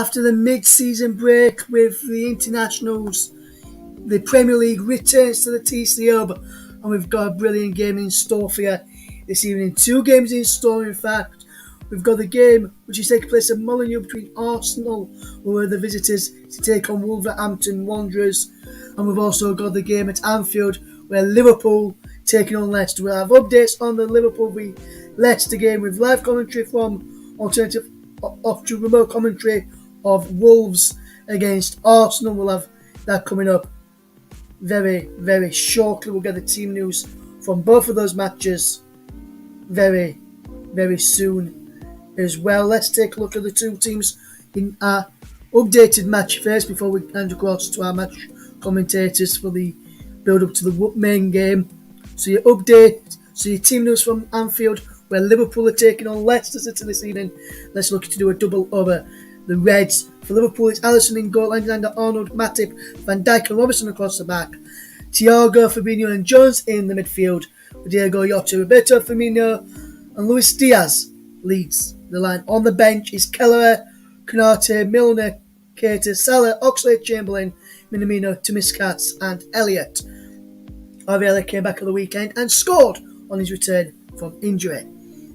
After the mid-season break with the internationals, the Premier League returns to the TC Hub, and we've got a brilliant game in store for you this evening. 2 games in store, in fact. We've got the game which is taking place at Molineux between Arsenal, who are the visitors, to take on Wolverhampton Wanderers. And we've also got the game at Anfield, where Liverpool taking on Leicester. We'll have updates on the Liverpool v Leicester game with live commentary from alternative off to remote commentary of Wolves against Arsenal. We'll have that coming up very, very shortly. We'll get the team news from both of those matches very, very soon as well. Let's take a look at the two teams in our updated match first before we hand across to our match commentators for the build up to the main game. So your team news from Anfield, where Liverpool are taking on Leicester City this evening. Let's look to do a double over the Reds. For Liverpool, it's Alisson in goal, Alexander-Arnold, Matip, Van Dijk and Robertson across the back. Thiago, Fabinho and Jones in the midfield. Diego Jota, Roberto Firmino and Luis Diaz leads the line. On the bench is Kelleher, Konate, Milner, Keita, Salah, Oxlade-Chamberlain, Minamino, Tomiskas and Elliott. Arvela came back on the weekend and scored on his return from injury.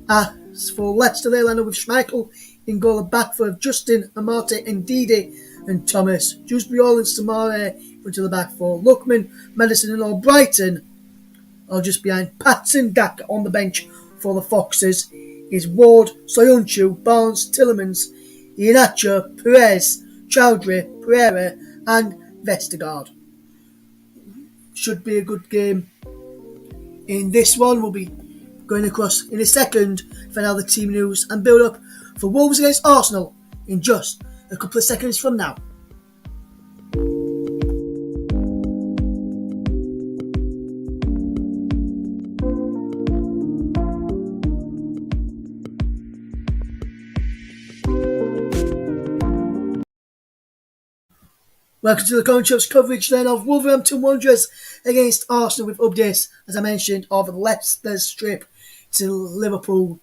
As for Leicester, they landed with Schmeichel in goal, a back for Justin, Amate, Ndidi and Thomas. Dewsbury Hall and Samare into the back four. Lookman, Madison and Albrighton are just behind. Patson, Daka on the bench for the Foxes is Ward, Soyuncu, Barnes, Tillemans, Iheanacho, Perez, Chowdhury, Pereira and Vestergaard. Should be a good game in this one. We'll be going across in a second for now the team news and build up for Wolves against Arsenal in just a couple of seconds from now. Welcome to the Coin Shop's coverage then of Wolverhampton Wanderers against Arsenal, with updates, as I mentioned, of Leicester's trip to Liverpool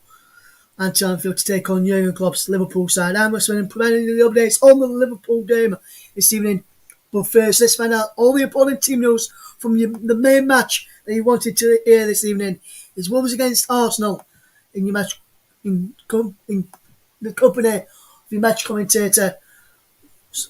and to Anfield to take on Jurgen Klopp's Liverpool side. I'm Westman providing the updates on the Liverpool game this evening. But first, let's find out all the important team news from the main match that you wanted to hear this evening. It's Wolves against Arsenal in your match in the company of your match commentator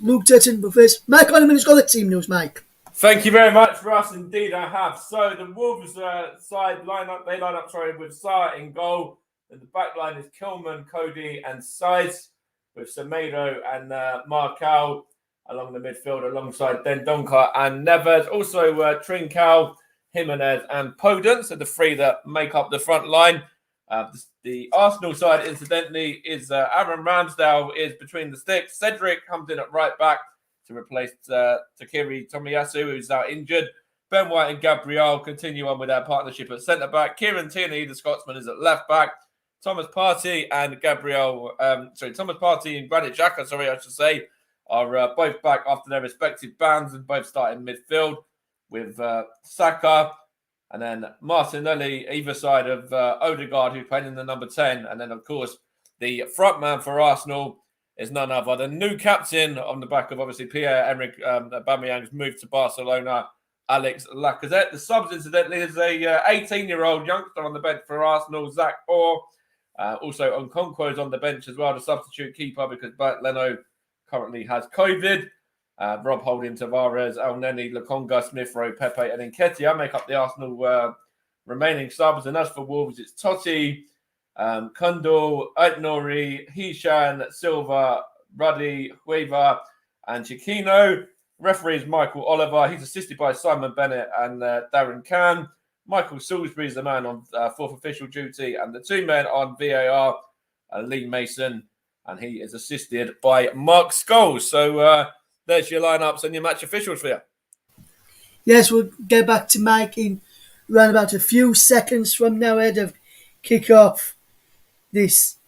Luke Turton. But first, Mike Honeyman has got the team news. Mike. Thank you very much, Russ. Indeed, I have. So the Wolves side line up with Sarr in goal. And the back line is Kilman, Cody, and Sides, with Semedo and Marcal along the midfield, alongside Dendoncker and Neves. Also, Trincao, Jimenez, and Podence are the three that make up the front line. The Arsenal side, incidentally, is Aaron Ramsdale is between the sticks. Cedric comes in at right back to replace Takiri Tomiyasu, who's now injured. Ben White and Gabriel continue on with their partnership at centre back. Kieran Tierney, the Scotsman, is at left back. Thomas Partey and Granit Xhaka, are both back after their respective bans and both start in midfield with Saka and then Martinelli either side of Odegaard, who's playing in the number 10. And then, of course, the front man for Arsenal is none other than new captain on the back of, obviously, Pierre-Emerick Aubameyang's move to Barcelona, Alex Lacazette. The subs, incidentally, is a 18-year-old youngster on the bench for Arsenal, Zach Orr. Also, Nkonkwo is on the bench as well, the substitute keeper, because Bert Leno currently has COVID. Rob Holding, Tavares, Elneny, Lokonga, Smith Rowe, Pepe, and Nketiah make up the Arsenal remaining subs. And as for Wolves, it's Totti, Kundal, Aitnori, Hishan, Silva, Ruddy, Hueva, and Chiquino. Referee is Michael Oliver. He's assisted by Simon Bennett and Darren Kahn. Michael Salisbury is the man on fourth official duty, and the two men on VAR, Lee Mason, and he is assisted by Mark Scholes. So there's your lineups and your match officials for you. Yes, we'll get back to Mike in around about a few seconds from now ahead of kick-off this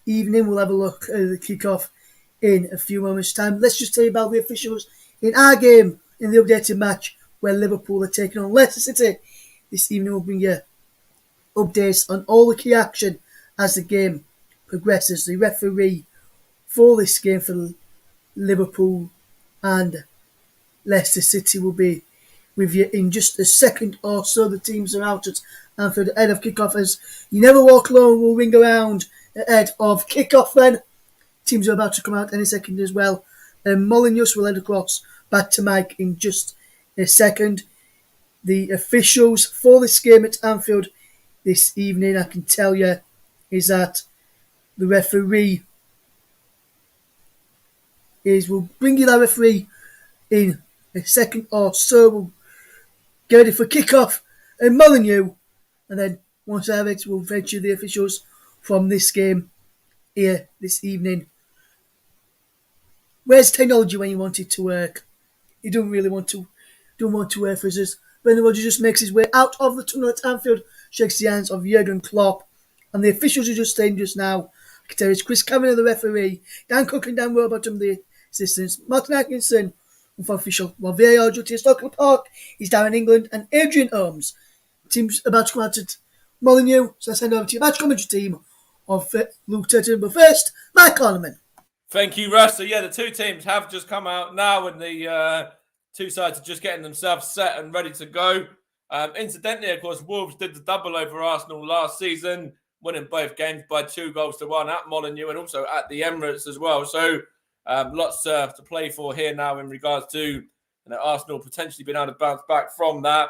evening. We'll have a look at the kick-off in a few moments' time. Let's just tell you about the officials in our game in the updated match where Liverpool are taking on Leicester City. This evening we'll bring you updates on all the key action as the game progresses. The referee for this game for Liverpool and Leicester City will be with you in just a second or so. The teams are out at Anfield ahead of kick-off as You Never Walk Alone will ring around ahead of kick-off then. Teams are about to come out any second as well. Molyneux will head across back to Mike in just a second. The officials for this game at Anfield this evening, I can tell you, is that the referee will bring you that referee in a second or so. We'll get ready for kick-off and Molyneux, and then once I have it, we'll fetch you the officials from this game here this evening. Where's technology when you want it to work? You don't really want to work for us. Brendan Rodgers just makes his way out of the tunnel at Anfield, shakes the hands of Jurgen Klopp, and the officials are just saying just now, I can tell you, it's Chris Kavanagh, the referee, Dan Cook and Dan Rowbottom, the assistants, Martin Atkinson, for official, while VAR duty at Stockley Park is Darren England and Adrian Holmes. Team's about to come out at Molyneux, so I send over to your match commentary team of Luke Turton. But first, Mike Orneman. Thank you, Russ. So, the two teams have just come out now, and the two sides are just getting themselves set and ready to go. Incidentally, of course, Wolves did the double over Arsenal last season, winning both games by 2-1 at Molyneux and also at the Emirates as well. So, lots to play for here now in regards to Arsenal potentially being able to bounce back from that.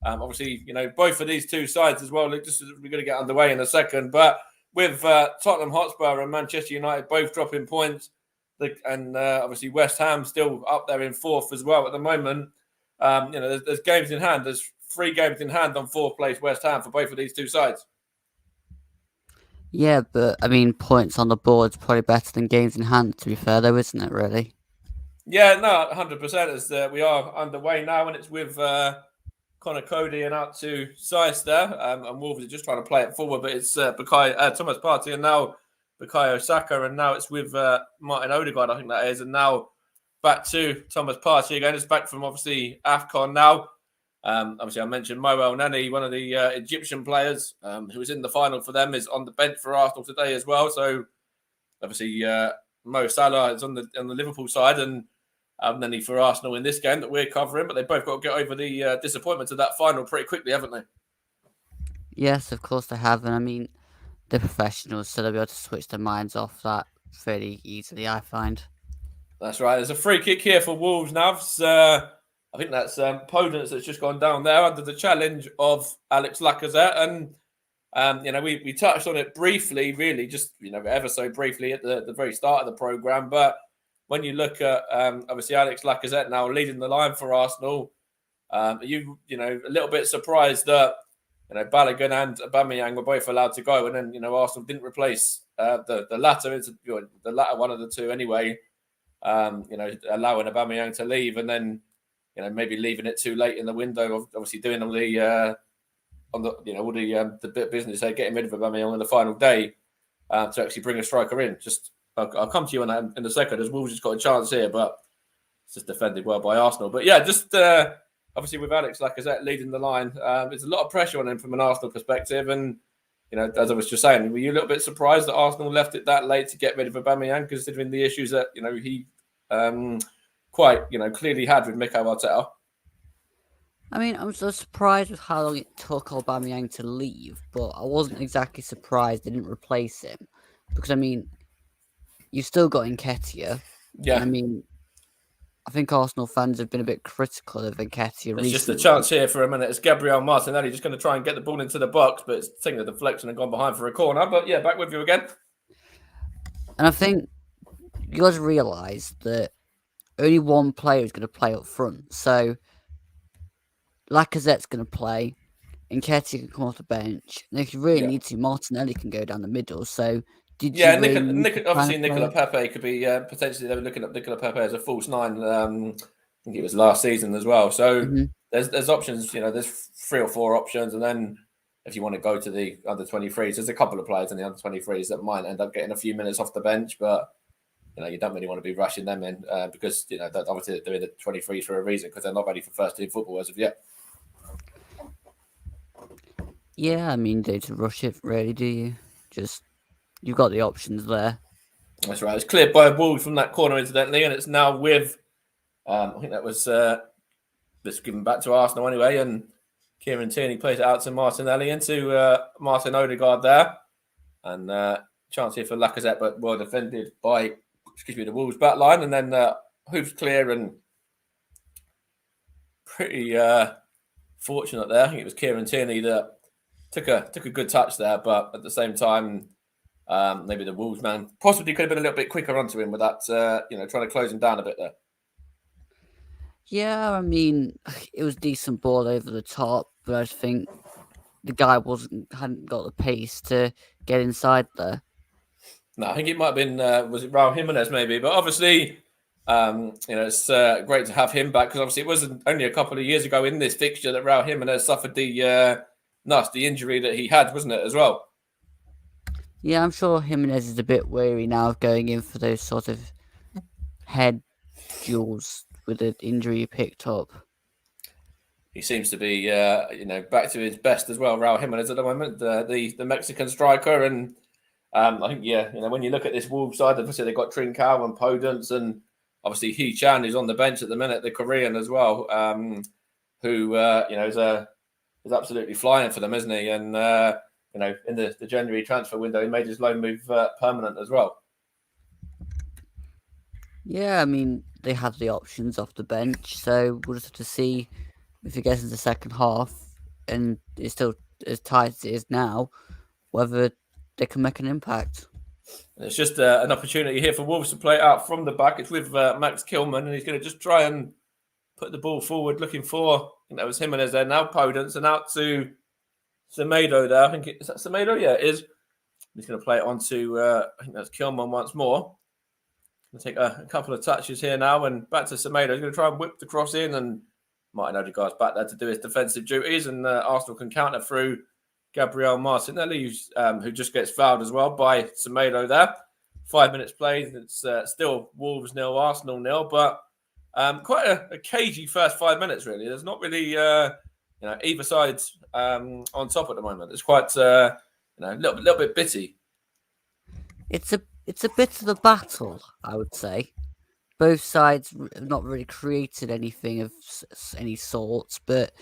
Obviously, both of these two sides as well. We're going to get underway in a second, but with Tottenham Hotspur and Manchester United both dropping points, and obviously West Ham still up there in fourth as well at the moment. There's games in hand. There's 3 games in hand on fourth place West Ham for both of these two sides. Yeah, but I mean, points on the board's probably better than games in hand, to be fair, though, isn't it, really? Yeah, no, 100%. As we are underway now, and it's with Connor Cody and out to Leicester, and Wolves are just trying to play it forward, but it's Thomas Partey and now Bukayo Saka, and now it's with Martin Odegaard, I think that is, and now back to Thomas Partey again. It's back from obviously AFCON now. Obviously, I mentioned Mo El Neni, one of the Egyptian players who was in the final for them, is on the bench for Arsenal today as well. So obviously, Mo Salah is on the Liverpool side, and Neni for Arsenal in this game that we're covering. But they both got to get over the disappointment of that final pretty quickly, haven't they? Yes, of course they have, and I mean, they're professionals, so they'll be able to switch their minds off that fairly easily, I find. That's right. There's a free kick here for Wolves now. I think that's Podence that's just gone down there under the challenge of Alex Lacazette. And, we touched on it briefly, really, just, ever so briefly at the very start of the programme. But when you look at, obviously, Alex Lacazette now leading the line for Arsenal, a little bit surprised that, Balogun and Aubameyang were both allowed to go. And then, Arsenal didn't replace the latter, the latter one of the two anyway, allowing Aubameyang to leave and then, maybe leaving it too late in the window, obviously doing all the bit of business, getting rid of Aubameyang on the final day to actually bring a striker in. I'll come to you on that in a second, as Wolves just got a chance here, but it's just defended well by Arsenal. But yeah, just obviously with Alex Lacazette leading the line, there's a lot of pressure on him from an Arsenal perspective. And as I was just saying, were you a little bit surprised that Arsenal left it that late to get rid of Aubameyang, considering the issues that he quite clearly had with Mikel Arteta? I mean, I'm so surprised with how long it took Aubameyang to leave, but I wasn't exactly surprised they didn't replace him, because I mean, you've still got Nketiah. Yeah, I mean, I think Arsenal fans have been a bit critical of Nketiah recently. There's just a chance here for a minute. It's Gabriel Martinelli just going to try and get the ball into the box, but it's taking a deflection and gone behind for a corner. But yeah, back with you again. And I think you guys realise that only one player is going to play up front. So Lacazette's going to play, Nketiah can come off the bench, and if you really need to, Martinelli can go down the middle. So obviously Nicola Pepe could be potentially, they were looking at Nicola Pepe as a false 9. I think it was last season as well. So there's options. There's 3 or 4 options, and then if you want to go to the under 23s, there's a couple of players in the under 23s that might end up getting a few minutes off the bench, but you don't really want to be rushing them in because obviously they're in the 23s for a reason, because they're not ready for first team football as of yet. Yeah, I mean, you don't rush it, really, do you? Just, you've got the options there. That's right. It's cleared by Wolves from that corner, incidentally, and it's now with, I think that was this given back to Arsenal anyway, and Kieran Tierney plays it out to Martinelli into Martin Odegaard there, and chance here for Lacazette, but well defended by, the Wolves back line, and then hoops clear and pretty fortunate there. I think it was Kieran Tierney that took a good touch there, but at the same time, maybe the Wolves man possibly could have been a little bit quicker onto him with that, trying to close him down a bit there. Yeah, I mean, it was decent ball over the top, but I just think the guy hadn't got the pace to get inside there. No, I think it might have been was it Raul Jimenez maybe, but obviously, it's great to have him back because obviously it wasn't only a couple of years ago in this fixture that Raul Jimenez suffered the nasty injury that he had, wasn't it, as well? Yeah, I'm sure Jimenez is a bit wary now of going in for those sort of head duels with the injury he picked up. He seems to be, back to his best as well, Raul Jimenez at the moment, the Mexican striker. And I think, when you look at this Wolves side, obviously they've got Trincao and Podence, and obviously Hee Chan, who's on the bench at the minute, the Korean as well, who, is absolutely flying for them, isn't he? And, in the January transfer window, he made his loan move permanent as well. Yeah, I mean, they have the options off the bench, so we'll just have to see if it gets into the second half and it's still as tight as it is now, whether they can make an impact. It's just an opportunity here for Wolves to play it out from the back. It's with Max Kilman, and he's going to just try and put the ball forward, looking for, I think that was Jimenez there now, Podence, and out to Semedo there. I think is that Semedo? Yeah, it is. He's going to play it on to, I think that's Kilman once more. Going to take a couple of touches here now, and back to Semedo. He's going to try and whip the cross in, and Martin Odegaard's back there to do his defensive duties, and Arsenal can counter through Gabriel Martinelli, who just gets fouled as well by Semedo there. 5 minutes played. It's still Wolves 0, Arsenal 0, but quite a cagey first 5 minutes, really. There's not really, either side on top at the moment. It's quite, a little bit bitty. It's a bit of a battle, I would say. Both sides have not really created anything of any sorts, but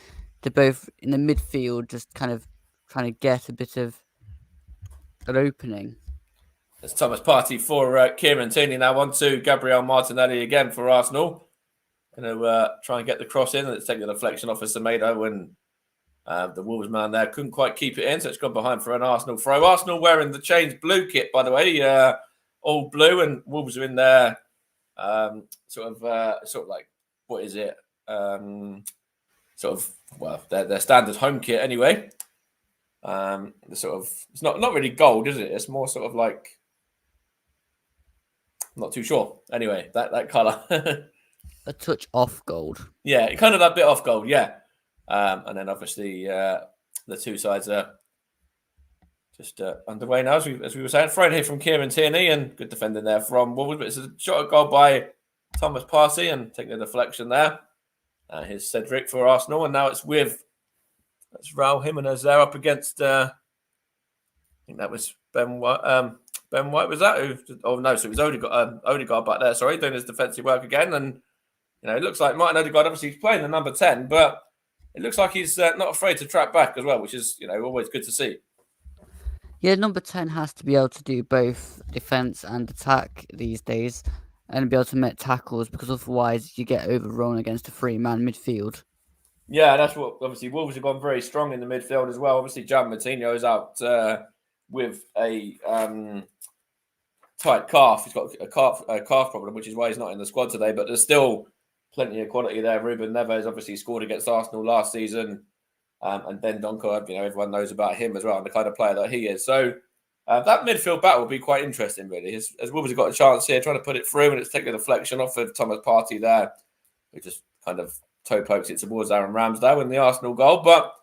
they're both in the midfield, just kind of trying to get a bit of an opening. It's Thomas Partey for Kieran Tierney now on to Gabriel Martinelli again for Arsenal. Going to try and get the cross in, and it's taking the deflection off of Semedo, and the Wolves man there couldn't quite keep it in, so it's gone behind for an Arsenal throw. Arsenal wearing the changed blue kit, by the way, all blue, and Wolves are in there. Sort of like, what is it? Their standard home kit anyway. It's not really gold, is it? It's more sort of like, I'm not too sure. Anyway, that colour. A touch off gold. Yeah, kind of that bit off gold, yeah. And then obviously the two sides are just underway now, as we were saying. Thrown here from Kieran Tierney, and good defending there from Wolves. But it's a shot at goal by Thomas Partey, and taking the deflection there. Here's Cedric for Arsenal, and now it's that's Raul Jimenez there up against, I think that was Ben White. Ben White was that? So it was Odegaard back there, sorry, doing his defensive work again. And, it looks like Martin Odegaard, obviously, he's playing the number 10, but it looks like he's not afraid to track back as well, which is, always good to see. Yeah, number 10 has to be able to do both defence and attack these days and be able to make tackles, because otherwise you get overrun against a three-man midfield. Yeah, that's what, obviously, Wolves have gone very strong in the midfield as well. Obviously, Jan Martino is out with a tight calf. He's got a calf problem, which is why he's not in the squad today, but there's still plenty of quality there. Ruben Neves obviously scored against Arsenal last season. And then Donko, everyone knows about him as well, and the kind of player that he is. So that midfield battle will be quite interesting, really. As Wolves have got a chance here, trying to put it through, and it's taking a deflection off of Thomas Partey there, who just kind of toe pokes it towards Aaron Ramsdale in the Arsenal goal. But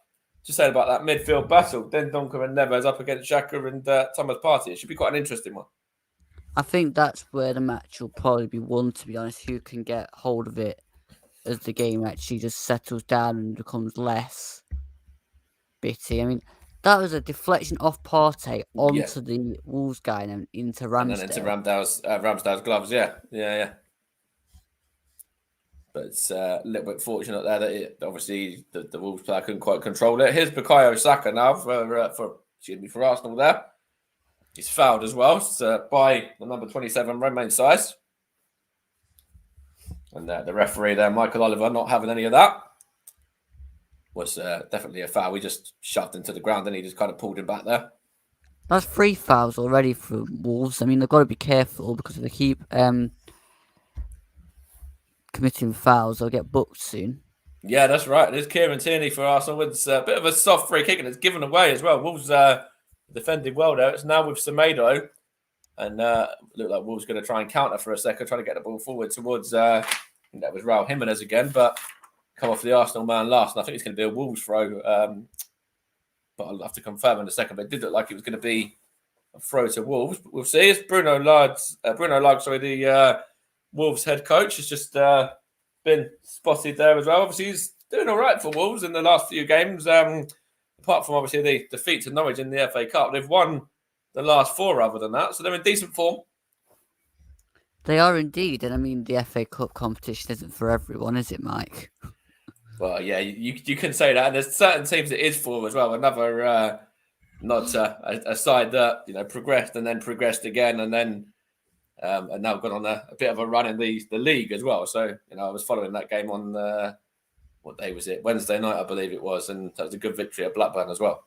just saying about that midfield battle, then Donko and Neves up against Xhaka and Thomas Partey. It should be quite an interesting one. I think that's where the match will probably be won, to be honest, who can get hold of it as the game actually just settles down and becomes less bitty. I mean, That was a deflection off Partey Yeah. onto the Wolves guy and then into And then into Ramsdale's gloves. Yeah. But it's a little bit fortunate there that obviously the Wolves player couldn't quite control it. Here's Bukayo Saka now for Arsenal there. He's fouled as well by the number 27, Romain Size. And the referee there, Michael Oliver, not having any of that. Was definitely a foul. We just shoved him to the ground and he just kind of pulled him back there. That's 3 fouls already for Wolves. I mean, they've got to be careful because if they keep committing fouls, they'll get booked soon. Yeah, that's right. There's Kieran Tierney for Arsenal. It's a bit of a soft free kick and it's given away as well. Wolves defended well there. It's now with Semedo. And looked like Wolves going to try and counter for a second, trying to get the ball forward towards, I think that was Raul Jimenez again, but come off the Arsenal man last. And I think it's going to be a Wolves throw. But I'll have to confirm in a second. But it did look like it was going to be a throw to Wolves. But we'll see. It's Bruno Lage, the Wolves head coach, has just been spotted there as well. Obviously, he's doing all right for Wolves in the last few games. Apart from obviously the defeat to Norwich in the FA Cup, they've won the last 4 other than that, so they're in decent form. They are indeed, and I mean the FA Cup competition isn't for everyone, is it, Mike? Well, yeah, you can say that, and there's certain teams it is for as well. Another not a side that progressed and then progressed again, and then and now gone on a bit of a run in the league as well. So I was following that game on what day was it? Wednesday night, I believe it was, and that was a good victory at Blackburn as well.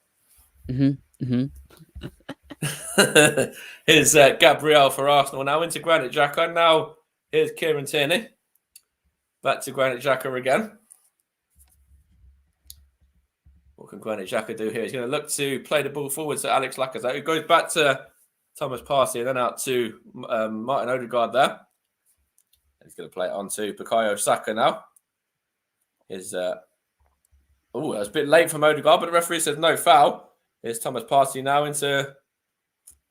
Here's Gabriel for Arsenal now into Granit Xhaka. Now here's Kieran Tierney. Back to Granit Xhaka again. What can Granit Xhaka do here? He's going to look to play the ball forward to Alex Lacazette, who goes back to Thomas Partey and then out to Martin Odegaard there. He's going to play it on to Bukayo Saka now. That was a bit late from Odegaard, but the referee says no foul. Here's Thomas Partey now into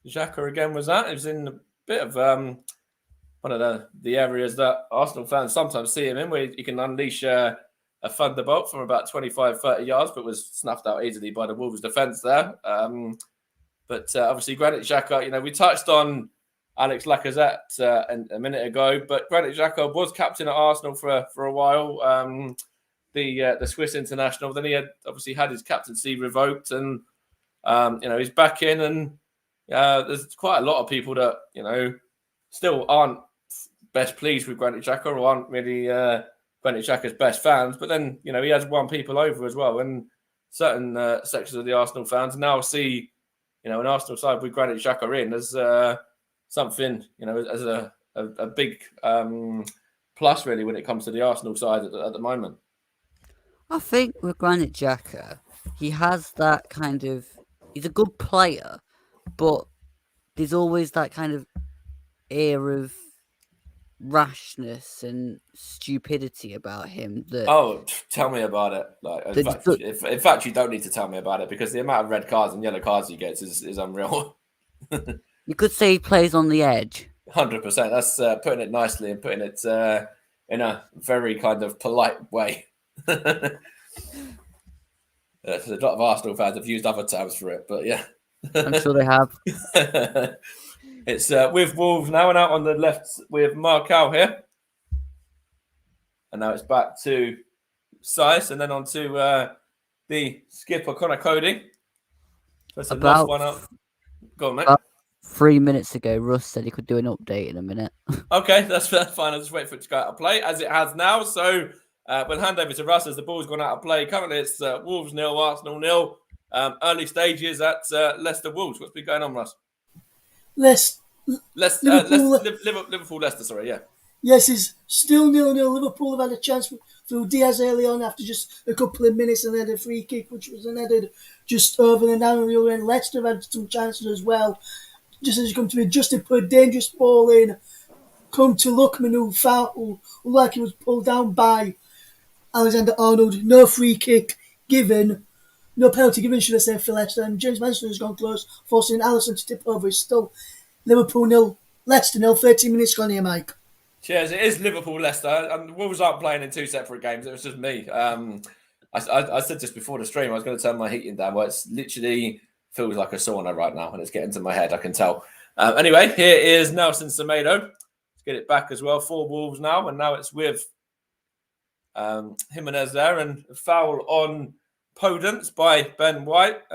Xhaka again. It was in a bit of one of the areas that Arsenal fans sometimes see him in, where you can unleash a thunderbolt from about 25-30 yards, but was snuffed out easily by the Wolves defence there. But obviously, Granit Xhaka, we touched on Alex Lacazette a minute ago, but Granit Xhaka was captain at Arsenal for a while. The Swiss international. Then he had obviously had his captaincy revoked, and he's back in. And there's quite a lot of people that still aren't best pleased with Granit Xhaka or aren't really Granit Xhaka's best fans. But then he has won people over as well, and certain sections of the Arsenal fans now see an Arsenal side with Granit Xhaka in as something as a big plus really when it comes to the Arsenal side at the moment. I think with Granit Xhaka, he has that kind of... He's a good player, but there's always that kind of air of rashness and stupidity about him. Tell me about it. In fact, you don't need to tell me about it because the amount of red cards and yellow cards he gets is unreal. You could say he plays on the edge. 100%. That's putting it nicely and putting it in a very kind of polite way. There's a lot of Arsenal fans have used other terms for it, but yeah. I'm sure they have. It's with Wolves now and out on the left with Marcal here. And now it's back to Sice and then on to the skipper, Connor Cody. That's About one up. Go on, mate. 3 minutes ago, Russ said he could do an update in a minute. Okay, that's fine. I'll just wait for it to go out of play, as it has now. So we'll hand over to Russ as the ball's gone out of play. Currently, it's Wolves 0, Arsenal 0. Early stages at Leicester Wolves. What's been going on, Russ? Liverpool, Leicester, sorry, yeah. Yes, it's still 0-0. Liverpool have had a chance through Diaz early on after just a couple of minutes and then a free kick, which was headed just over and down on the other end. Leicester have had some chances as well. Just as you come to be adjusted, put a dangerous ball in, come to Lookman who looked like he was pulled down by Alexander-Arnold. No free kick given. No penalty given, should I say, for Leicester. And James Mason has gone close, forcing Alisson to tip over. It's still Liverpool 0, Leicester 0, 13 minutes gone here, Mike. Cheers. It is Liverpool, Leicester. And Wolves aren't playing in 2 separate games. It was just me. I said just before the stream, I was going to turn my heating down. Well, it's literally feels like a sauna right now, and it's getting to my head. I can tell. Anyway, here is Nelson Semedo. Let's get it back as well. 4 Wolves now, and now it's with Jimenez there, and a foul on Podence by Ben White,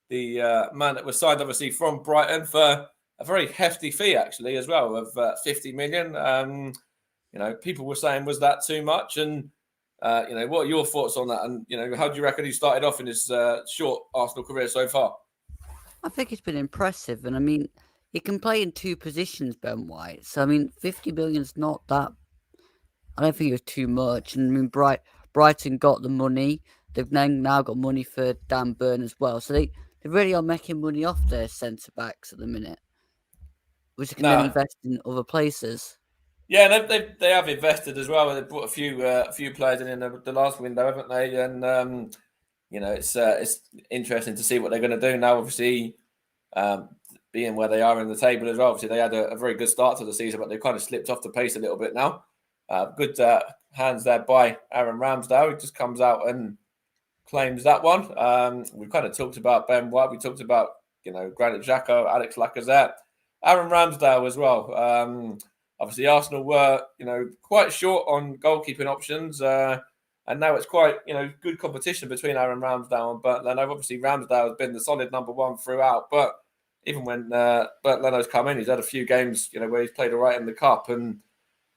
the man that was signed obviously from Brighton for a very hefty fee actually as well of 50 million. People were saying, was that too much? And what are your thoughts on that? And how do you reckon he started off in his short Arsenal career so far? I think it's been impressive, and I mean, he can play in 2 positions, Ben White. So I mean, 50 million is not that. I don't think it was too much. And I mean, Brighton got the money. They've now got money for Dan Burn as well. So they really are making money off their centre backs at the minute, which they can then invest in other places. Yeah, they have invested as well. They've brought a few players in the last window, haven't they? And it's interesting to see what they're going to do now. Obviously, being where they are in the table as well. Obviously, they had a very good start to the season, but they've kind of slipped off the pace a little bit now. Good hands there by Aaron Ramsdale. He just comes out and claims that one. We've kind of talked about Ben White. We talked about Granit Xhaka, Alex Lacazette, Aaron Ramsdale as well. Obviously, Arsenal were, quite short on goalkeeping options, and now it's quite, good competition between Aaron Ramsdale and Bernd Leno. Obviously, Ramsdale has been the solid number 1 throughout, but even when Bernd Leno's come in, he's had a few games, where he's played all right in the cup, and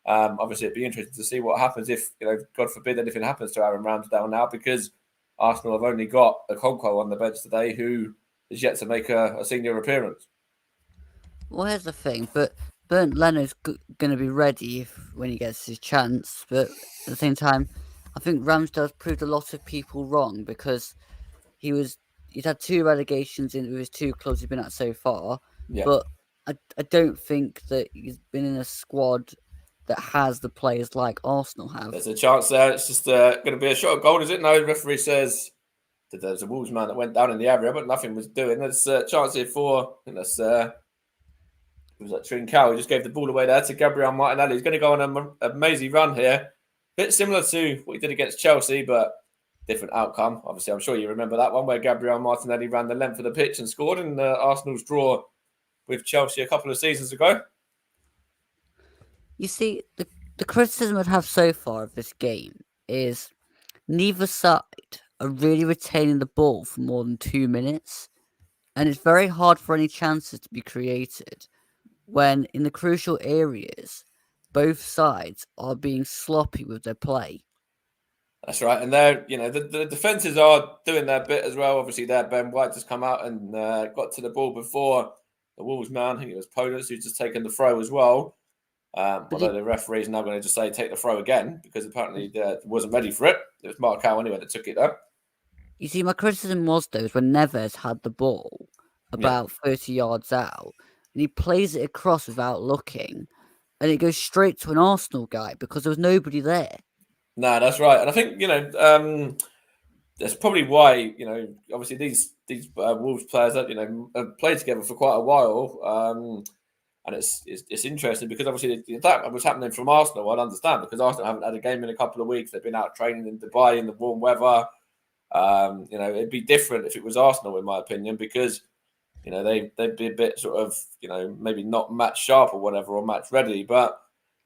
obviously it'd be interesting to see what happens if, God forbid, anything happens to Aaron Ramsdale now, because Arsenal have only got Okonkwo on the bench today, who is yet to make a senior appearance. Well, here's the thing, but Bernd Leno's going to be ready when he gets his chance, but at the same time, I think Ramsdale's proved a lot of people wrong, because he's had 2 relegations with his 2 clubs he's been at so far, but I don't think that he's been in a squad that has the players like Arsenal have. There's a chance there. It's just going to be a shot of goal, is it? No, the referee says that there's a Wolves man that went down in the area, but nothing was doing. There's a chance here for, I think that's... it was like Trincao. He just gave the ball away there to Gabriel Martinelli. He's going to go on an amazing run here. Bit similar to what he did against Chelsea, but different outcome. Obviously, I'm sure you remember that one where Gabriel Martinelli ran the length of the pitch and scored in Arsenal's draw with Chelsea a couple of seasons ago. You see, the criticism I'd have so far of this game is neither side are really retaining the ball for more than 2 minutes, and it's very hard for any chances to be created when in the crucial areas, both sides are being sloppy with their play. That's right. And they're, the defences are doing their bit as well. Obviously, there, Ben White just come out and got to the ball before the Wolves man. I think it was Podence who's just taken the throw as well. Although the referee is now going to just say take the throw again, because apparently wasn't ready for it. It was Marcao anyway that took it up. You see, my criticism was, though, when Neves had the ball about 30 yards out, and he plays it across without looking, and it goes straight to an Arsenal guy because there was nobody there. No, that's right. And I think, that's probably why, obviously these Wolves players that, have played together for quite a while. And it's interesting because obviously that was happening from Arsenal, I'd understand, because Arsenal haven't had a game in a couple of weeks. They've been out training in Dubai in the warm weather. It'd be different if it was Arsenal, in my opinion, because they'd be a bit sort of maybe not match sharp or whatever, or match ready. But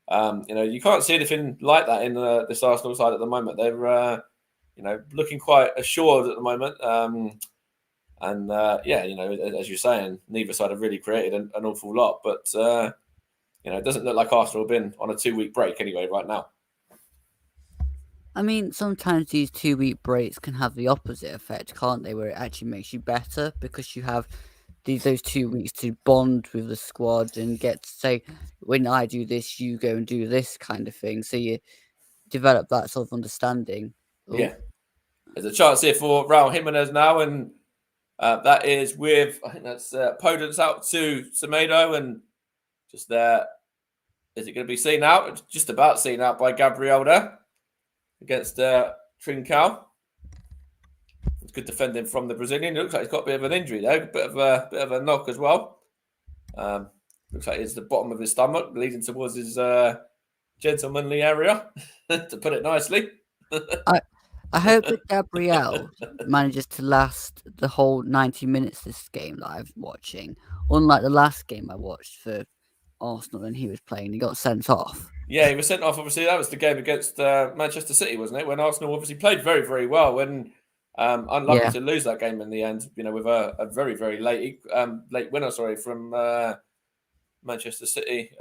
you can't see anything like that in this Arsenal side at the moment. They're looking quite assured at the moment. As you're saying, neither side have really created an awful lot. But it doesn't look like Arsenal have been on a 2-week break anyway right now. I mean, sometimes these 2-week breaks can have the opposite effect, can't they? Where it actually makes you better because you have those 2 weeks to bond with the squad and get to say, when I do this, you go and do this kind of thing. So you develop that sort of understanding. Ooh. Yeah. There's a chance here for Raul Jimenez now, and that is with, I think that's Podence out to Semedo, and just there. Is it going to be seen out? It's just about seen out by Gabriel there against Trincao. It's good defending from the Brazilian. It looks like he's got a bit of an injury there, a bit of a knock as well. Looks like it's the bottom of his stomach, leading towards his gentlemanly area, to put it nicely. I hope that Gabriel manages to last the whole 90 minutes this game that I'm watching. Unlike the last game I watched for Arsenal and he was playing, he got sent off. Yeah, he was sent off. Obviously, that was the game against Manchester City, wasn't it? When Arsenal obviously played very, very well. When unlucky to lose that game in the end, with a very, very late winner, from Manchester City.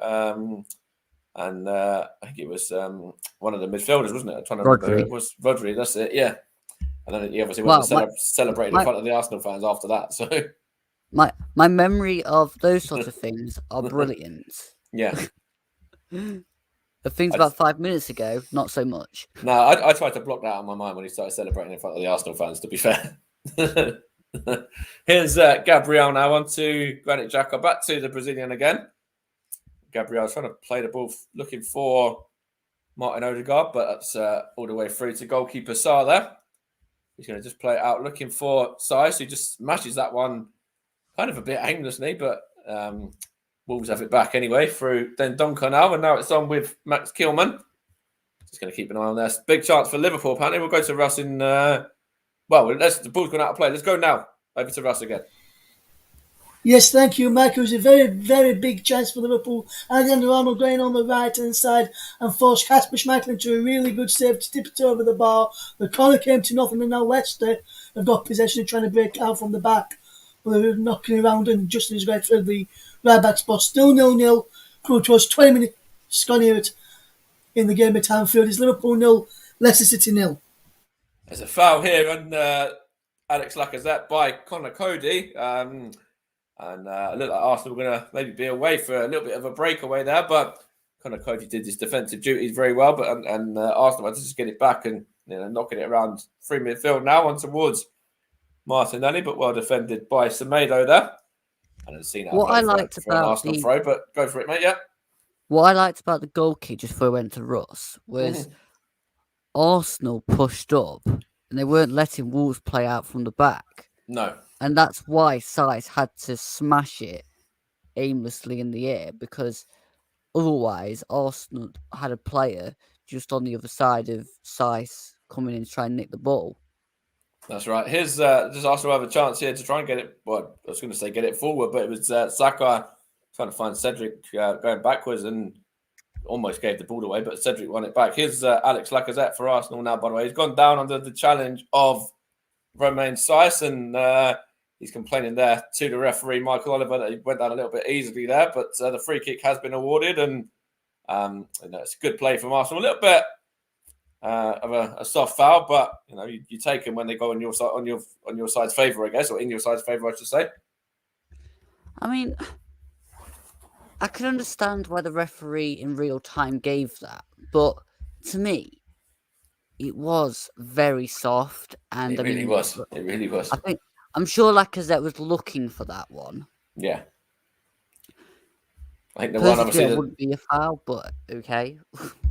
And I think it was one of the midfielders, wasn't it? I'm trying to remember who it was. Rodri, that's it, yeah. And then he obviously went and celebrated in front of the Arsenal fans after that. So my memory of those sorts of things are brilliant. Yeah. The things about 5 minutes ago, not so much. No, I tried to block that out of my mind when he started celebrating in front of the Arsenal fans, to be fair. Here's Gabriel now on to Granit Xhaka, back to the Brazilian again. Gabriel's trying to play the ball, looking for Martin Odegaard, but that's all the way through to goalkeeper Sarr there. He's going to just play it out, looking for Saiss, who just smashes that one kind of a bit aimlessly, but Wolves have it back anyway through then Donker now, and now it's on with Max Kilman. Just going to keep an eye on there. Big chance for Liverpool, apparently. We'll go to Russ in... the ball's gone out of play. Let's go now. Over to Russ again. Yes, thank you, Mike. It was a very, very big chance for Liverpool. Alexander Arnold going on the right-hand side and forced Kasper Schmeichel into a really good save to tip it over the bar. The corner came to nothing, and now Leicester have got possession trying to break out from the back. But they're knocking around and just as right for the right-back spot. Still 0-0. Crew towards 20 minutes gone here in the game at Anfield. It's Liverpool 0, Leicester City 0. There's a foul here on Alex Lacazette by Connor Cody. And it looked like Arsenal were going to maybe be away for a little bit of a breakaway there, but Connor Cody did his defensive duties very well. But Arsenal had to just get it back and knocking it around free midfield now on towards Martinelli, but well defended by Semedo there. I didn't see that. What I liked about an Arsenal throw, but go for it, mate. Yeah. What I liked about the goal kick just before I went to Russ was Arsenal pushed up and they weren't letting Wolves play out from the back. No. And that's why Saiss had to smash it aimlessly in the air, because otherwise Arsenal had a player just on the other side of Saiss coming in to try and nick the ball. That's right. Here's does Arsenal have a chance here to try and get it? Well, I was going to say get it forward, but it was Saka trying to find Cedric going backwards and almost gave the ball away, but Cedric won it back. Here's Alex Lacazette for Arsenal now, by the way. He's gone down under the challenge of Romain Saiss, and he's complaining there to the referee, Michael Oliver, that he went down a little bit easily there, but the free kick has been awarded, and it's a good play from Arsenal. A little bit of a soft foul, but you take them when they go on your side, on your side's favour, I guess, or in your side's favour, I should say. I mean, I can understand why the referee in real time gave that, but to me, it was very soft, and It really was. It really was. I'm sure Lacazette was looking for that one. Yeah. I think the Personally, one obviously it wouldn't be a foul, but okay.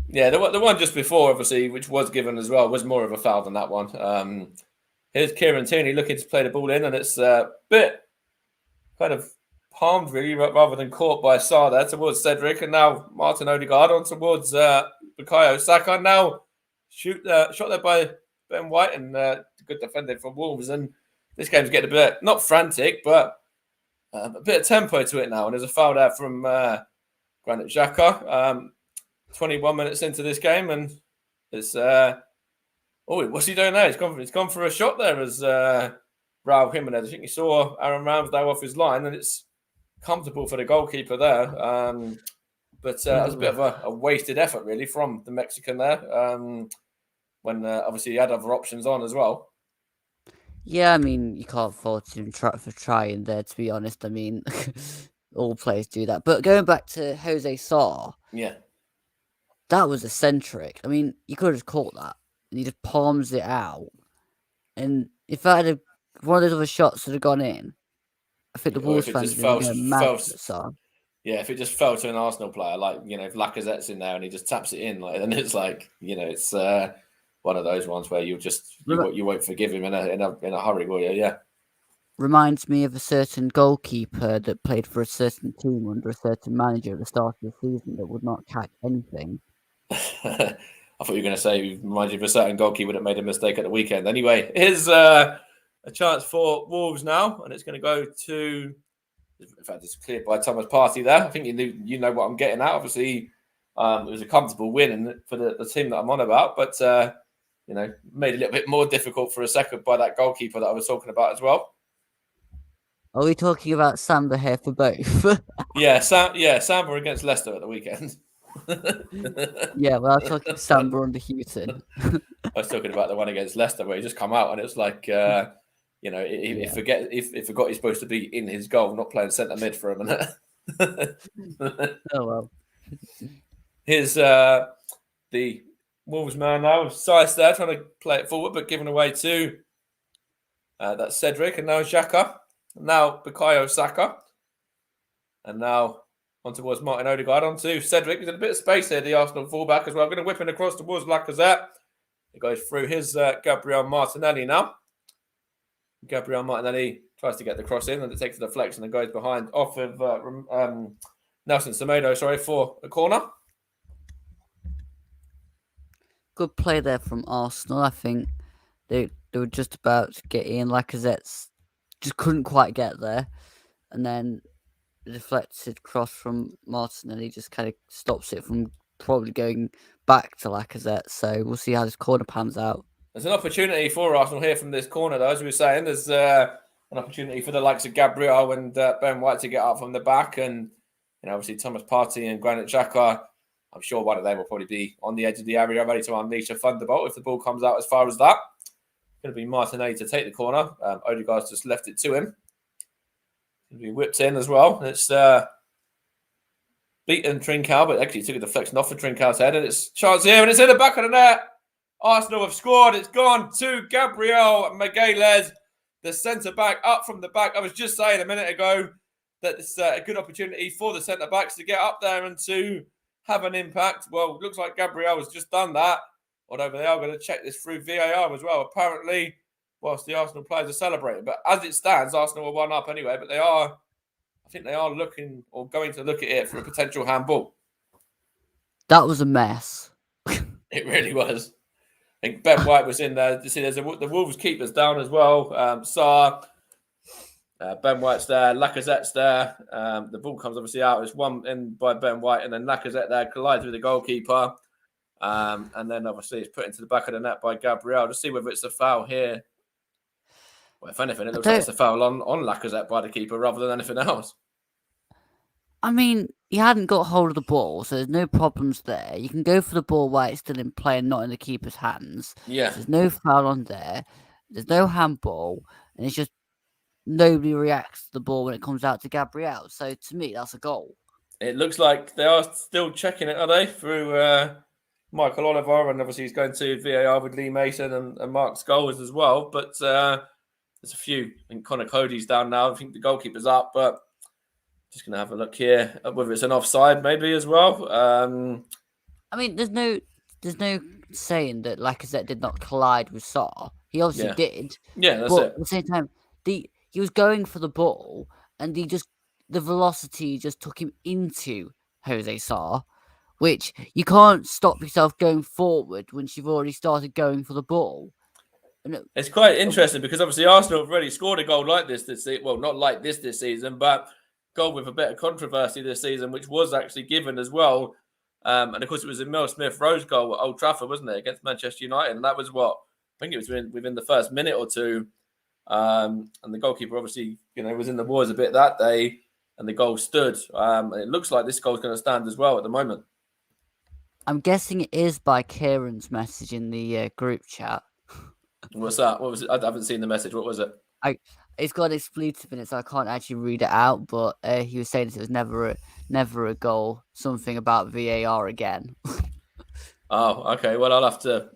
Yeah, the one just before, obviously, which was given as well, was more of a foul than that one. Here's Kieran Tierney looking to play the ball in, and it's a bit kind of palmed, really, rather than caught by Sarr there towards Cedric, and now Martin Odegaard on towards Bukayo Saka. Now shot there by Ben White, and good defending from Wolves. And this game's getting a bit, not frantic, but a bit of tempo to it now. And there's a foul there from Granit Xhaka. 21 minutes into this game, and it's what's he doing there? He's gone for a shot there as Raul Jimenez. I think he saw Aaron Ramsdale off his line, and it's comfortable for the goalkeeper there. But it was a bit of a wasted effort, really, from the Mexican there. When obviously he had other options on as well. Yeah, I mean, you can't fault him for trying there, to be honest. I mean, all players do that. But going back to Jose Sarr, yeah, that was eccentric. I mean, you could have caught that, and he just palms it out. And if that had one of those other shots that had gone in, I think the Wolves fans would have been mad at Sarr. Yeah, if it just fell to an Arsenal player, like, if Lacazette's in there and he just taps it in, then it's like, it's one of those ones where you won't forgive him in a hurry, will you? Yeah. Reminds me of a certain goalkeeper that played for a certain team under a certain manager at the start of the season that would not catch anything. I thought you were going to say he reminds you of a certain goalkeeper that made a mistake at the weekend. Anyway, here's a chance for Wolves now, and it's going to go to. In fact, it's cleared by Thomas Partey there. I think you know what I'm getting at. Obviously, it was a comfortable win for the team that I'm on about, but made it a little bit more difficult for a second by that goalkeeper that I was talking about as well. Are we talking about Samba here for both? Samba against Leicester at the weekend. Yeah, well, I'm talking Samba under Houghton. I was talking about the one against Leicester where he just come out and it was like, he forgot he's supposed to be in his goal, not playing centre mid for a minute. Oh well. Here's the Wolves man now, Sice there trying to play it forward, but giving away to that's Cedric, and now Xhaka, now Bukayo Saka, and now on towards Martin Odegaard, on to Cedric. There's a bit of space here, the Arsenal fullback as well. I'm going to whip him across towards Lacazette. It goes through his Gabriel Martinelli now. Gabriel Martinelli tries to get the cross in, and it takes a deflection and goes behind off of Nelson Semedo, for a corner. Good play there from Arsenal. I think they were just about to get in. Lacazette just couldn't quite get there, and then the deflected cross from Martinelli just kind of stops it from probably going back to Lacazette. So we'll see how this corner pans out. There's an opportunity for Arsenal here from this corner, though. As we were saying, there's an opportunity for the likes of Gabriel and Ben White to get up from the back, and obviously Thomas Partey and Granit Xhaka. I'm sure one of them will probably be on the edge of the area, ready to unleash a thunderbolt if the ball comes out as far as that. It's going to be Martinelli to take the corner. Odegaard's just left it to him. He whips in as well. It's beaten Trincao, but actually took a deflection off of Trincao's head, and it's chance here, and it's in the back of the net. Arsenal have scored. It's gone to Gabriel Magalhaes, the centre-back, up from the back. I was just saying a minute ago that it's a good opportunity for the centre-backs to get up there and to have an impact. Well, it looks like Gabriel has just done that, although they are going to check this through VAR as well, apparently, whilst the Arsenal players are celebrating. But as it stands, Arsenal are 1-up anyway, but I think they are looking or going to look at it for a potential handball. That was a mess. It really was. I think Ben White was in there. You see, the Wolves keepers down as well. Sarr, Ben White's there, Lacazette's there. The ball comes obviously out. It's one in by Ben White, and then Lacazette there collides with the goalkeeper. And then obviously it's put into the back of the net by Gabriel. Just see whether it's a foul here. Well, if anything, it looks like it's a foul on Lacazette by the keeper rather than anything else. I mean, he hadn't got hold of the ball, so there's no problems there. You can go for the ball while it's still in play and not in the keeper's hands. Yeah. There's no foul on there. There's no handball. And it's just nobody reacts to the ball when it comes out to Gabriel. So to me, that's a goal. It looks like they are still checking it, are they? Through Michael Oliver, and obviously he's going to VAR with Lee Mason and Mark Scholes as well. But there's a few. I think Connor Cody's down now. I think the goalkeeper's up, but just going to have a look here, whether it's an offside maybe as well. I mean, there's no saying that Lacazette did not collide with Sarr. He obviously did. Yeah, that's but it. At the same time, he was going for the ball, and the velocity just took him into Jose Sarr, which you can't stop yourself going forward once you've already started going for the ball. It's quite interesting because obviously Arsenal have already scored a goal like this season. Well, not like this season, but goal with a bit of controversy this season, which was actually given as well. And of course, it was a Emile Smith-Rowe goal at Old Trafford, wasn't it, against Manchester United? And that was I think it was within the first minute or two. And the goalkeeper obviously, was in the wars a bit that day, and the goal stood. And it looks like this goal's going to stand as well at the moment. I'm guessing it is by Kieran's message in the group chat. What's that? What was it? I haven't seen the message. What was it? It's got expletive in it, so I can't actually read it out. But he was saying it was never a goal. Something about VAR again. Oh, okay. Well, I'll have to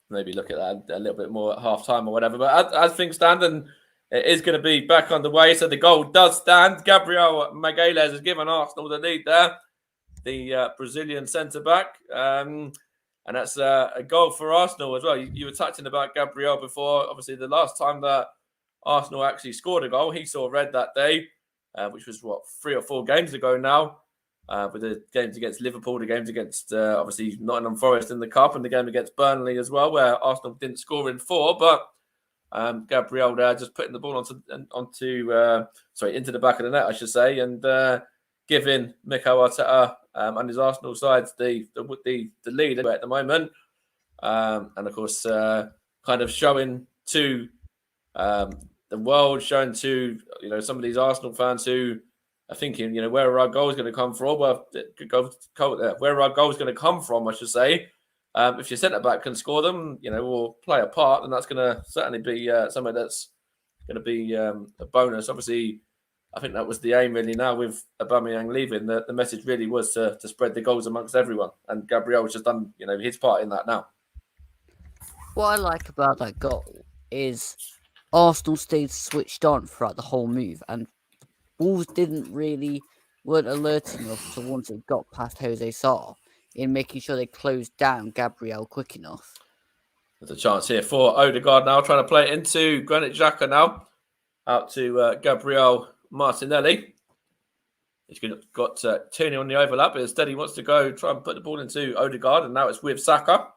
maybe look at that a little bit more at half time or whatever. But as things stand, and it is going to be back underway, so the goal does stand. Gabriel Magalhaes has given Arsenal the lead there, the Brazilian centre back, and that's a goal for Arsenal as well. You were touching about Gabriel before. Obviously, the last time that Arsenal actually scored a goal, he saw red that day, which was 3 or 4 games ago now. with the games against Liverpool, the games against obviously Nottingham Forest in the Cup, and the game against Burnley as well, where Arsenal didn't score in 4, but Gabriel there just putting the ball into the back of the net, I should say, and giving Mikel Arteta and his Arsenal side the lead at the moment, and of course kind of showing to the world, showing to some of these Arsenal fans who are thinking, where are our goals going to come from? Well, where are our goals going to come from, I should say. If your centre back can score them, or play a part, then that's going to certainly be something that's going to be a bonus. Obviously, I think that was the aim really. Now with Aubameyang leaving, the message really was to spread the goals amongst everyone, and Gabriel's just done his part in that now. What I like about that goal is Arsenal stayed switched on throughout the whole move, and Wolves weren't alerting enough to once it got past Jose Sarr in making sure they closed down Gabriel quick enough. There's a chance here for Odegaard now, trying to play it into Granit Xhaka now, out to Gabriel Martinelli. He's got 2-0 on the overlap, but instead he wants to go try and put the ball into Odegaard, and now it's with Saka.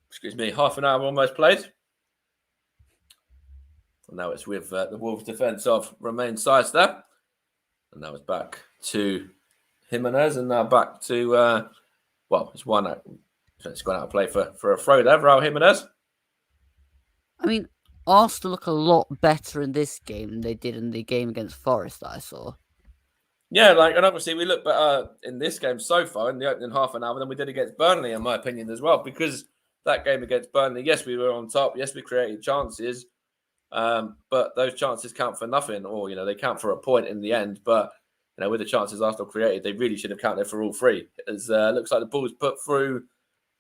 Excuse me, half an hour almost played. And now it's with the Wolves defence of Romain Saiz there. And now it's back to Jimenez, and now back to, it's one out. It's gone out of play for a throw there, Raul Jimenez. I mean, Arsenal look a lot better in this game than they did in the game against Forest that I saw. Yeah, and obviously we look better in this game so far in the opening half an hour than we did against Burnley, in my opinion, as well. Because that game against Burnley, yes, we were on top. Yes, we created chances. But those chances count for nothing, or, they count for a point in the end. But, with the chances Arsenal created, they really should have counted for all three. It looks like the ball's put through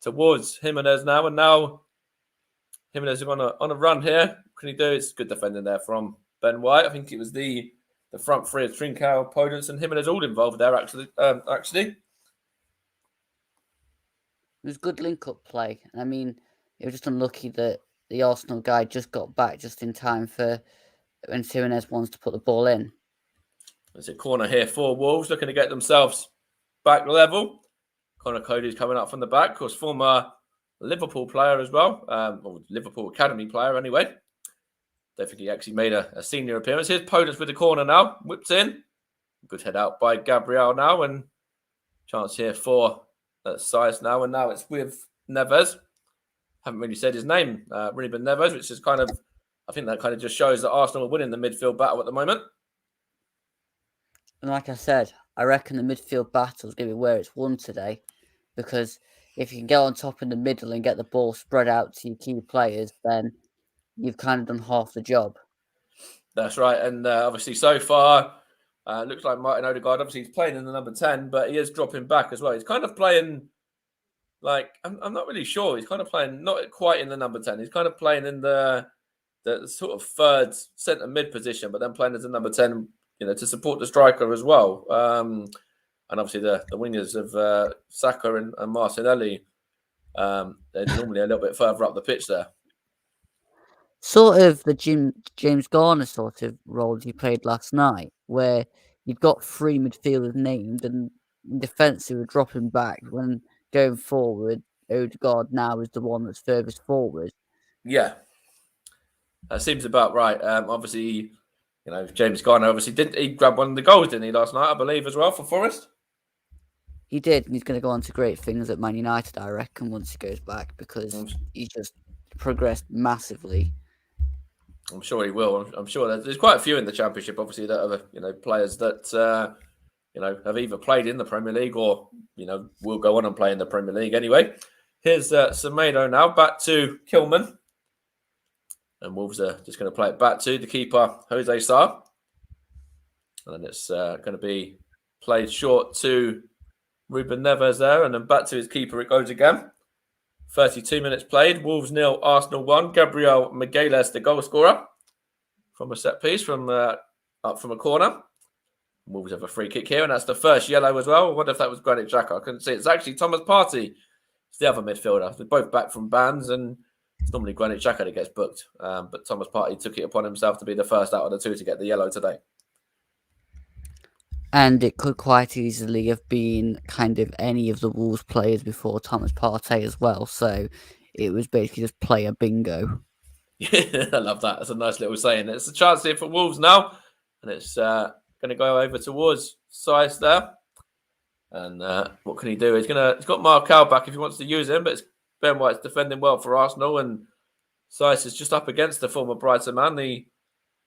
towards Jimenez now, and now Jimenez is on a run here. What can he do? It's good defending there from Ben White. I think it was the front three of Trincao, Podence, and Jimenez all involved there, actually. It was good link-up play. I mean, it was just unlucky that the Arsenal guy just got back just in time for when Jimenez wants to put the ball in. There's a corner here for Wolves, looking to get themselves back level. Connor Cody's coming up from the back, of course, former Liverpool player as well, or Liverpool Academy player anyway. Don't think he actually made a senior appearance. Here's Podence with the corner now, whipped in. Good head out by Gabriel now, and chance here for Saiz now, and now it's with Neves. Haven't really said his name, Ruben Neves, which is I think that kind of just shows that Arsenal are winning the midfield battle at the moment. And like I said, I reckon the midfield battle is going to be where it's won today, because if you can get on top in the middle and get the ball spread out to your key players, then you've kind of done half the job. That's right. And obviously so far, looks like Martin Odegaard, obviously he's playing in the number 10, but he is dropping back as well. He's kind of playing, I'm not really sure. He's kind of playing not quite in the number 10. He's kind of playing in the sort of third centre mid position, but then playing as a number 10, to support the striker as well. And obviously the wingers of Saka and Martinelli, they're normally a little bit further up the pitch there. Sort of the James Garner sort of role he played last night, where you've got three midfielders named, and in defence they were dropping back. When going forward, Odegaard now is the one that's furthest forward. Yeah, that seems about right. Obviously, James Garner didn't he grab one of the goals, didn't he, last night, I believe, as well, for Forest? He did, and he's going to go on to great things at Man United, I reckon, once he goes back, because he just progressed massively. I'm sure he will. I'm sure there's quite a few in the Championship, obviously, that are players that have either played in the Premier League or will go on and play in the Premier League anyway. Here's Semedo now back to Kilman, and Wolves are just going to play it back to the keeper Jose Sarr, and then it's going to be played short to Ruben Neves there, and then back to his keeper it goes again. 32 minutes played. Wolves 0, Arsenal 1. Gabriel Magalhaes, the goal scorer, from a set piece from up from a corner. Wolves have a free kick here, and that's the first yellow as well. I wonder if that was Granit Xhaka. I couldn't see. It's actually Thomas Partey. It's the other midfielder. They're both back from bans, and it's normally Granit Xhaka that gets booked. But Thomas Partey took it upon himself to be the first out of the two to get the yellow today. And it could quite easily have been kind of any of the Wolves players before Thomas Partey as well. So it was basically just player bingo. Yeah, I love that. That's a nice little saying. It's a chance here for Wolves now. And it's going to go over towards Sice there. And what can he do? He's got Markel back if he wants to use him, but it's Ben White's defending well for Arsenal. And Sice is just up against the former Brighton man, the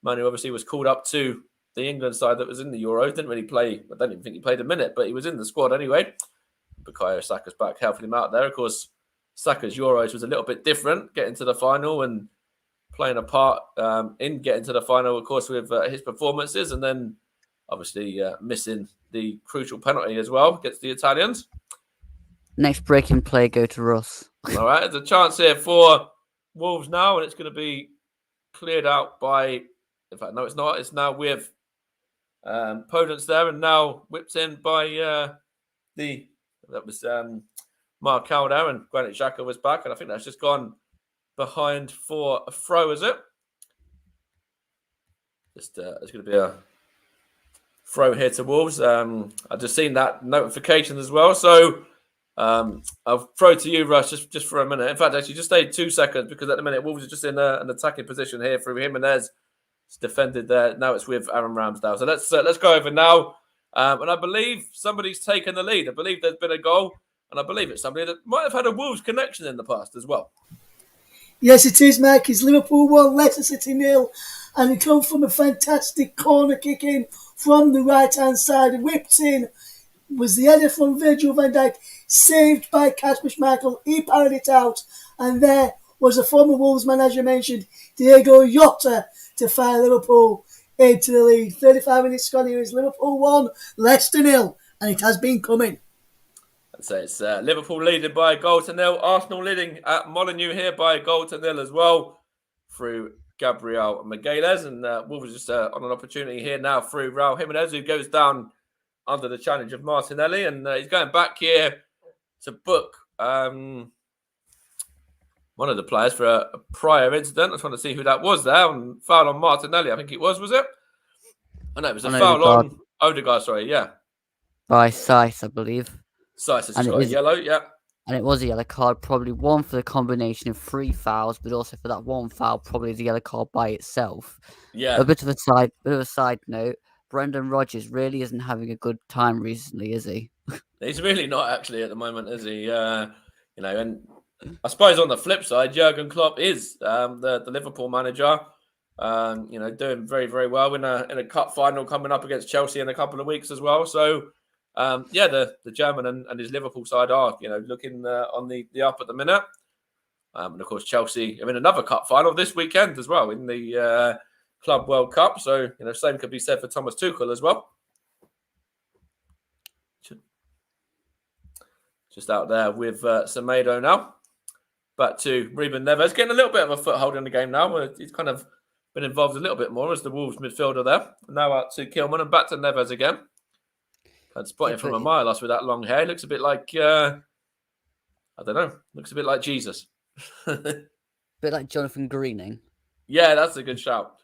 man who obviously was called up to the England side that was in the Euros. Didn't really play. I don't even think he played a minute, but he was in the squad anyway. Bukayo Saka's back, helping him out there. Of course, Saka's Euros was a little bit different, getting to the final and playing a part in getting to the final, of course, with his performances, and then obviously missing the crucial penalty as well against the Italians. Next breaking play, go to Russ. All right, there's a chance here for Wolves now, and it's going to be cleared out by... In fact, no, it's not. It's now with Podence there, and now whipped in by that was Mark Calder, and Granit Xhaka was back, and I think that's just gone behind for a throw, is it? Just it's going to be a throw here to Wolves. I've just seen that notification as well, so I'll throw to you, Russ, just for a minute. In fact, actually, just stay 2 seconds because at the minute Wolves are just in an attacking position here through Jimenez. It's defended there. Now it's with Aaron Ramsdale. So let's go over now. And I believe somebody's taken the lead. I believe there's been a goal, and I believe it's somebody that might have had a Wolves connection in the past as well. Yes, it is, Mike. It's Liverpool 1, Leicester City 0, and it comes from a fantastic corner kick in from the right-hand side. Whipped in was the header from Virgil van Dijk, saved by Kasper Schmeichel. He parried it out, and there was a former Wolves man, as you mentioned, Diego Jota, to fire Liverpool into the lead. 35 minutes gone here is Liverpool 1, Leicester 0, and it has been coming. So it's Liverpool leading by a goal to 0. Arsenal leading at Molineux here by a goal to 0 as well through Gabriel Magalhaes. And Wolves just on an opportunity here now through Raul Jimenez, who goes down under the challenge of Martinelli. And he's going back here to book one of the players for a prior incident. I just want to see who that was there. And foul on Martinelli, I think it was it? Oh, no, it was a foul on Odegaard, sorry, yeah. By Sice, I believe. Sice has got a yellow, yeah. And it was a yellow card, probably one for the combination of 3 fouls, but also for that one foul, probably the yellow card by itself. Yeah. A bit of a side note. Brendan Rodgers really isn't having a good time recently, is he? He's really not actually at the moment, is he? And I suppose on the flip side, Jurgen Klopp is the Liverpool manager. Doing very, very well in a cup final coming up against Chelsea in a couple of weeks as well. So, the German and his Liverpool side are, looking on the up at the minute. And of course, Chelsea are in another cup final this weekend as well in the Club World Cup. So, same could be said for Thomas Tuchel as well. Just out there with Semedo now. Back to Ruben Neves, getting a little bit of a foothold in the game now. He's kind of been involved a little bit more as the Wolves midfielder there. Now out to Kilman and back to Neves again. I'd spot him from a mile us with that long hair. He looks a bit like, I don't know, looks a bit like Jesus. Bit like Jonathan Greening. Yeah, that's a good shout.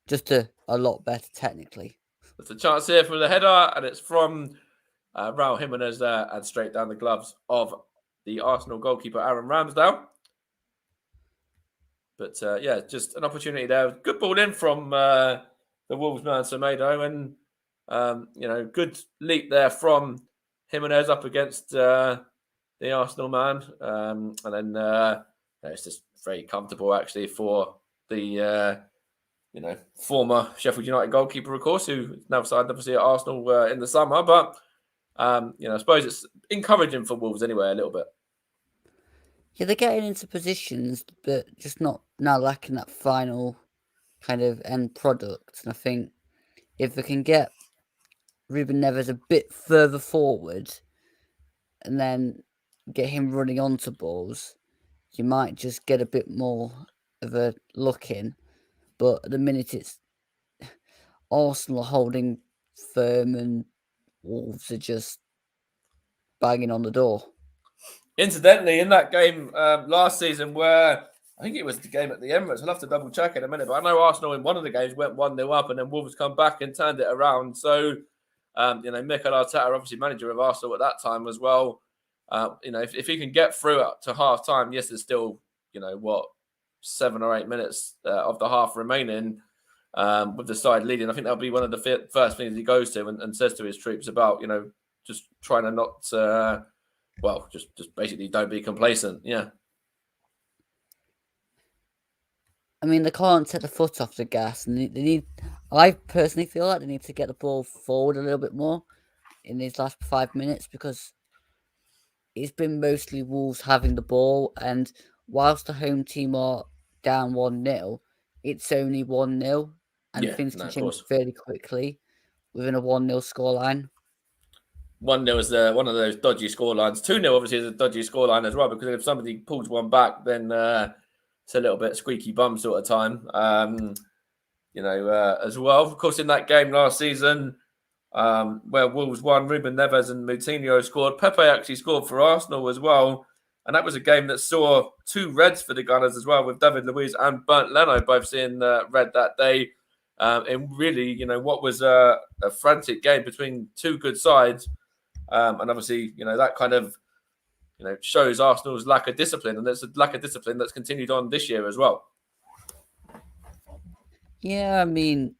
Just a lot better technically. There's a chance here for the header, and it's from Raul Jimenez there and straight down the gloves of the Arsenal goalkeeper, Aaron Ramsdale. But, just an opportunity there. Good ball in from the Wolves man, Semedo. And, good leap there from Jimenez up against the Arsenal man. And then it's just very comfortable, actually, for the, former Sheffield United goalkeeper, of course, who now signed, obviously, at Arsenal in the summer. But, I suppose it's encouraging for Wolves anyway, a little bit. Yeah, they're getting into positions, but just not now lacking that final kind of end product. And I think if they can get Ruben Neves a bit further forward and then get him running onto balls, you might just get a bit more of a look in. But at the minute, it's Arsenal holding firm and Wolves are just banging on the door. Incidentally, in that game last season where I think it was the game at the Emirates, I'll have to double check in a minute, but I know Arsenal in one of the games went 1-0 up and then Wolves come back and turned it around. So Mikel Arteta, obviously manager of Arsenal at that time as well. If he can get through up to half time, yes, there's still 7 or 8 minutes of the half remaining with the side leading. I think that'll be one of the first things he goes to and says to his troops about just trying to not just basically don't be complacent. Yeah. I mean, they can't take the foot off the gas, and they need. I personally feel like they need to get the ball forward a little bit more in these last 5 minutes, because it's been mostly Wolves having the ball, and whilst the home team are down 1-0, it's only 1-0, and things can change fairly quickly within a 1-0 scoreline. 1-0 is one of those dodgy scorelines. 2-0 obviously is a dodgy scoreline as well, because if somebody pulls one back, then it's a little bit squeaky bum sort of time. As well. Of course, in that game last season, where Wolves won, Ruben Neves and Moutinho scored. Pepe actually scored for Arsenal as well. And that was a game that saw 2 reds for the Gunners as well, with David Luiz and Bernd Leno both seeing red that day. In really, what was a frantic game between 2 good sides. And obviously, that kind of, shows Arsenal's lack of discipline. And there's a lack of discipline that's continued on this year as well. Yeah, I mean,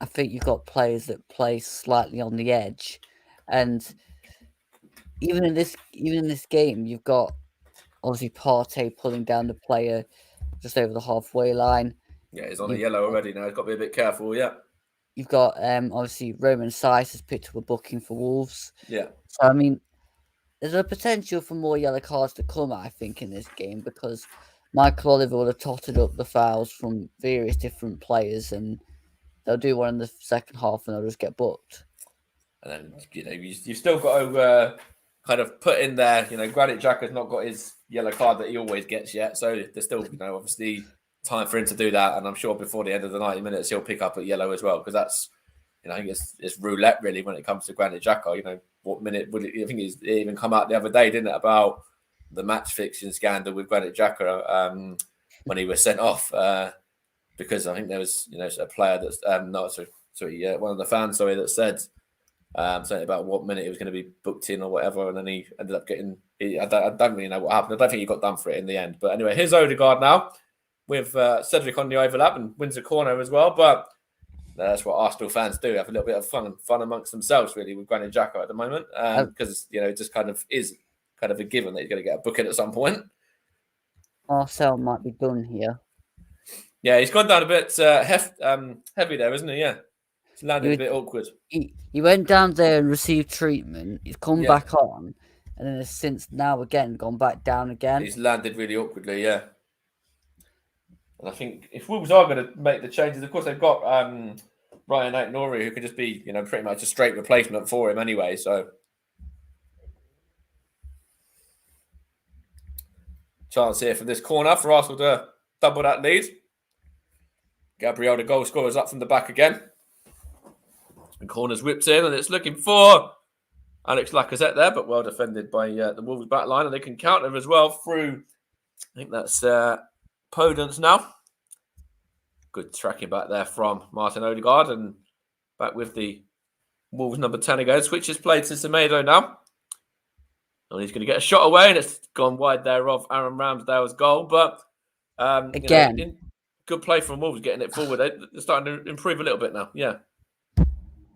I think you've got players that play slightly on the edge. And even in this game, you've got obviously Partey pulling down the player just over the halfway line. Yeah, he's on a yellow already now. He's got to be a bit careful, yeah. You've got obviously Roman Saiss has picked up a booking for Wolves. Yeah. So I mean, there's a potential for more yellow cards to come, I think, in this game, because Michael Oliver will have totted up the fouls from various different players, and they'll do one in the second half and they'll just get booked. And then, you've still got to kind of put in there, Granit Xhaka's not got his yellow card that he always gets yet. So there's still, obviously time for him to do that. And I'm sure before the end of the 90 minutes, he'll pick up a yellow as well. Because that's, I think it's roulette really when it comes to Granit Xhaka. What minute would it, I think it even come out the other day, didn't it, about the match fixing scandal with Granit Xhaka when he was sent off. Because I think there was, a player that's one of the fans, that said something about what minute he was going to be booked in or whatever, and then he ended up getting. I don't really know what happened. I don't think he got done for it in the end. But anyway, here's Odegaard now with Cedric on the overlap and wins a corner as well. But that's what Arsenal fans do, have a little bit of fun amongst themselves really with Granit Xhaka at the moment, because it just kind of is kind of a given that he's going to get a booking at some point. Marcel might be done here. Yeah, he's gone down a bit heavy there, isn't he? Yeah, it's landed a bit awkward. He went down there and received treatment. He's come back on, and then has since now again gone back down again. He's landed really awkwardly, yeah. And I think if Wolves are going to make the changes, of course they've got Ryan Aït-Nouri, who could just be, pretty much a straight replacement for him anyway. So chance here for this corner for Arsenal to double that lead. Gabriel, the goal scorer, is up from the back again. And corner's whipped in, and it's looking for Alex Lacazette there, but well defended by the Wolves back line. And they can counter as well through, I think that's Podence now. Good tracking back there from Martin Odegaard, and back with the Wolves number 10 again. Switches played to Semedo now. And he's going to get a shot away, and it's gone wide there of Aaron Ramsdale's goal. But again, good play from Wolves getting it forward. They're starting to improve a little bit now. Yeah.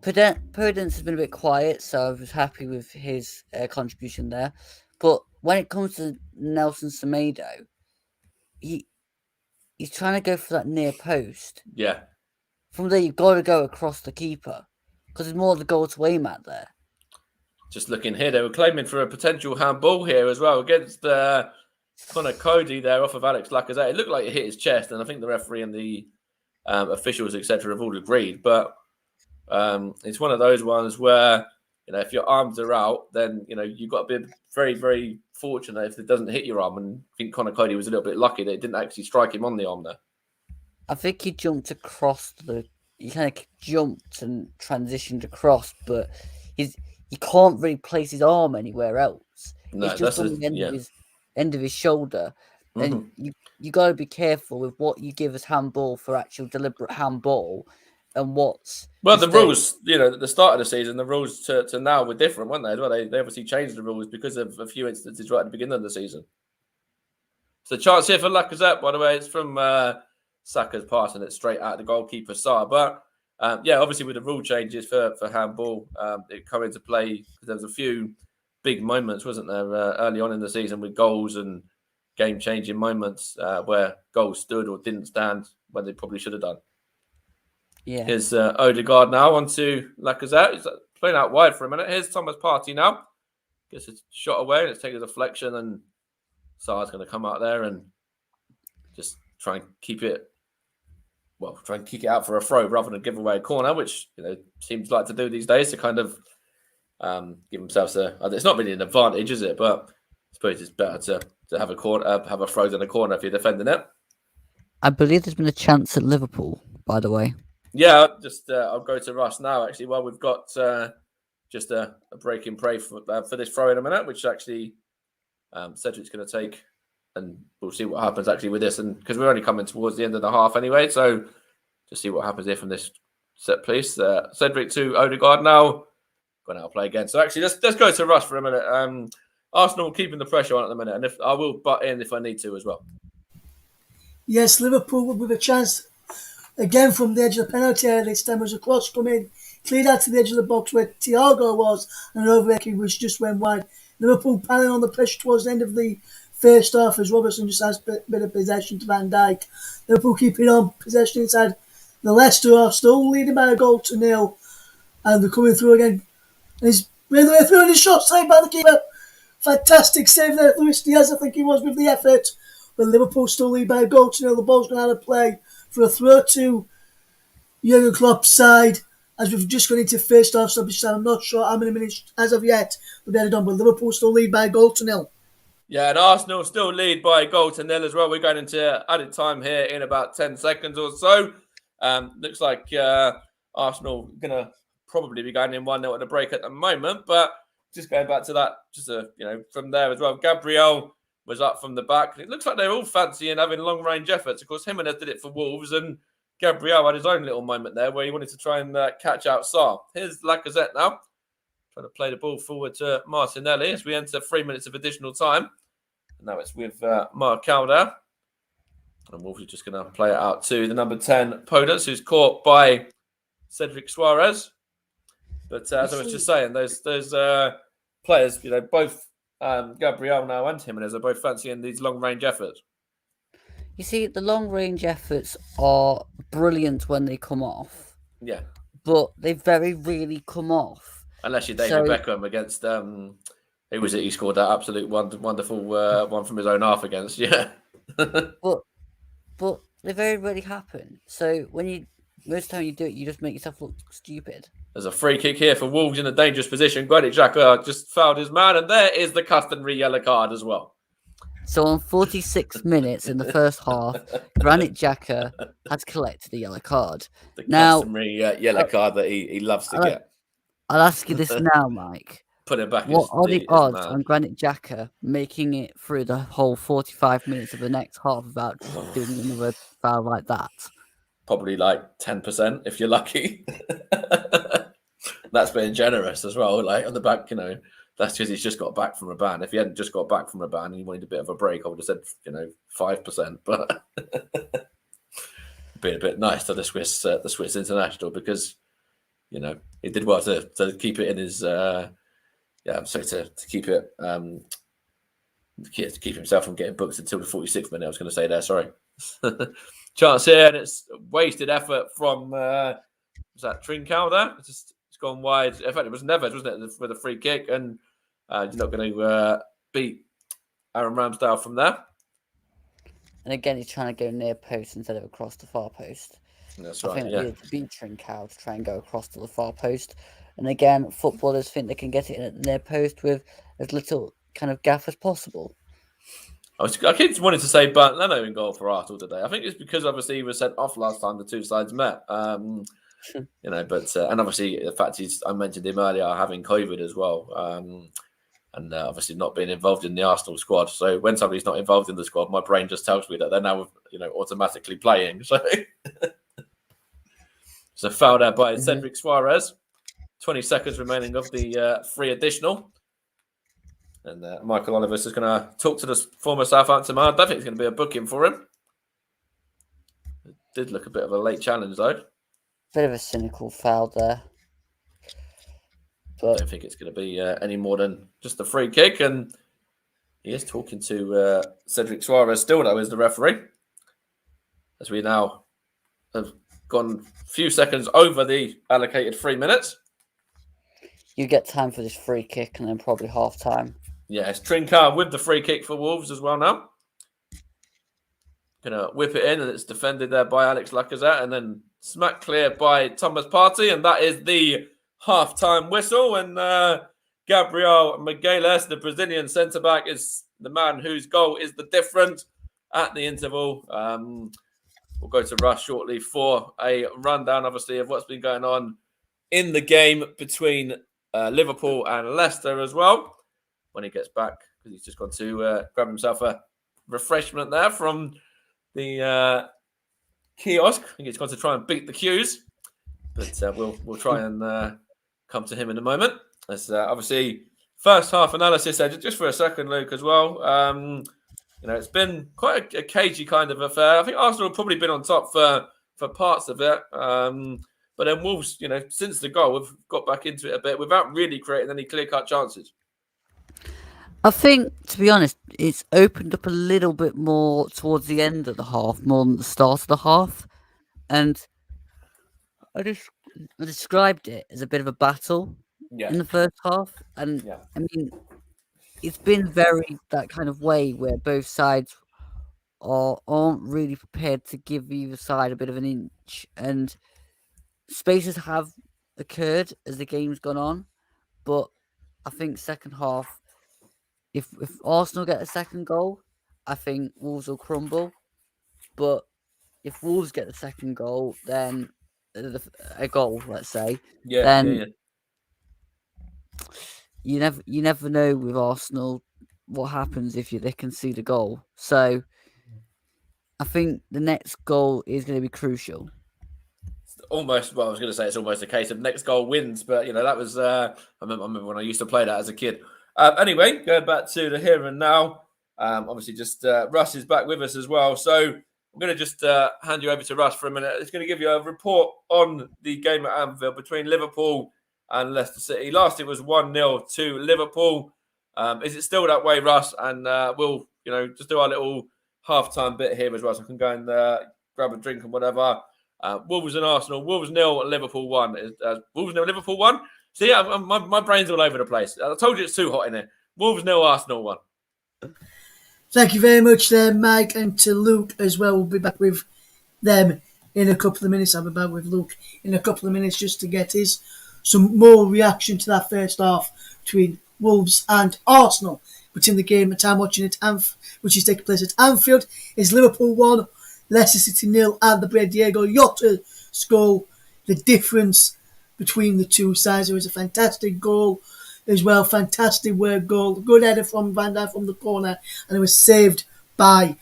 Podence has been a bit quiet, so I was happy with his contribution there. But when it comes to Nelson Semedo, he's trying to go for that near post. Yeah. From there, you've got to go across the keeper, because there's more of the goal to aim at there. Just looking here, they were claiming for a potential handball here as well against Connor Cody there off of Alex Lacazette. It looked like it hit his chest, and I think the referee and the officials, etc., have all agreed. But it's one of those ones where, if your arms are out, then, you've got to be very, very fortunate if it doesn't hit your arm. And I think Connor Cody was a little bit lucky that it didn't actually strike him on the arm there. I think he jumped across he kind of jumped and transitioned across, but he can't really place his arm anywhere else. No, it's just on the end of his shoulder. And you got to be careful with what you give as handball for actual deliberate handball, and what's Well, the rules, at the start of the season, the rules to now were different, weren't they? Well, they obviously changed the rules because of a few instances right at the beginning of the season. So chance here for Lacazette, by the way, it's from Saka's passing it straight at the goalkeeper, Sarr. But obviously with the rule changes for handball, it come into play because there was a few big moments, wasn't there, early on in the season with goals and game-changing moments where goals stood or didn't stand when they probably should have done. Yeah. Here's Odegaard now onto Lacazette. He's playing out wide for a minute. Here's Thomas Partey now. Gets a shot away. Let's take a deflection, and Sarr's going to come out there and just try and keep it. Well, try and kick it out for a throw rather than give away a corner, which seems like to do these days to kind of give themselves it's not really an advantage, is it? But I suppose it's better to have a corner, have a throw than a corner if you're defending it. I believe there's been a chance at Liverpool, by the way. Yeah, just I'll go to Russ now. Actually, well, we've got just a break in play for this throw in a minute, which actually Cedric's going to take, and we'll see what happens actually with this. And because we're only coming towards the end of the half anyway, so just see what happens here from this set piece. Cedric to Odegaard now. Going out to play again. So actually, let's go to Russ for a minute. Arsenal keeping the pressure on at the minute, and if I will butt in if I need to as well. Yes, Liverpool with a chance again from the edge of the penalty area. This time was a cross coming, cleared out to the edge of the box where Thiago was, and an overhead which just went wide. Liverpool piling on the pressure towards the end of the first half as Robertson just has a bit of possession to Van Dijk. Liverpool keeping on possession inside the Leicester half, still leading by a goal to 0, and they're coming through again. And he's made the way through, and his shot saved by the keeper. Fantastic save there, Luis Diaz, I think he was, with the effort. But Liverpool still lead by a goal to 0. The ball's gone out of play for a throw to Jurgen Klopp's side. As we've just gone into first half stoppage time, I'm not sure how many minutes as of yet we've had it done, but Liverpool still lead by a goal to 0. Yeah, and Arsenal still lead by a goal to 0 as well. We're going into added time here in about 10 seconds or so. Looks like Arsenal going to probably be going in 1-0 at the break at the moment, but just going back to that, from there as well, Gabriel was up from the back. It looks like they're all fancying having long-range efforts. Of course, Jimenez did it for Wolves, and Gabriel had his own little moment there where he wanted to try and catch out Sarr. Here's Lacazette now, trying to play the ball forward to Martinelli as we enter 3 minutes of additional time. And now it's with Marcal there. And Wolves are just going to play it out to the number 10, Podence, who's caught by Cedric Suarez. But as I was just saying, those players, both Gabriel now and Jimenez are both fancying these long-range efforts. You see, the long-range efforts are brilliant when they come off. Yeah. But they very rarely come off. Unless you're David Beckham against, who was it he scored that absolute wonderful one from his own half against, yeah. But they very rarely happen. So most of the time you do it, you just make yourself look stupid. There's a free kick here for Wolves in a dangerous position. Granit Xhaka just fouled his man, and there is the customary yellow card as well. So on 46 minutes in the first half, Granit Xhaka has collected a yellow card. The customary yellow card that he loves to get. I'll ask you this now, Mike. Put it back. What are the odds on Granit Xhaka making it through the whole 45 minutes of the next half without doing another foul like that? Probably like 10% if you're lucky. That's being generous as well. Like on the back, that's because he's just got back from a ban. If he hadn't just got back from a ban and he wanted a bit of a break, I would have said, 5%. But being a bit nice to the Swiss international because, he did well to keep it in his, to keep it, to keep himself from getting booked until the 46th minute. I was going to say there, sorry. Chance here, and it's wasted effort from was that Trincao there? It's gone wide. In fact, it was Neves, wasn't it, with a free kick, and he's not going to beat Aaron Ramsdale from there. And again, he's trying to go near post instead of across the far post. That's right. I think yeah. Beat Trincao to try and go across to the far post. And again, footballers think they can get it in at their post with as little kind of gaff as possible. I keep wanting to say Bernd Leno in goal for Arsenal today. I think it's because obviously he was sent off last time the two sides met. But and obviously the fact I mentioned him earlier having COVID as well, and obviously not being involved in the Arsenal squad. So when somebody's not involved in the squad, my brain just tells me that they're now automatically playing. So It's a foul there by Cedric Suarez. 20 seconds remaining of the free additional. And Michael Oliver's is going to talk to the former Southampton man. I don't think it's going to be a booking for him. It did look a bit of a late challenge, though. Bit of a cynical foul there. But I don't think it's going to be any more than just a free kick. And he is talking to Cedric Suarez still, though, is the referee. As we now have gone a few seconds over the allocated 3 minutes. You get time for this free kick and then probably half time. Yeah, it's Trincao with the free kick for Wolves as well now. Gonna whip it in, and it's defended there by Alex Lacazette, and then smack clear by Thomas Partey, and that is the half-time whistle. And Gabriel Magalhaes, the Brazilian centre-back, is the man whose goal is the difference at the interval. We'll go to Russ shortly for a rundown, obviously, of what's been going on in the game between Liverpool and Leicester as well. When he gets back, because he's just gone to grab himself a refreshment there from the kiosk. I think he's gone to try and beat the queues, but we'll try and come to him in a moment. That's obviously first half analysis there, just for a second, Luke, as well. It's been quite a cagey kind of affair. I think Arsenal have probably been on top for parts of it. But then Wolves, since the goal, have got back into it a bit without really creating any clear-cut chances. I think, to be honest, it's opened up a little bit more towards the end of the half, more than the start of the half. And I described it as a bit of a battle in the first half. And, I mean, it's been very that kind of way where both sides aren't really prepared to give either side a bit of an inch. And spaces have occurred as the game's gone on. But I think second half, if Arsenal get a second goal, I think Wolves will crumble. But if Wolves get the second goal, then a goal, let's say, then you never know with Arsenal what happens if they concede a goal. So I think the next goal is going to be crucial. Almost, well, I was going to say it's almost a case of next goal wins, but that was I remember when I used to play that as a kid. Anyway, going back to the here and now. Obviously, just Russ is back with us as well. So I'm going to just hand you over to Russ for a minute. It's going to give you a report on the game at Anfield between Liverpool and Leicester City. Last it was 1-0 to Liverpool. Is it still that way, Russ? And we'll just do our little half-time bit here as well, so I can go and grab a drink and whatever. Wolves and Arsenal. Wolves 0, Liverpool 1. Wolves 0, Liverpool 1. See, my brain's all over the place. I told you it's too hot in here. Wolves 0, Arsenal 1. Thank you very much there, Mike, and to Luke as well. We'll be back with them in a couple of minutes. I'll be back with Luke in a couple of minutes just to get some more reaction to that first half between Wolves and Arsenal. But in the game at time watching it, which is taking place at Anfield, is Liverpool 1, Leicester City 0, and the Brad Diego Jota's goal. The difference between the two sides. It was a fantastic goal as well. Fantastic work goal. Good header from Van Dijk from the corner, and it was saved by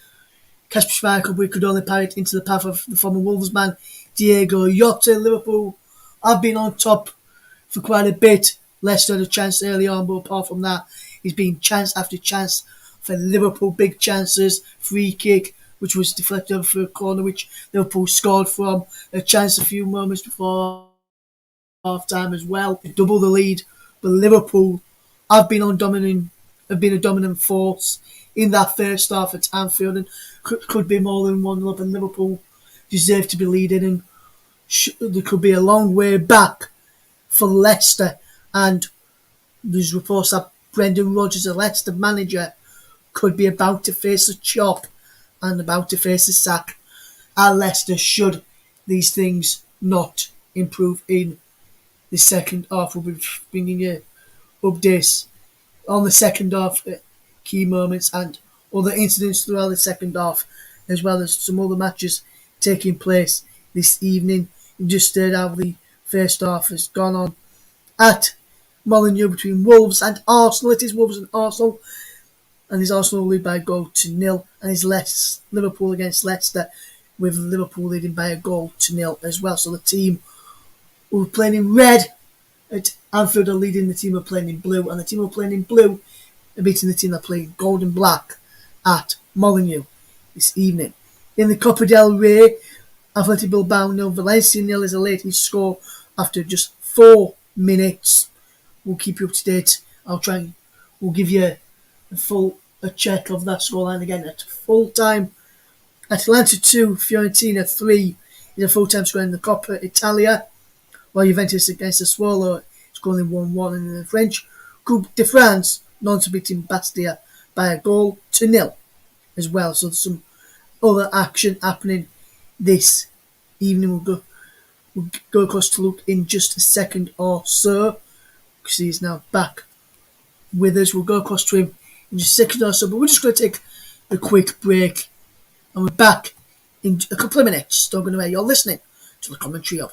Kasper Schmeichel, but he could only parry it into the path of the former Wolves man, Diego Jota. Liverpool have been on top for quite a bit. Leicester had a chance early on, but apart from that, it's been chance after chance for Liverpool. Big chances, free kick, which was deflected over for a corner, which Liverpool scored from. A chance a few moments before half-time as well, to double the lead. But Liverpool have been a dominant force in that first half at Anfield, and could be more than 1-0, and Liverpool deserve to be leading, and there could be a long way back for Leicester. And there's reports that Brendan Rodgers, the Leicester manager, could be about to face a chop and about to face a sack at Leicester should these things not improve in the second half. We'll be bringing you updates on the second half, key moments and other incidents throughout the second half, as well as some other matches taking place this evening. You just heard how the first half has gone on at Molineux between Wolves and Arsenal. It is Wolves and Arsenal, and his Arsenal lead by a goal to 0, and his Liverpool against Leicester, with Liverpool leading by a goal to 0 as well. So the team who are playing in red at Anfield are leading the team who are playing in blue, and the team who are playing in blue are beating the team that are playing gold and black at Molineux this evening. In the Copa del Rey, Athletic Bilbao 0, Valencia 0 is the latest score after just 4 minutes. We'll keep you up to date. We'll give you a check of that scoreline again at full time. Atalanta 2, Fiorentina 3 is a full-time score in the Coppa Italia, while Juventus against Sassuolo is going 1-1 in the French Coupe de France. Nantes beating Bastia by a goal to 0 as well. So there's some other action happening this evening. We'll go across to Luke in just a second or so, because he's now back with us. We'll go across to him in just a second or so, but we're just going to take a quick break, and we're back in a couple of minutes. Don't go away. You're listening to the commentary of.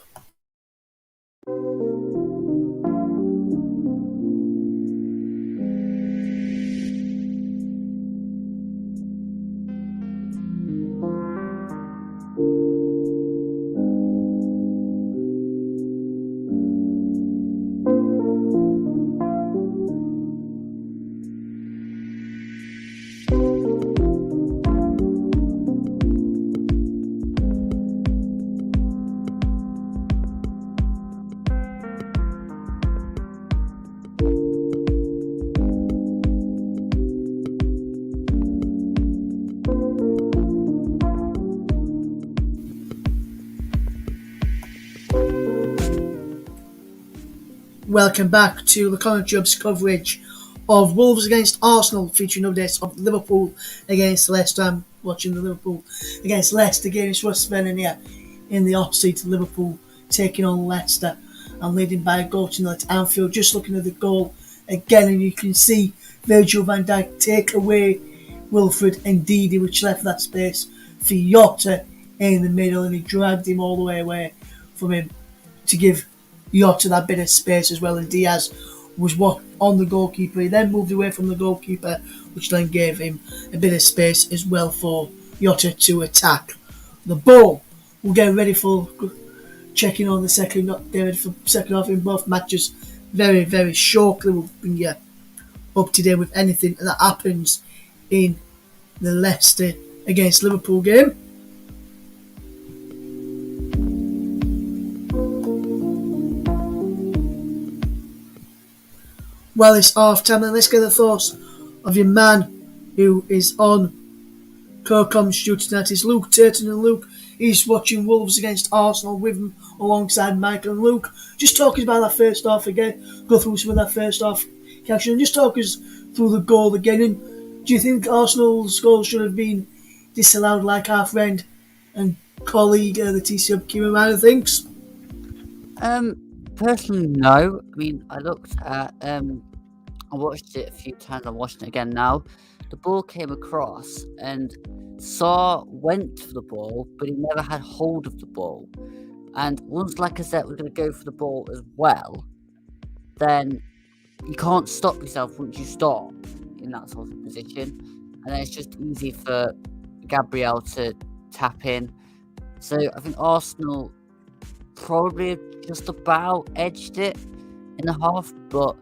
Welcome back to the Commentary Hub's coverage of Wolves against Arsenal, featuring updates of Liverpool against Leicester. I'm watching the Liverpool against Leicester game. It's Russ Vennon here in the off-seat. Liverpool taking on Leicester and leading by a goal to 0 at Anfield. Just looking at the goal again, and you can see Virgil van Dijk take away Wilfred Ndidi, which left that space for Jota in the middle, and he dragged him all the way away from him to give Jota that bit of space as well, and Diaz was on the goalkeeper. He then moved away from the goalkeeper, which then gave him a bit of space as well for Jota to attack the ball. We'll get ready for checking on the second half in both matches very, very shortly. We'll bring you up to date with anything that happens in the Leicester against Liverpool game. Well, it's half time, and let's get the thoughts of your man who is on Co-Com Studio tonight. It's Luke Turton, and Luke is watching Wolves against Arsenal with him alongside Michael and Luke. Just talking about that first half again, go through some of that first half action, and just talk us through the goal again. And do you think Arsenal's goal should have been disallowed like our friend and colleague, the TC Kieran Ryan thinks? Personally, no. I mean, I looked at, I watched it a few times. I'm watching it again now. The ball came across, and Saar went for the ball, but he never had hold of the ball. And once Lacazette was going to go for the ball as well, then you can't stop yourself once you start in that sort of position. And then it's just easy for Gabriel to tap in. So I think Arsenal probably just about edged it in the half, but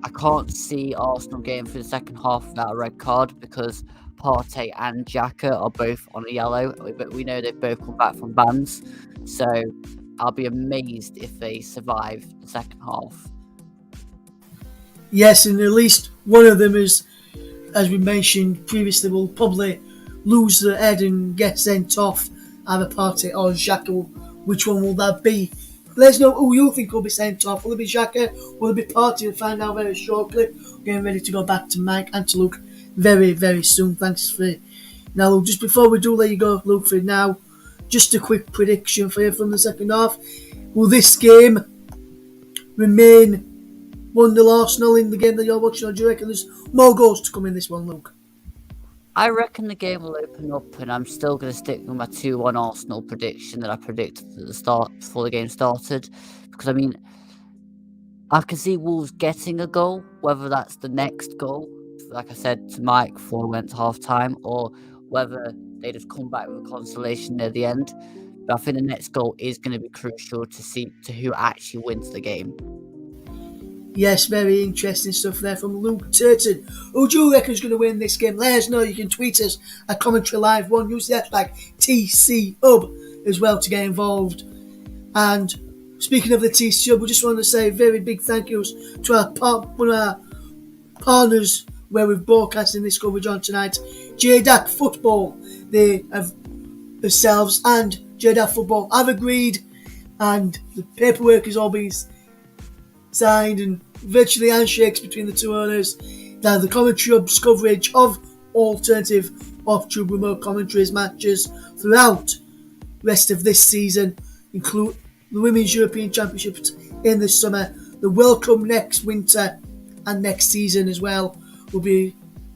I can't see Arsenal getting through the second half without a red card, because Partey and Xhaka are both on a yellow, but we know they've both come back from bans, so I'll be amazed if they survive the second half. Yes, and at least one of them is, as we mentioned previously, will probably lose their head and get sent off, either Partey or Xhaka. Which one will that be? Let us know who you think will be sent off. Will it be Xhaka? Will it be Partey? We'll find out very shortly. We're getting ready to go back to Mike and to Luke very, very soon. Thanks for it. Now, just before we do let you go, Luke, for now, just a quick prediction for you from the second half. Will this game remain 1-0 Arsenal in the game that you're watching, or do you reckon there's more goals to come in this one, Luke? I reckon the game will open up, and I'm still going to stick with my 2-1 Arsenal prediction that I predicted at the start before the game started. Because, I mean, I can see Wolves getting a goal, whether that's the next goal, like I said to Mike before we went to half-time, or whether they just come back with a consolation near the end. But I think the next goal is going to be crucial to see to who actually wins the game. Yes, very interesting stuff there from Luke Turton. Who do you reckon is going to win this game? Let us know. You can tweet us at Commentary Live 1. Use the hashtag TCHub as well to get involved. And speaking of the TC Hub, we just want to say very big thank yous to one of our partners where we're broadcasting this coverage on tonight, JDAC Football. They have themselves and JDAC Football have agreed, and the paperwork has all been signed and virtually handshakes between the two owners. Now the Commentary Hub's coverage of alternative off-tube remote commentaries matches throughout the rest of this season include the Women's European Championships in the summer, the World Cup next winter and next season as well will be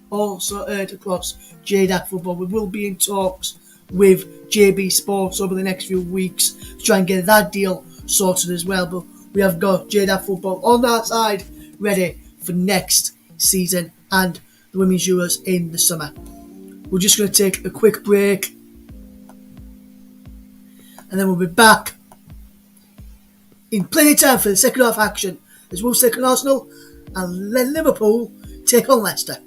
also aired across JDAC Football. We will be in talks with JB Sports over the next few weeks to try and get that deal sorted as well, but we have got JDAC Football on our side ready for next season and the Women's Euros in the summer. We're just going to take a quick break and then we'll be back in plenty of time for the second half action as Wolves take on Arsenal and then Liverpool take on Leicester.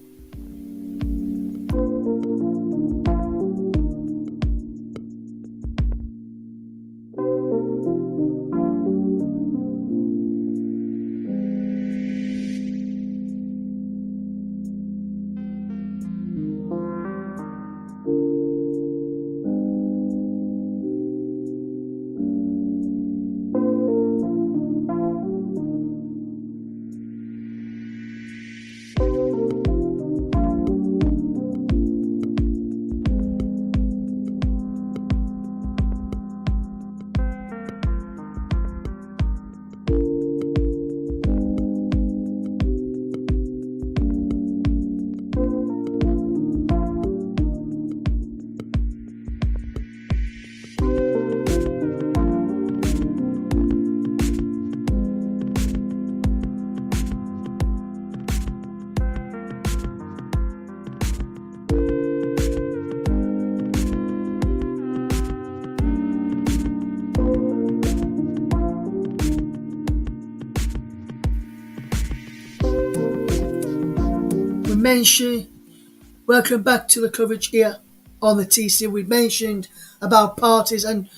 Welcome back to the coverage here on the TC. We mentioned about parties and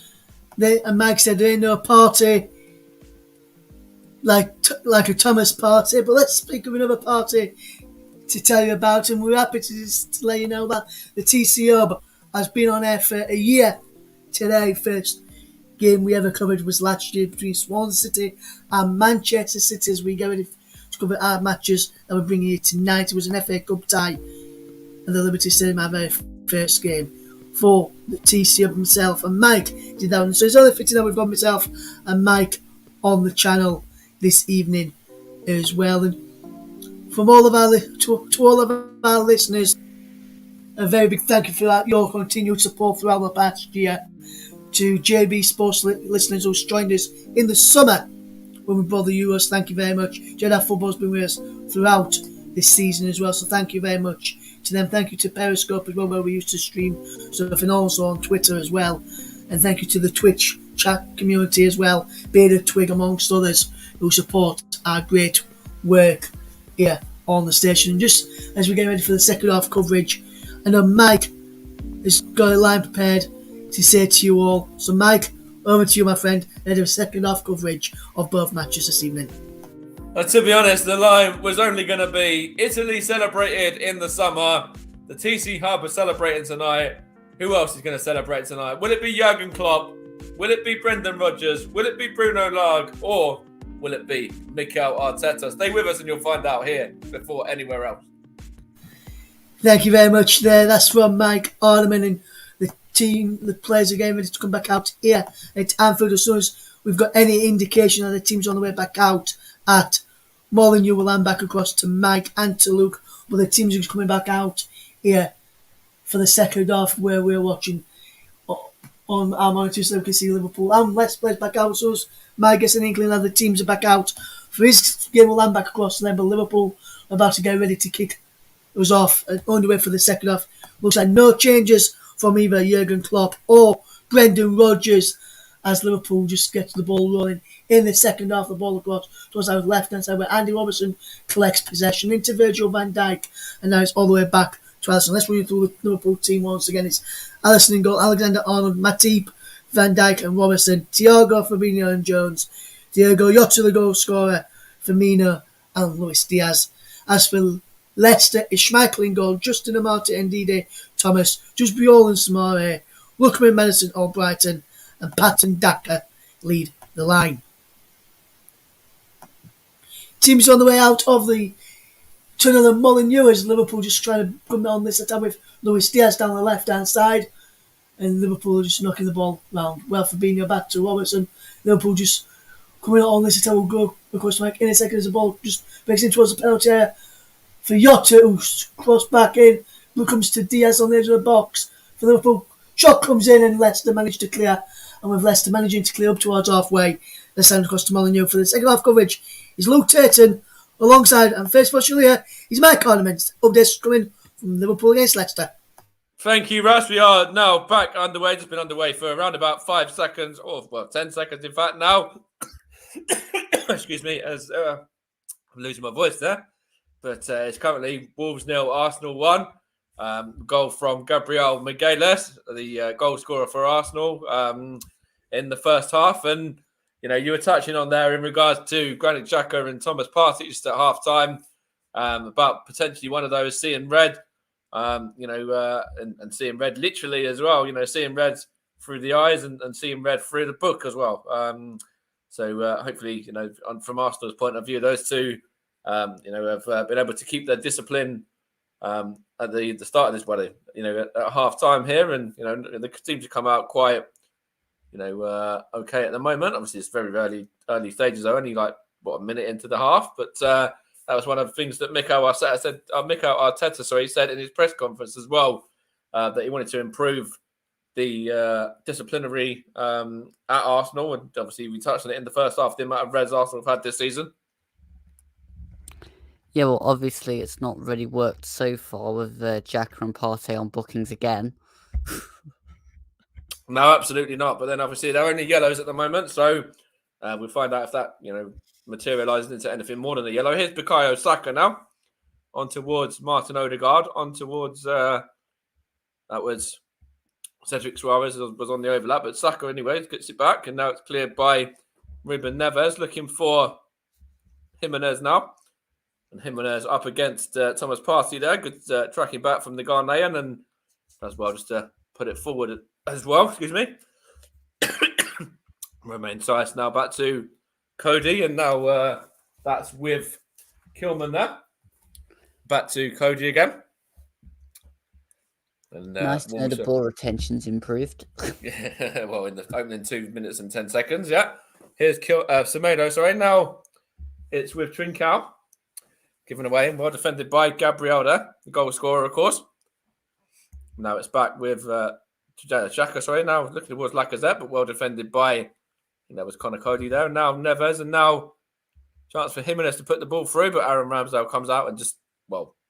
Mike said there ain't no party like a Thomas party, but let's speak of another party to tell you about, and we're happy to let you know that the TC Hub has been on air for a year today. First game we ever covered was last year between Swansea City and Manchester City as we get ready to cover our matches that we're bringing you tonight. It was an FA Cup tie at the Liberty Stadium, our very first game for the TC Hub himself, and Mike did that one. So it's only fitting that we've got myself and Mike on the channel this evening as well. And from all of our to all of our listeners, a very big thank you for that, your continued support throughout the past year. To JB Sports listeners who's joined us in the summer when we brought the Euros, thank you very much. JDAC Football's been with us throughout this season as well, so thank you very much to them. Thank you to Periscope as well, where we used to stream stuff, and also on Twitter as well. And thank you to the Twitch chat community as well, Beta Twig amongst others, who support our great work here on the station. And just as we get ready for the second half coverage, I know Mike has got a line prepared to say to you all. So Mike, over to you, my friend, ahead of second half coverage of both matches this evening. To be honest, the line was only going to be Italy celebrated in the summer. The TC Hub is celebrating tonight. Who else is going to celebrate tonight? Will it be Jurgen Klopp? Will it be Brendan Rodgers? Will it be Bruno Lage? Or will it be Mikel Arteta? Stay with us and you'll find out here before anywhere else. Thank you very much there. That's from Mike Arneman, and the team, the players are getting ready to come back out here at Anfield. As soon as we've got any indication that the team's on the way back out at Molineux, will hand back across to Mike and to Luke. But the team's just coming back out here for the second half, where we're watching on our monitors so we can see Liverpool and Leicester players back out. So my guess in England that the teams are back out for his game, will land back across to them, but Liverpool are about to get ready to kick us off and underway for the second half. Looks like no changes from either Jurgen Klopp or Brendan Rodgers as Liverpool just get the ball rolling in the second half. The ball across towards our left hand side where Andy Robertson collects possession into Virgil van Dijk, and now it's all the way back to Alisson. Let's run through the Liverpool team once again. It's Alisson in goal, Alexander-Arnold, Matip, Van Dijk and Robertson, Thiago, Fabinho and Jones, Diego Jota the goal scorer, Firmino and Luis Diaz. As for Leicester, it's Schmeichel in goal, Justin Amarte, Ndidi, Thomas, Jusbriol and Samare, Lookman, Madison, Albrighton and Patton Daka lead the line. Teams on the way out of the tunnel of Molineux as Liverpool just trying to come on this attack with Luis Diaz down the left hand side, and Liverpool just knocking the ball round. Well, Fabinho back to Robertson. Liverpool just coming on this attack will go across Mike in a second as the ball just breaks in towards the penalty area for Jota, who's crossed back in. Who comes to Diaz on the edge of the box for Liverpool. Shot comes in and Leicester managed to clear. And with Leicester managing to clear up towards halfway, they send across to Molineux for the second half coverage. Is Luke Turton alongside and face for Australia. He's Mike Ornament. Updates coming from Liverpool against Leicester. Thank you, Russ. We are now back underway. It's been underway for around about 5 seconds, or 10 seconds in fact now. Excuse me, as I'm losing my voice there. But it's currently Wolves 0, Arsenal 1. Goal from Gabriel Magalhaes, the goal scorer for Arsenal in the first half. And, you know, you were touching on there in regards to Granit Xhaka and Thomas Partey just at half-time about potentially one of those seeing red, and seeing red literally as well, you know, seeing red through the eyes and seeing red through the book as well. So hopefully, you know, from Arsenal's point of view, those two, have been able to keep their discipline at the start of this wedding, you know, at half time here, and you know the team to come out quite, okay at the moment. Obviously, it's very early stages, though, only like a minute into the half. But that was one of the things that Mikel Arteta said in his press conference as well, that he wanted to improve the disciplinary at Arsenal, and obviously we touched on it in the first half, the amount of reds Arsenal have had this season. Yeah, well, obviously it's not really worked so far with Xhaka and Partey on bookings again. No, absolutely not. But then obviously they're only yellows at the moment, so we'll find out if that, materialises into anything more than a yellow. Here's Bukayo Saka now, on towards Martin Odegaard, on towards that was Cedric Suarez was on the overlap, but Saka anyways gets it back, and now it's cleared by Ruben Neves, looking for Jimenez now. And Jimenez up against Thomas Partey there. Good tracking back from the Ghanaian, and as well just to put it forward as well. Excuse me. Romain Saiss now back to Cody, and now that's with Kilman there. Back to Cody again. And, nice to know the ball retention's improved. Yeah, well, in the opening 2 minutes and 10 seconds, yeah. Here's Semedo, sorry. Now it's with Trincao. Given away, well defended by Gabriel there, the goal scorer, of course. Now it's back with Xhaka, sorry. Now looking towards Lacazette, but well defended by, was Connor Cody there. Now Neves, and now chance for Jimenez to put the ball through, but Aaron Ramsdale comes out and just,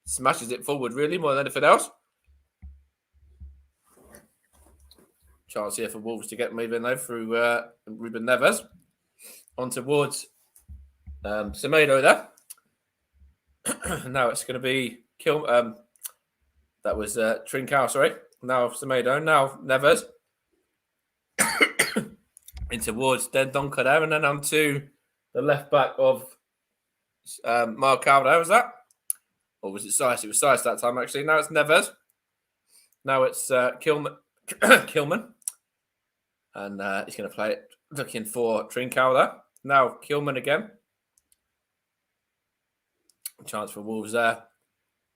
smashes it forward, really, more than anything else. Chance here for Wolves to get moving, though, through Ruben Neves. On towards Semedo there. Now it's going to be that was Trincao, sorry. Now Semedo, now Neves. In towards Dendonka there, and then on to the left back of Marcao there, was that? Or was it Saiss? It was Saiss that time, actually. Now it's Neves. Now it's Kilman. And he's going to play it, looking for Trincao there. Now Kilman again. Chance for Wolves there,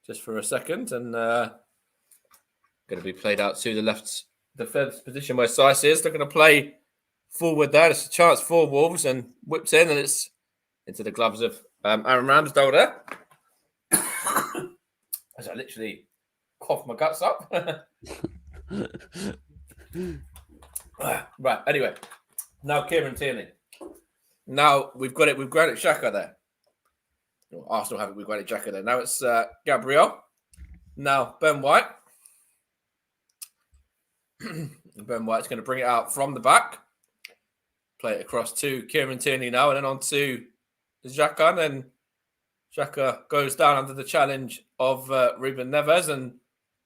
just for a second, and going to be played out to the left defence position where Saiss is. They're going to play forward there. It's a chance for Wolves, and whipped in, and it's into the gloves of Aaron Ramsdale there. As I literally coughed my guts up. Right, anyway. Now Kieran Tierney. Now we've got it with Granit Xhaka there. Arsenal have it with Granit Xhaka there. Now it's Gabriel. Now Ben White. Ben White's going to bring it out from the back. Play it across to Kieran Tierney now, and then on to Xhaka. And then Xhaka goes down under the challenge of Ruben Neves. And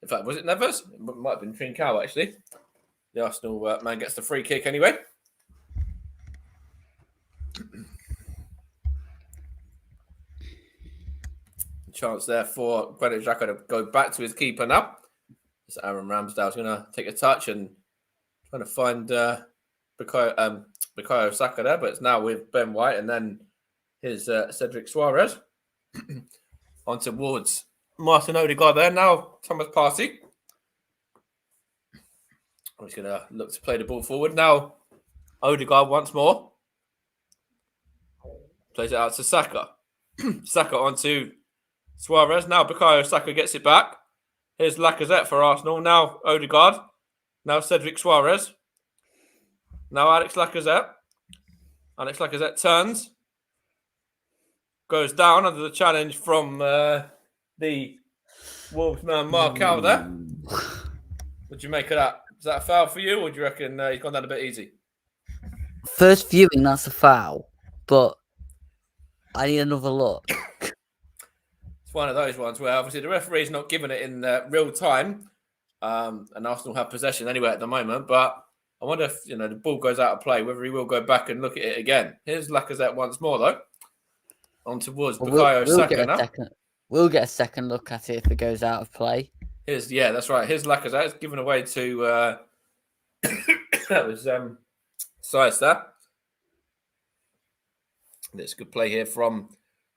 in fact, was it Neves? It might have been Trincao, actually. The Arsenal man gets the free kick anyway. Chance there for Granit Xhaka to go back to his keeper now. So Aaron Ramsdale's going to take a touch and trying to find Bukayo Saka there, but it's now with Ben White and then his Cedric Suarez. On towards Martin Odegaard there. Now Thomas Partey. He's going to look to play the ball forward. Now Odegaard once more. Plays it out to Saka. Saka onto Suarez. Now Bukayo Saka gets it back. Here's Lacazette for Arsenal. Now Odegaard. Now Cedric Suarez. Now Alex Lacazette. Alex Lacazette turns. Goes down under the challenge from the Wolves man Mark there. What do you make of that? Is that a foul for you, or do you reckon he's gone down a bit easy? First viewing, that's a foul, but I need another look. It's one of those ones where obviously the referee's not giving it in real time, and Arsenal have possession anyway at the moment. But I wonder if the ball goes out of play, whether he will go back and look at it again. Here's Lacazette once more though. On towards Bukayo Saka now. We'll get a second look at it if it goes out of play. That's right. Here's Lacazette. It's given away to that was Sice there. This good play here from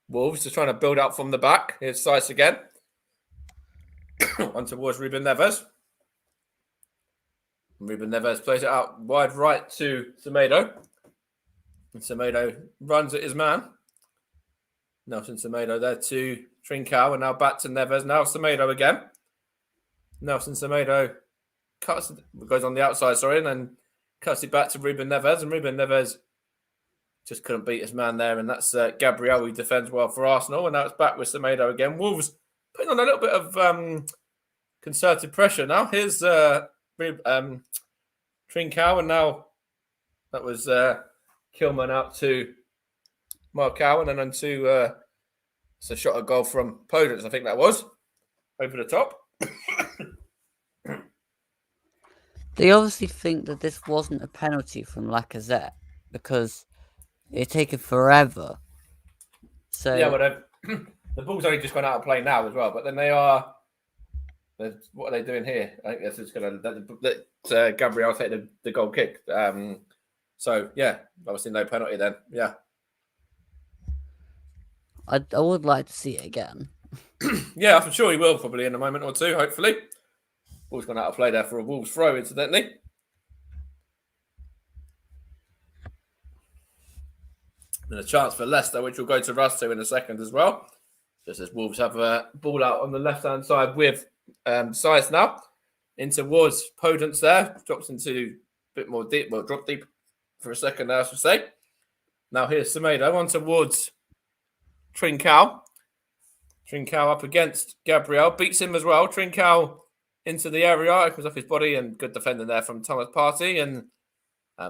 Wolves, just trying to build up from the back. Here's Sice again. On towards Ruben Neves. Ruben Neves plays it out wide right to Semedo. And Semedo runs at his man. Nelson Semedo there to Trincao, and now back to Neves. Now Semedo again. Nelson Semedo goes on the outside, and then cuts it back to Ruben Neves, and Ruben Neves just couldn't beat his man there, and that's Gabriel, who defends well for Arsenal, and now it's back with Semedo again. Wolves putting on a little bit of concerted pressure now. Here's Trincao, and now that was Kilman out to Mark Cowan, and then to it's a shot, a goal from Podence, I think that was, over the top. They obviously think that this wasn't a penalty from Lacazette because it's taken forever. So yeah, but the ball's only just gone out of play now as well. But then what are they doing here? I think this is going to let Gabriel take the goal kick. So yeah, obviously no penalty then. Yeah. I would like to see it again. Yeah, I'm sure he will probably in a moment or two, hopefully. Ball's gone out of play there for a Wolves throw, incidentally. And a chance for Leicester, which we'll go to Russ to in a second as well. Just as Wolves have a ball out on the left-hand side with Sice now. In towards Podence there. Drops into a bit more deep. Well, drop deep for a second there, I should say. Now here's Semedo on towards Trincao. Trincao up against Gabriel. Beats him as well. Trincao into the area. Opens off his body, and good defending there from Thomas Partey. And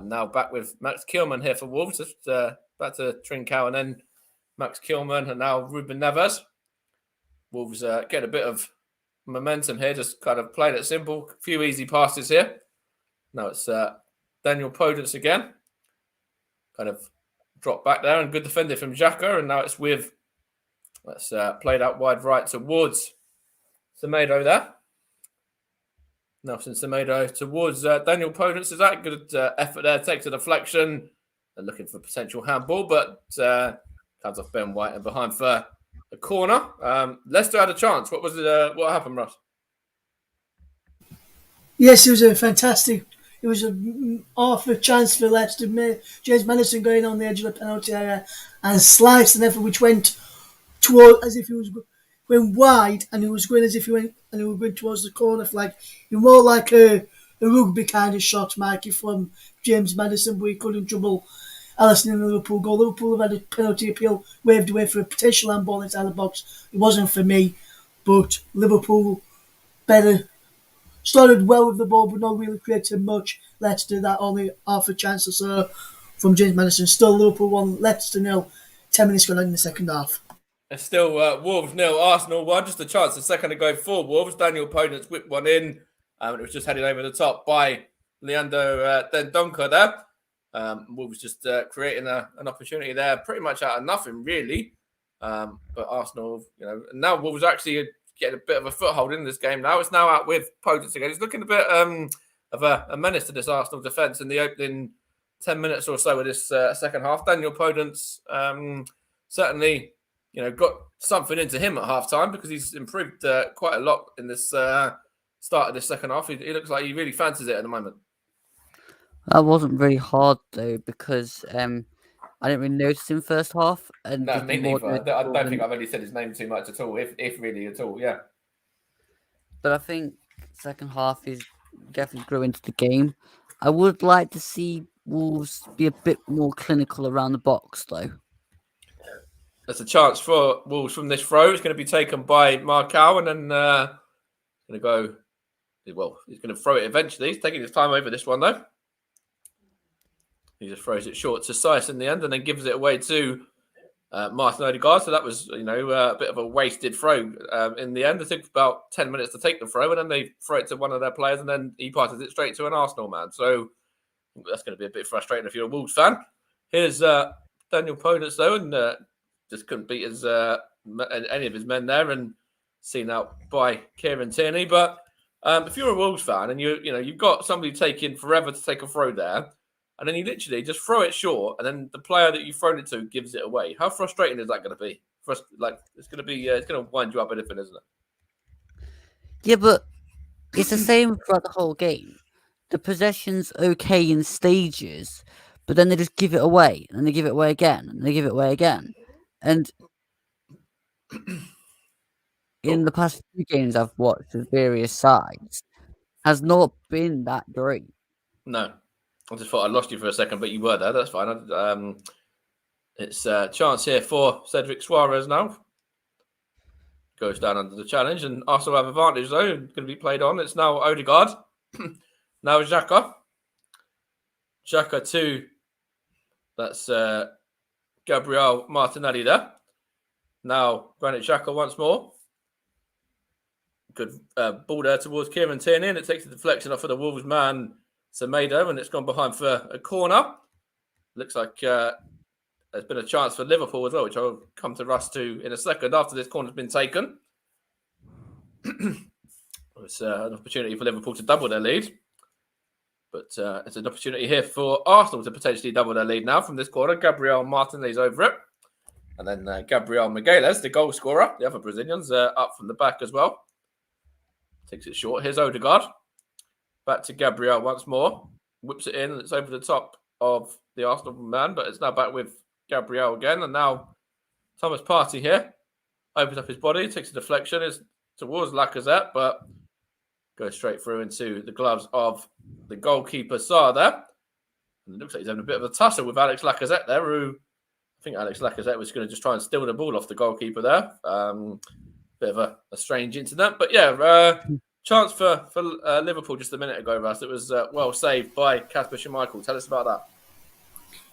now back with Max Kilman here for Wolves. Just back to Trincao and then Max Kilman, and now Ruben Neves. Wolves get a bit of momentum here. Just kind of played it simple. A few easy passes here. Now it's Daniel Podence again. Kind of dropped back there, and good defending from Xhaka. And now it's with played out wide right towards Semedo there. Nelson Semedo towards Daniel Podence. Is that good effort there? Takes a deflection and looking for potential handball, but comes off Ben White and behind for a corner. Leicester had a chance. What was it? What happened, Ross? Yes, it was a fantastic. It was half a chance for Leicester. James Maddison going on the edge of the penalty area and sliced an effort which went toward as if he was going wide, and he was going as if he went and he was going towards the corner flag. It was more like a rugby kind of shot, Mikey, from James Maddison, but he couldn't trouble Alisson in the Liverpool goal. Liverpool have had a penalty appeal waved away for a potential handball inside the box. It wasn't for me, but Liverpool better started well with the ball, but not really created much. Leicester that only half a chance or so from James Maddison. Still Liverpool 1, Leicester 0. 10 minutes gone in the second half. It's still Wolves 0, Arsenal 1. Just a chance a second to go for Wolves. Daniel Podence whipped one in. It was just headed over the top by Leandro Dendoncker there. Wolves just creating an opportunity there pretty much out of nothing, really. But Arsenal, now Wolves actually getting a bit of a foothold in this game now. It's now out with Podence again. He's looking a bit of a menace to this Arsenal defence in the opening 10 minutes or so of this second half. Daniel Podence certainly, got something into him at half time because he's improved quite a lot in this start of this second half. He looks like he really fancies it at the moment. That wasn't very hard though because I didn't really notice him first half. And no, me neither. I don't think I've only said his name too much at all, if really at all. Yeah. But I think second half is definitely grew into the game. I would like to see Wolves be a bit more clinical around the box though. There's a chance for Wolves from this throw. It's going to be taken by Markow and then going to go. Well, he's going to throw it eventually. He's taking his time over this one though. He just throws it short to Seiss in the end and then gives it away to Martin Odegaard. So that was, a bit of a wasted throw in the end. It took about 10 minutes to take the throw and then they throw it to one of their players and then he passes it straight to an Arsenal man. So that's going to be a bit frustrating if you're a Wolves fan. Here's Daniel Podence though, and just couldn't beat any of his men there and seen out by Kieran Tierney. But if you're a Wolves fan and you've got somebody taking forever to take a throw there, and then you literally just throw it short, and then the player that you've thrown it to gives it away. How frustrating is that going to be? It's going to wind you up a different, isn't it? Yeah, but it's the same throughout the whole game. The possession's okay in stages, but then they just give it away, and they give it away again, and they give it away again. And in the past few games I've watched with various sides, has not been that great. No. I just thought I lost you for a second, but you were there. That's fine. It's a chance here for Cedric Suarez now. Goes down under the challenge, and Arsenal have advantage though. Going to be played on. It's now Odegaard. Now Xhaka. Xhaka 2. That's Gabriel Martinelli there. Now Granit Xhaka once more. Good ball there towards Kieran Tierney, and it takes the deflection off of the Wolves man Semedo, and it's gone behind for a corner. Looks like there's been a chance for Liverpool as well, which I'll come to Russ to in a second after this corner's been taken. It's an opportunity for Liverpool to double their lead. But it's an opportunity here for Arsenal to potentially double their lead now from this corner. Gabriel Martinelli's over it. And then Gabriel Magalhães, the goal scorer, the other Brazilians, up from the back as well. Takes it short. Here's Odegaard. Back to Gabriel once more. Whips it in, and it's over the top of the Arsenal man, but it's now back with Gabriel again. And now Thomas Partey here opens up his body, takes a deflection, is towards Lacazette, but goes straight through into the gloves of the goalkeeper Sarr there. And it looks like he's having a bit of a tussle with Alex Lacazette there, who I think Alex Lacazette was going to just try and steal the ball off the goalkeeper there. Bit of a strange incident, but yeah, chance for Liverpool just a minute ago, Russ. It was well saved by Kasper Schmeichel. Tell us about that.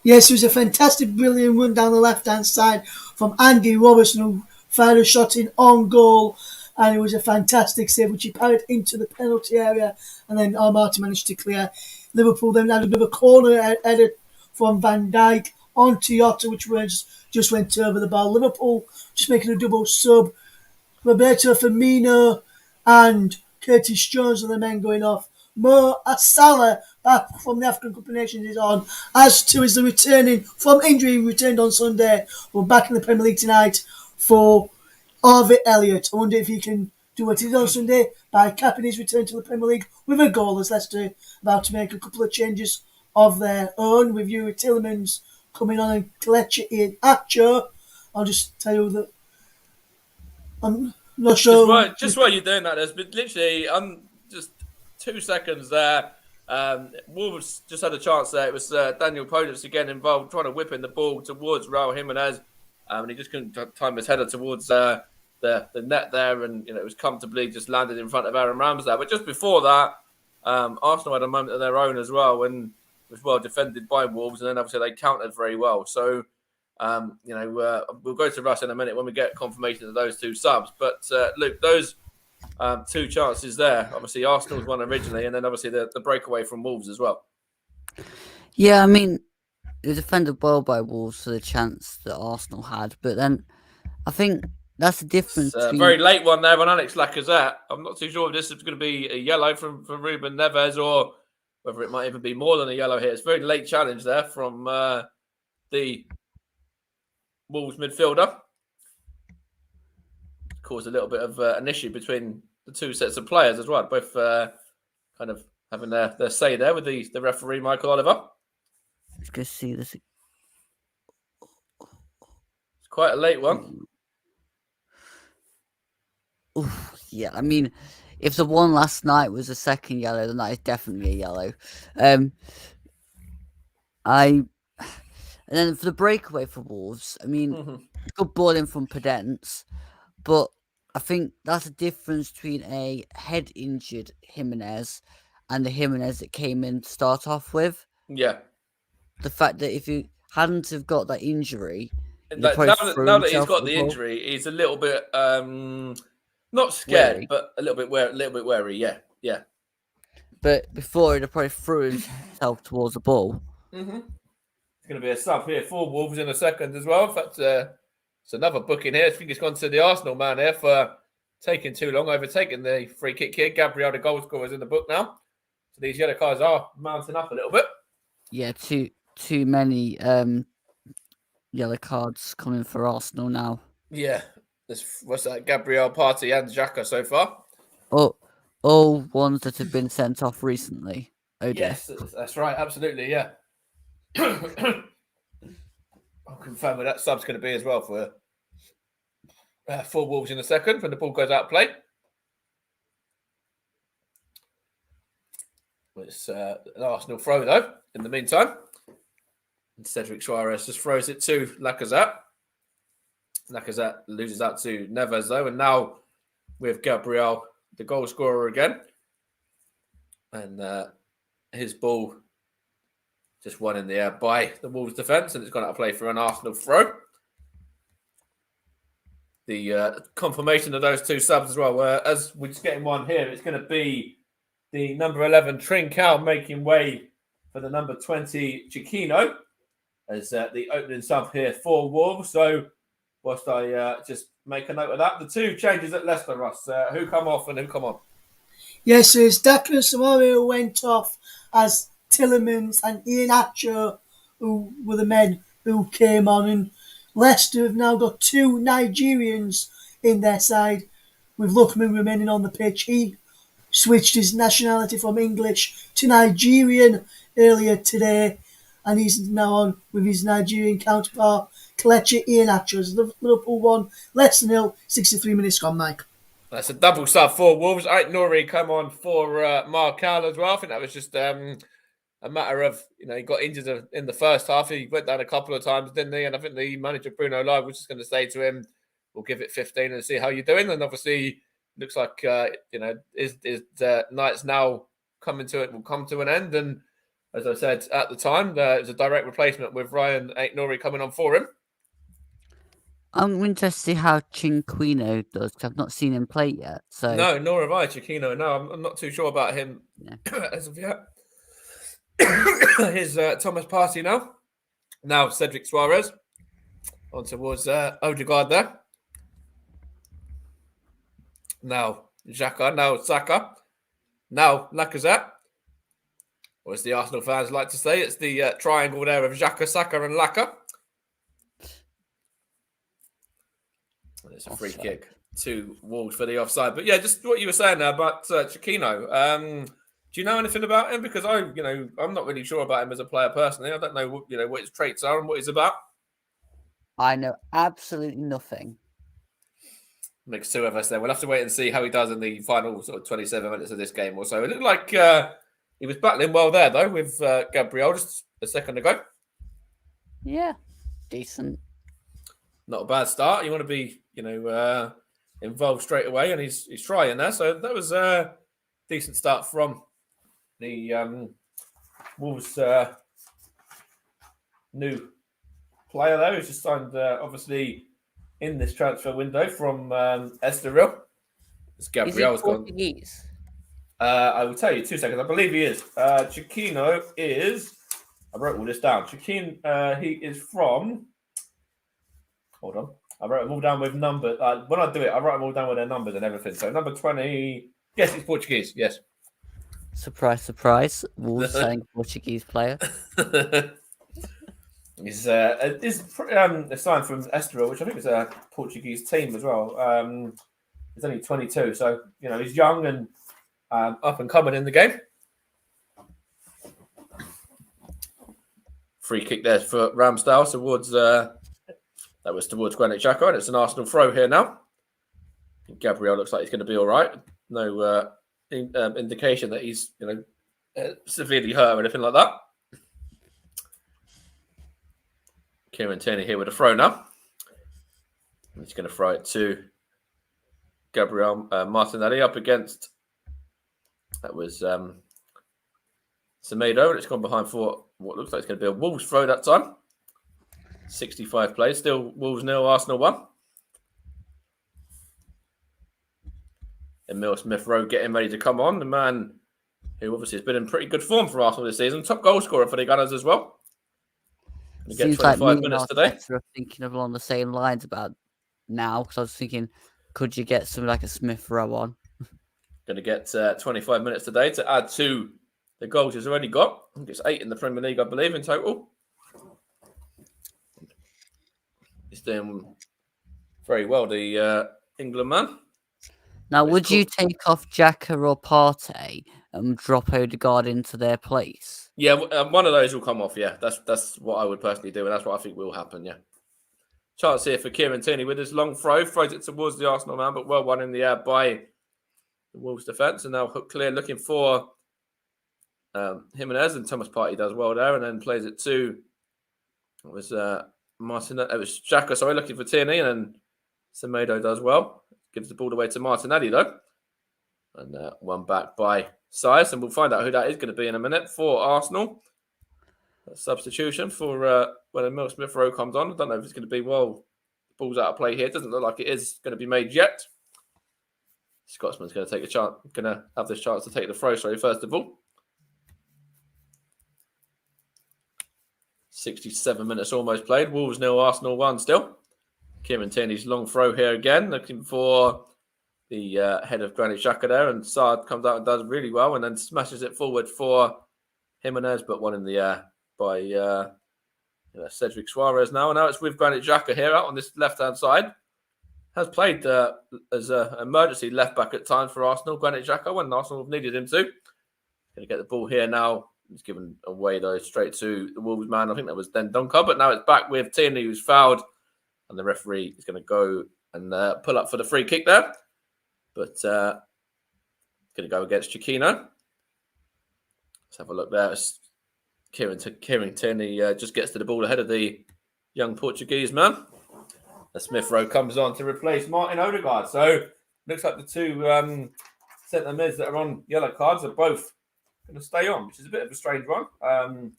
Yes, it was a fantastic, brilliant run down the left-hand side from Andy Robertson, who fired a shot in on goal, and it was a fantastic save, which he parried into the penalty area, and then Martin managed to clear. Liverpool then had another corner headed from Van Dijk onto Jota, which just went over the bar. Liverpool just making a double sub. Roberto Firmino and Curtis Jones are the men going off. Mo Salah, back from the African Cup of Nations, is on. As to is the returning from injury, returned on Sunday. We're back in the Premier League tonight for Harvey Elliott. I wonder if he can do what he did on Sunday by capping his return to the Premier League with a goal, as Leicester about to make a couple of changes of their own, with Yuri Tillemans coming on and Kelechi Iheanacho. I'll just tell you that I'm not sure. Just while you're doing that, there's been literally just 2 seconds there. Wolves just had a chance there. It was Daniel Podence again involved, trying to whip in the ball towards Raul Jimenez. And he just couldn't time his header towards the the net there, and it was comfortably just landed in front of Aaron Ramsdale. But just before that, Arsenal had a moment of their own as well, when it was well defended by Wolves, and then obviously they countered very well. So, we'll go to Russ in a minute when we get confirmation of those two subs. But Luke, those two chances there, obviously Arsenal's one originally, and then obviously the breakaway from Wolves as well. Yeah, I mean, it was defended well by Wolves for the chance that Arsenal had, but then I think that's the difference. It's a very late one there on Alex Lacazette. I'm not too sure if this is going to be a yellow from Ruben Neves, or whether it might even be more than a yellow here. It's a very late challenge there from the Wolves midfielder. Caused a little bit of an issue between the two sets of players as well, both kind of having their say there with the referee, Michael Oliver. Let's go see this. It's quite a late one. Oof, yeah, I mean, if the one last night was a second yellow, then that is definitely a yellow. And then for the breakaway for Wolves, I mean, good ball in from Podence, but I think that's a difference between a head injured Jimenez and the Jimenez that came in to start off with. Yeah. The fact that if you hadn't have got that injury, now that he's got the injury, he's a little bit not scared, wary. But a little bit wary. Yeah. But before, he'd probably threw himself towards the ball. Mm-hmm. It's going to be a sub here for Wolves in a second as well. In fact, it's another booking here. I think it's gone to the Arsenal man here for taking too long, overtaking the free kick here. Gabriel, the goal scorer, is in the book now. So these yellow cards are mounting up a little bit. Yeah, too many yellow cards coming for Arsenal now. Yeah. What's that? Gabriel, Partey and Xhaka so far. All ones that have been sent off recently. Yes, that's right. Absolutely, yeah. I'll confirm what that sub's going to be as well for Wolves in a second when the ball goes out of play. It's an Arsenal throw, though, in the meantime. And Cedric Suarez just throws it to Lacazette. Lacazette loses out to Neves, though. And now with Gabriel, the goal scorer again. And his ball just won in the air by the Wolves defence, and it's gone out of play for an Arsenal throw. The confirmation of those two subs as well, as we're just getting one here, it's going to be the number 11 Trincao making way for the number 20 Chiquino as the opening sub here for Wolves. So whilst I just make a note of that, the two changes at Leicester, Russ, who come off and who come on? Yes, so it's Declan Samario went off as Tillemans and Iheanacho, who were the men who came on, and Leicester have now got two Nigerians in their side, with Lookman remaining on the pitch. He switched his nationality from English to Nigerian earlier today, and he's now on with his Nigerian counterpart, Kelechi Iheanacho. As Liverpool 1, Leicester 0, 63 minutes gone, Mike. That's a double sub for Wolves. Ait Nouri come on for Marcal as well. I think that was just a matter of, he got injured in the first half. He went down a couple of times, didn't he? And I think the manager, Bruno Lage, was just going to say to him, we'll give it 15 and see how you're doing. And obviously, looks like, his night's now coming to it, will come to an end. And as I said at the time, it was a direct replacement with Ryan Ait Nouri coming on for him. I'm interested to see how Chiquino does, because I've not seen him play yet. So no, nor have I, Chiquino. No, I'm not too sure about him as of yet. Here's Thomas Partey now. Now Cedric Suarez on towards Odegaard there. Now Xhaka, now Saka, now Lacazette. Or as the Arsenal fans like to say, it's the triangle there of Xhaka, Saka and Laka. It's a free kick to Wolves for the offside. But yeah, just what you were saying there about Chiquino. Do you know anything about him? Because I'm not really sure about him as a player personally. I don't know what his traits are and what he's about. I know absolutely nothing. Makes two of us there. We'll have to wait and see how he does in the final sort of 27 minutes of this game or so. It looked like he was battling well there though with Gabriel just a second ago. Yeah, decent. Not a bad start. You want to be, in involved straight away, and he's trying there. So that was a decent start from the Wolves new player there, who's just signed, obviously, in this transfer window from Estoril. It's Gabriel's gone. I will tell you 2 seconds. I believe he is. Chiquino is. I wrote all this down. Chiquino, he is from. Hold on. I wrote them all down with numbers. When I do it, I write them all down with their numbers and everything. So number 20. Yes, he's Portuguese. Yes. Surprise, surprise. Wolves signing Portuguese player. He's a sign from Estoril, which I think is a Portuguese team as well. He's only 22, so he's young and up and coming in the game. Free kick there for Ramsdale towards that was towards Granit Xhaka, and it's an Arsenal throw here now. Gabriel looks like he's going to be all right. No indication that he's severely hurt or anything like that. Kieran Tierney here with a throw now. He's going to throw it to Gabriel Martinelli up against. That was Semedo, and it's gone behind for what looks like it's going to be a Wolves throw that time. 65 plays, still Wolves 0, Arsenal 1. Emile Smith-Rowe getting ready to come on. The man who obviously has been in pretty good form for Arsenal this season. Top goal scorer for the Gunners as well. Going to get 25 minutes today. Are thinking of along the same lines about now, because I was thinking, could you get something like a Smith-Rowe on? Going to get 25 minutes today to add to the goals he's already got. I think it's 8 in the Premier League, I believe, in total. He's doing very well, the England man. Now, would you take off Xhaka or Partey and drop Odegaard into their place? Yeah, one of those will come off, yeah. That's what I would personally do, and that's what I think will happen, yeah. Chance here for Kieran Tierney with his long throw. Throws it towards the Arsenal man, but well won in the air by the Wolves defence. And now Hook clear looking for Jimenez, and Thomas Partey does well there, and then plays it to it was Xhaka, sorry, looking for Tierney, and then Semedo does well. Gives the ball away to Martinelli though, and one back by Sias, and we'll find out who that is going to be in a minute for Arsenal. A substitution for when Emile Smith-Rowe comes on. I don't know if it's going to be the ball's out of play here. It doesn't look like it is going to be made yet. Scotsman's going to take a chance. Going to have this chance to take the throw. Sorry, first of all. 67 minutes almost played. Wolves 0, Arsenal 1 still. Kieran Tierney's long throw here again, looking for the head of Granit Xhaka there, and Saad comes out and does really well, and then smashes it forward for Jimenez, but one in the air by Cedric Suarez now. And now it's with Granit Xhaka here out on this left-hand side. Has played as an emergency left-back at times for Arsenal, Granit Xhaka, when Arsenal have needed him to. Going to get the ball here now. He's given away, though, straight to the Wolves man. I think that was Dendonka, but now it's back with Tierney, who's fouled. And the referee is going to go and pull up for the free kick there. But going to go against Chiquino. Let's have a look there. Kieran Tierney just gets to the ball ahead of the young Portuguese man. Smith-Rowe comes on to replace Martin Odegaard. So looks like the two centre mids that are on yellow cards are both going to stay on, which is a bit of a strange one.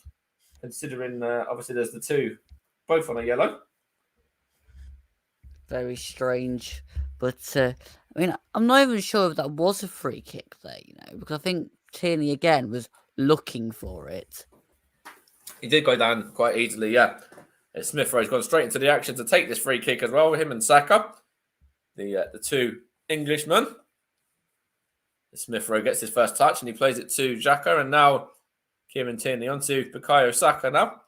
Considering obviously there's the two both on a yellow. Very strange, but I'm not even sure if that was a free kick there, because I think Tierney again was looking for it. He did go down quite easily, yeah. Smith-Rowe's gone straight into the action to take this free kick as well, him and Saka, the two Englishmen. Smith-Rowe gets his first touch and he plays it to Xhaka, and now Kieran Tierney onto Bukayo Saka now.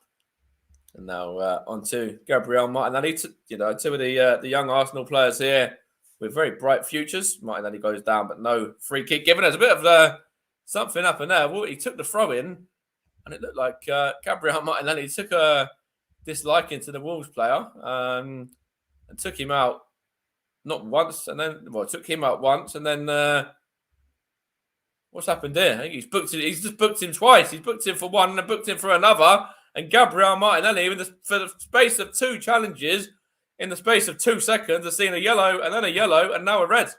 And now on to Gabriel Martinelli. Two of the young Arsenal players here with very bright futures. Martinelli goes down, but no free kick given. There's a bit of something up in there. Well, he took the throw in, and it looked like Gabriel Martinelli took a disliking to the Wolves player and took him out not once, and then took him out once, and then what's happened there? I think he's just booked him twice. He's booked him for one and then booked him for another. And Gabriel Martinelli, for the space of two challenges, in the space of 2 seconds, has seen a yellow and then a yellow and now a red.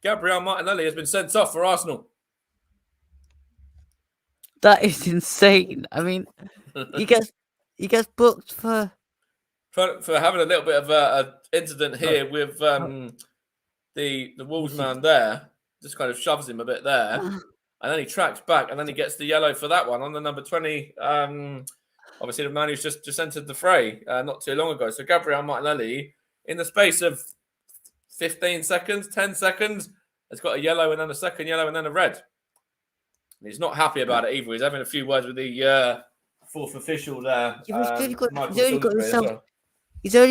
Gabriel Martinelli has been sent off for Arsenal. That is insane. I mean, he gets booked for having a little bit of an incident here with the Wolves man there. Just kind of shoves him a bit there. And then he tracks back and then he gets the yellow for that one on the number 20. Obviously, the man who's just entered the fray not too long ago. So Gabriel Martinelli, in the space of 15 seconds, 10 seconds, has got a yellow and then a second yellow and then a red. And he's not happy about it either. He's having a few words with the fourth official there. He's only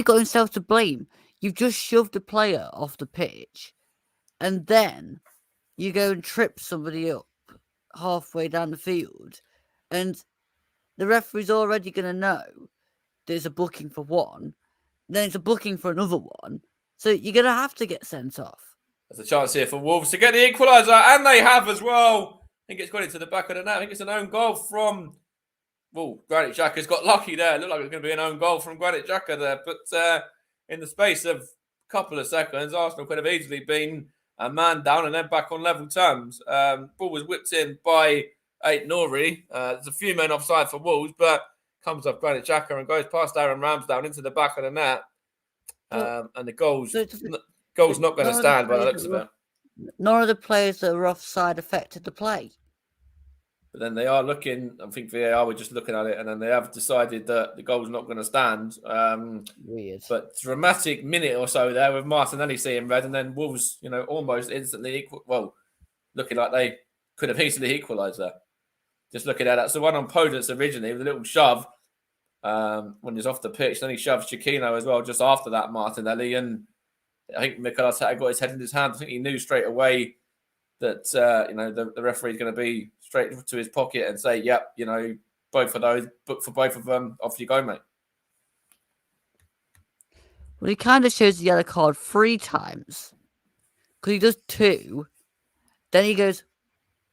got himself to blame. You've just shoved a player off the pitch and then you go and trip somebody up halfway down the field, and the referee's already going to know there's a booking for one, then it's a booking for another one, so you're going to have to get sent off. There's a chance here for Wolves to get the equaliser, and they have as well. I think it's gone into the back of the net. I think it's an own goal from... Granit Xhaka's got lucky there. It looked like it was going to be an own goal from Granit Xhaka there, but in the space of a couple of seconds, Arsenal could have easily been a man down and then back on level terms. Ball was whipped in by Ait-Nouri. There's a few men offside for Wolves, but comes off Granit Xhaka and goes past Aaron Ramsdale into the back of the net. And the goal's not going to stand by the looks of it. None of the players that were offside affected the play. But then they are looking, I think VAR were just looking at it, and then they have decided that the goal's not going to stand. Weird. But dramatic minute or so there with Martinelli seeing red, and then Wolves, almost instantly equal. Well, looking like they could have easily equalised there. Just looking at that. So one on Podence originally with a little shove when he's off the pitch. Then he shoves Chiquinho as well just after that, Martinelli. And I think Mikel Arteta got his head in his hand. I think he knew straight away that, the referee's going to be straight to his pocket and say, yep, both of those, book for both of them. Off you go, mate. Well, he kind of shows the yellow card 3 times. Because he does 2. Then he goes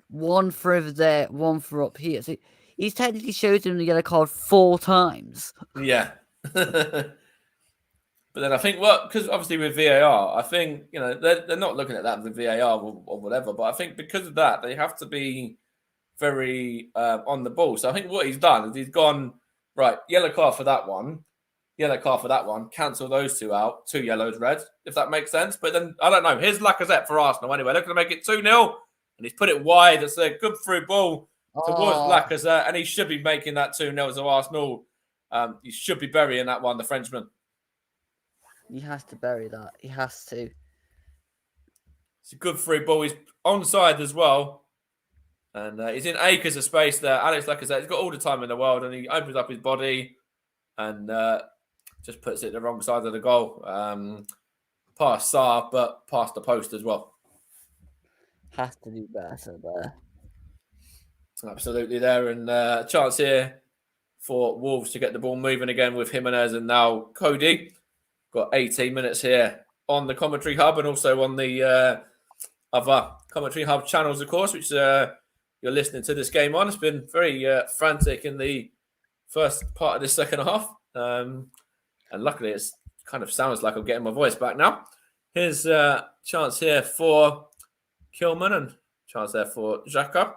1 for over there, 1 for up here. So he's technically shows him the yellow card 4 times. Yeah. But then I think, because obviously with VAR, I think, they're not looking at that with VAR or whatever, but I think because of that, they have to be very on the ball. So I think what he's done is he's gone, right, yellow card for that one, cancel those 2 out, 2 yellows, red, if that makes sense. But then, I don't know, here's Lacazette for Arsenal anyway. They're going to make it 2-0, and he's put it wide. It's a good through ball towards Lacazette, and he should be making that 2-0 to Arsenal. He should be burying that one, the Frenchman. He has to bury that. He has to. It's a good free ball. He's onside as well. And he's in acres of space there. Alex Lacazette, he's got all the time in the world, and he opens up his body and just puts it the wrong side of the goal. Past Sarr, but past the post as well. Has to do better there. Absolutely there. And a chance here for Wolves to get the ball moving again with Jimenez and now Cody. Got 18 minutes here on the Commentary Hub and also on the other Commentary Hub channels, of course, which you're listening to this game on. It's been very frantic in the first part of this second half. And luckily, it kind of sounds like I'm getting my voice back now. Here's a chance here for Kilman and chance there for Xhaka.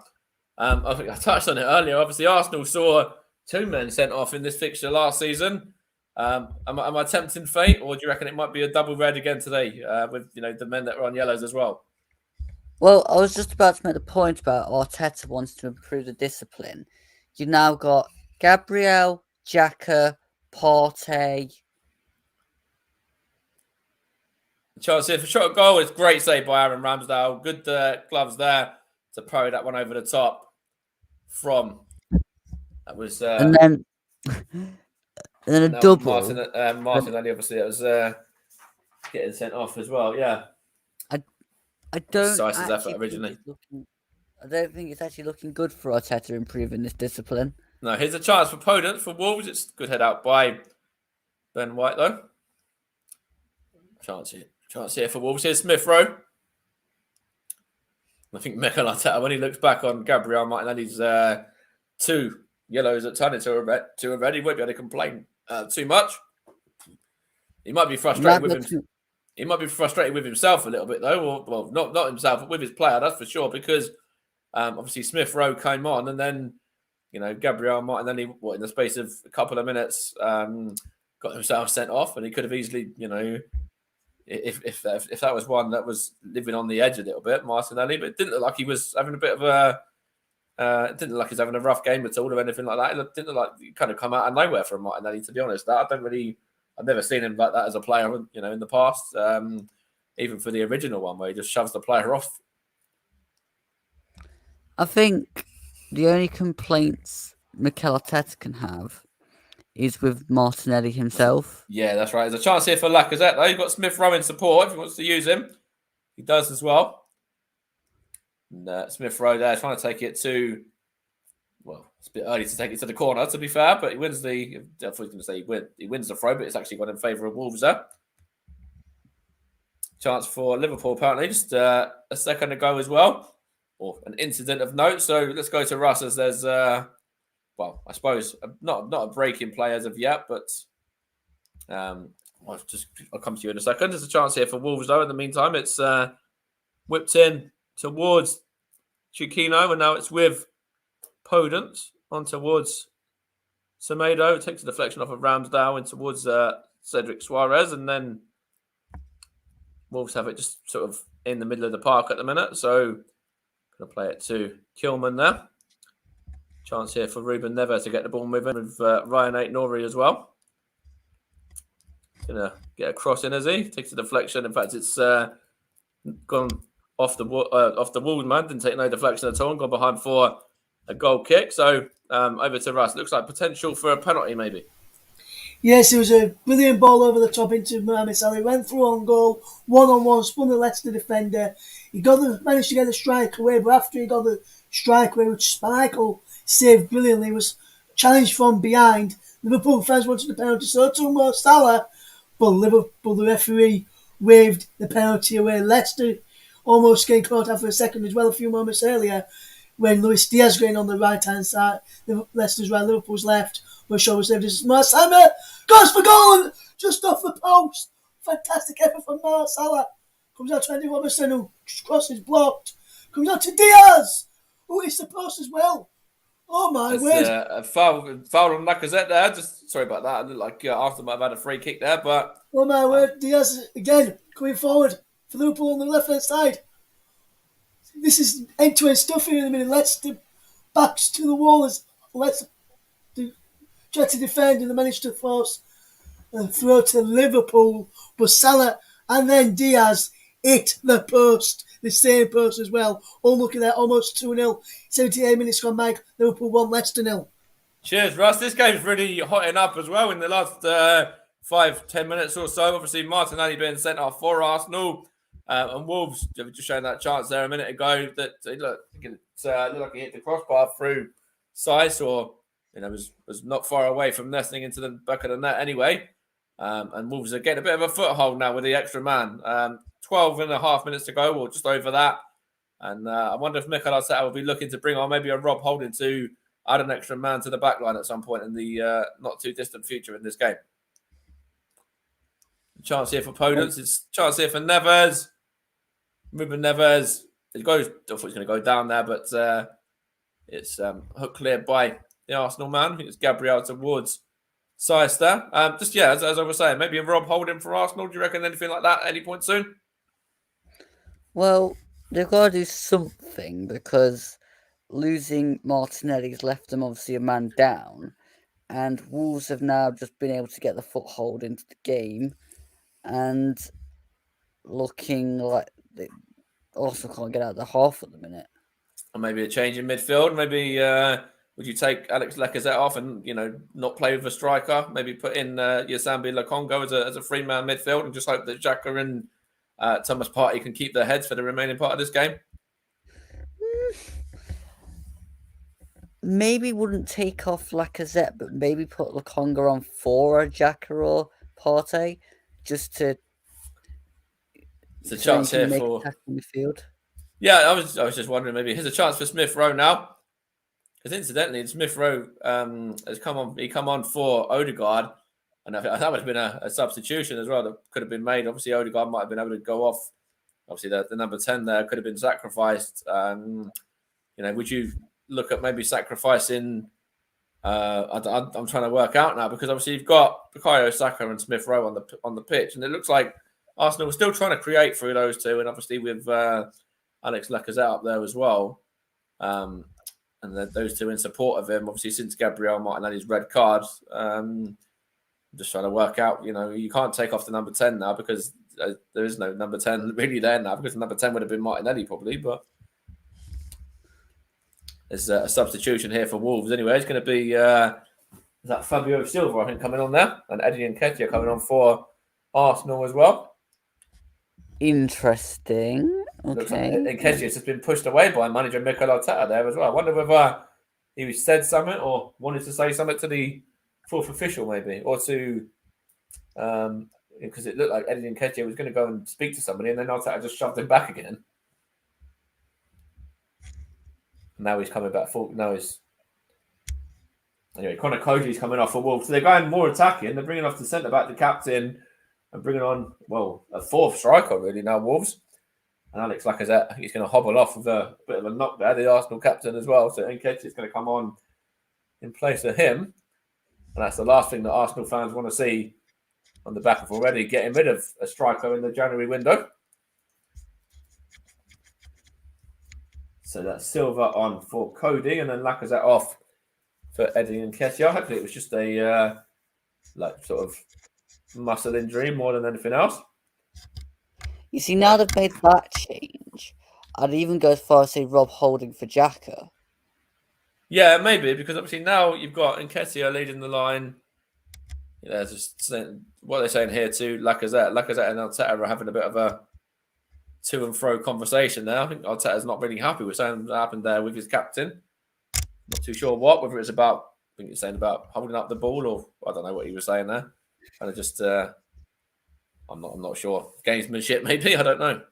I think I touched on it earlier. Obviously, Arsenal saw 2 men sent off in this fixture last season. Am I tempting fate, or do you reckon it might be a double red again today with the men that are on yellows as well? Well, I was just about to make the point about Arteta wants to improve the discipline. You now got Gabriel, Xhaka, Partey. Chance here for shot goal. It's great save by Aaron Ramsdale. Good gloves there to parry that one over the top from. That was and then a double. Martinelli, obviously, that was getting sent off as well. Yeah, I don't. Decisive effort originally. I don't think it's actually looking good for Arteta improving this discipline. No, here's a chance for Podence for Wolves. It's good head out by Ben White though. Chance here for Wolves. Here's Smith Rowe. I think Mikel Arteta, when he looks back on Gabriel Martinelli's 2 yellows that turn into a red, he won't be able to complain too much. He might be frustrated with him. He might be frustrated with himself a little bit though, or well, not himself, but with his player. That's for sure. Because obviously Smith Rowe came on, and then Gabriel Martinelli, in the space of a couple of minutes, got himself sent off, and he could have easily, if that was one that was living on the edge a little bit, Martinelli, but it didn't look like he was having a bit of a. It didn't look like he's having a rough game at all or anything like that. It didn't look like he kind of come out of nowhere from Martinelli, to be honest. I've never seen him like that as a player, in the past. Even for the original one where he just shoves the player off. I think the only complaints Mikel Arteta can have is with Martinelli himself. Yeah, that's right. There's a chance here for Lacazette, though. You've got Smith Rowe in support if he wants to use him. He does as well. And, Smith Rowe there trying to take it to... Well, it's a bit early to take it to the corner, to be fair, but he wins the... I was going to say he wins the throw, but it's actually gone in favour of Wolves there. Chance for Liverpool, apparently. Just a second ago as well. Or an incident of note. So let's go to Russ as there's... I suppose not a break in play as of yet, but I'll come to you in a second. There's a chance here for Wolves, though. In the meantime, it's whipped in towards Chiquino, and now it's with Podence on towards Semedo. It takes a deflection off of Ramsdale and towards Cedric Suarez, and then Wolves have it just sort of in the middle of the park at the minute. So going to play it to Kilman there. Chance here for Ruben Neves to get the ball moving with Ryan Aït-Nouri as well. Going to get a cross in, as he takes a deflection. In fact, it's gone off the wall, man. Didn't take no deflection at all and gone behind for a goal kick. So over to Russ. Looks like potential for a penalty, maybe. Yes, it was a brilliant ball over the top into Mohamed Salah. He went through on goal, one-on-one, spun the Leicester defender. He managed to get the strike away, but after he got the strike away, which Schmeichel saved brilliantly, was challenged from behind. Liverpool fans wanted the penalty, so too Mo Salah, but the referee waved the penalty away. Leicester almost getting caught out for a second as well a few moments earlier when Luis Diaz going on the right-hand side, Leicester's right, Liverpool's left. Shaw was saved. This is Mo Salah goes for goal just off the post. Fantastic effort from Mo Salah. Comes out to Andy Robertson, who cross is blocked. Comes out to Diaz, who is the post as well. Oh my word! A foul on Lacazette there. Just sorry about that. It looked like Arsenal might have had a free kick there, but oh my word! Diaz again coming forward for Liverpool on the left hand side. This is end-to-end stuff here in a minute. Leicester backs to the wall as Leicester tried to defend and they managed to force a throw to Liverpool, but Salah and then Diaz hit the post, the same post as well. All looking at almost 2-0. 78 minutes gone by, Liverpool 1, Leicester 0. Cheers, Russ. This game's really hotting up as well in the last 5-10 minutes or so. Obviously, Martinelli being sent off for Arsenal. And Wolves, just showing that chance there a minute ago that it looked like he hit the crossbar through Sice, or was not far away from nesting into the back of the net anyway. And Wolves are getting a bit of a foothold now with the extra man. 12 and a half minutes to go, or just over that. And I wonder if Mikel Arteta will be looking to bring on maybe a Rob Holding to add an extra man to the back line at some point in the not too distant future in this game. Chance here for Podence. It's chance here for Neves. Ruben Neves. I thought he was going to go down there, but it's hook cleared by the Arsenal man. I think it's Gabriel towards Sice there. As I was saying, maybe a Rob Holding for Arsenal. Do you reckon anything like that at any point soon? Well, they've got to do something because losing Martinelli's left them obviously a man down, and Wolves have now just been able to get the foothold into the game and looking like they also can't get out of the half at the minute. Or maybe a change in midfield. Maybe would you take Alex Lacazette off and not play with a striker? Maybe put in Yasambi Lokonga as a free-man midfield and just hope that Xhaka and Thomas Partey can keep their heads for the remaining part of this game? Maybe wouldn't take off Lacazette, but maybe put Lokonga on for a Xhaka or Partey just to. It's a chance here for midfield. Yeah, I was just wondering, maybe here's a chance for Smith Rowe now. Because incidentally, Smith Rowe has come on. He come on for Odegaard, And I think that would have been a substitution as well that could have been made. Obviously, Odegaard might have been able to go off. Obviously, the number 10 there could have been sacrificed. Would you look at maybe sacrificing? I'm trying to work out now because obviously you've got Bukayo Saka and Smith Rowe on the pitch, and it looks like Arsenal were still trying to create through those two, and obviously with Alex Lacazette up there as well, and those two in support of him. Obviously, since Gabriel Martinelli's red card, I'm just trying to work out. You can't take off the number 10 now because there is no number 10 really there now because the number 10 would have been Martinelli probably, but. There's a substitution here for Wolves anyway. It's going to be is that Fabio Silva, I think, coming on there, and Eddie Nketiah coming on for Arsenal as well. Interesting. Okay. Nketiah's just been pushed away by manager Mikel Arteta there as well. I wonder whether he said something or wanted to say something to the fourth official maybe, or to because it looked like Eddie Nketiah was going to go and speak to somebody, and then Arteta just shoved him back again. Now he's coming back full. Anyway, Conor Coady's coming off for Wolves. So they're going more attacking. They're bringing off the centre-back, the captain, and bringing on, a fourth striker, really, now, Wolves. And Alex Lacazette, he's going to hobble off with a bit of a knock there, the Arsenal captain as well. So Nketiah is going to come on in place of him. And that's the last thing that Arsenal fans want to see on the back of already getting rid of a striker in the January window. So that's Silva on for Coady, and then Lacazette off for Eddie Nketiah. Hopefully it was just a sort of muscle injury more than anything else. You see, now they've made that change, I'd even go as far as say Rob Holding for Xhaka. Yeah, maybe, because obviously now you've got Nketiah leading the line. Just what they're saying here to Lacazette and Arteta are having a bit of a to and fro conversation there. I think Arteta's not really happy with something that happened there with his captain. Not too sure whether it's about, I think he's saying about holding up the ball, or I don't know what he was saying there. Kind of just, I'm not sure. Gamesmanship, maybe, I don't know.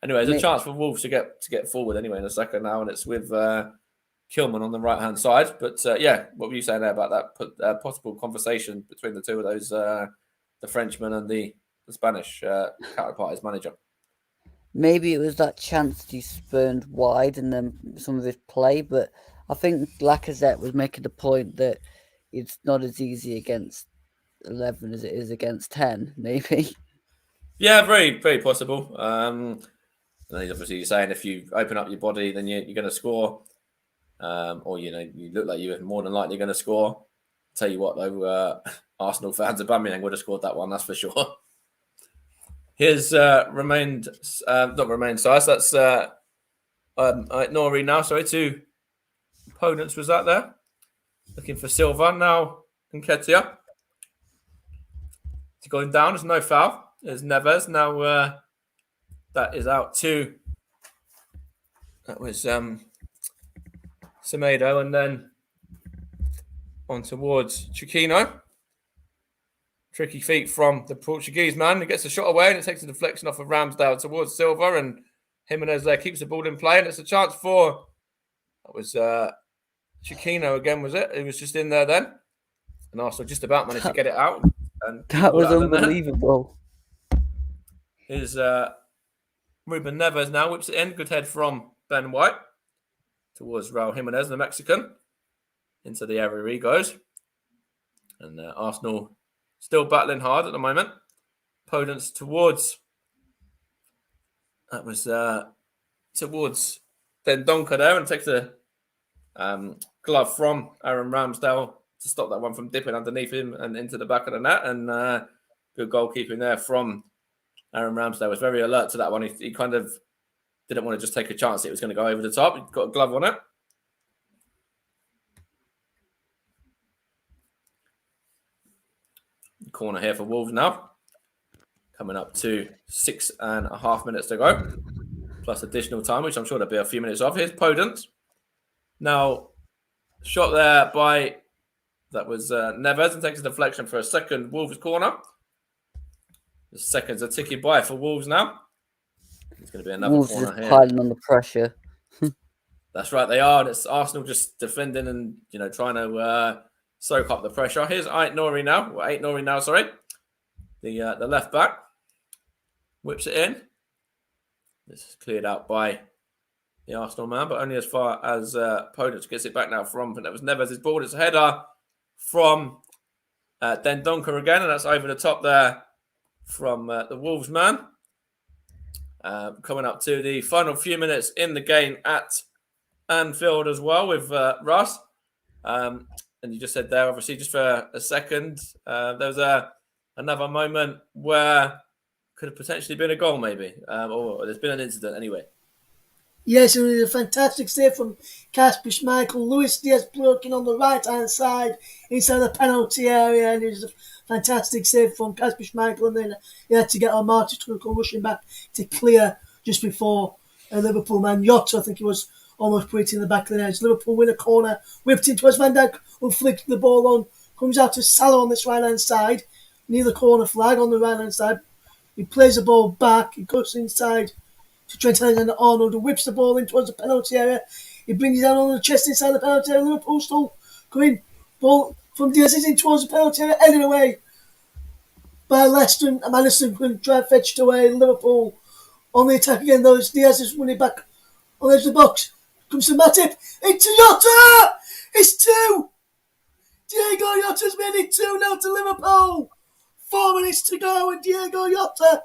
Anyway, there's a chance for Wolves to get forward anyway in a second now, and it's with Kilman on the right hand side. But what were you saying there about that possible conversation between the two of those, the Frenchman and the Spanish counterpart as manager? Maybe it was that chance that he spurned wide and then some of his play, but I think Lacazette was making the point that it's not as easy against 11 as it is against 10, maybe. Yeah, very, very possible. And then obviously you're saying if you open up your body, then you're going to score. Or, you look like you're more than likely going to score. Tell you what, though, Arsenal fans, Aubameyang would have scored that one, that's for sure. Here's not remained size. That's Nori now. Sorry, two opponents was that there. Looking for Silva now. Nketiah. It's going down. There's no foul. There's Neves. Now that is out too. That was Semedo, and then on towards Chiquinho. Tricky feet from the Portuguese man. He gets a shot away and it takes a deflection off of Ramsdale towards Silva, and Jimenez there keeps the ball in play, and it's a chance for, that was Chiquinho again, was it? It was just in there then. And Arsenal just about managed to get it out. And that was unbelievable. Here's Ruben Neves now, whips it in. Good head from Ben White towards Raul Jimenez, the Mexican. Into the area he goes. And Arsenal still battling hard at the moment. Opponents towards, that was towards Dendoncker there, and takes a glove from Aaron Ramsdale to stop that one from dipping underneath him and into the back of the net. And good goalkeeping there from Aaron Ramsdale. Was very alert to that one. He kind of didn't want to just take a chance it was going to go over the top. He got a glove on it. Corner here for Wolves now. Coming up to 6.5 minutes to go. Plus additional time, which I'm sure there'll be a few minutes off. Here's Podence. Now, shot there by, that was Neves, and takes a deflection for a second Wolves corner. The seconds are ticking by for Wolves now. It's going to be another Wolves corner just here. piling on the pressure. That's right, they are. And it's Arsenal just defending and trying to soak up the pressure. Here's Ait Nouri now. Sorry, the left back whips it in. This is cleared out by the Arsenal man, but only as far as Podence gets it back now from. But that was Neves' ball. It's a header from Dendoncker again, and that's over the top there from the Wolves man. Coming up to the final few minutes in the game at Anfield as well with Russ. And you just said there, obviously, just for a second, there was another moment where could have potentially been a goal, maybe, or there's been an incident anyway. Yes, it was a fantastic save from Kasper Schmeichel. Luis Diaz blocking on the right-hand side inside the penalty area, and it was a fantastic save from Kasper Schmeichel, and then he had to get Marty Tuchel rushing back to clear just before Liverpool man Jota, I think he was, almost put it in the back of the net. Liverpool win a corner, whipped in towards Van Dijk, who flicked the ball on, comes out to Salah on this right-hand side, near the corner flag on the right-hand side. He plays the ball back, he goes inside to Trent Alexander-Arnold, who whips the ball in towards the penalty area. He brings it down on the chest inside the penalty area. Liverpool still coming. Ball from Diaz in towards the penalty area, headed away by Leicester. And Madison can try and fetch it away. Liverpool on the attack again, though. Diaz is winning back on the edge of the box. Comes to Matip. Into Jota! It's 2! Diego Jota's made it 2-0 to Liverpool. 4 minutes to go, and Diego Jota,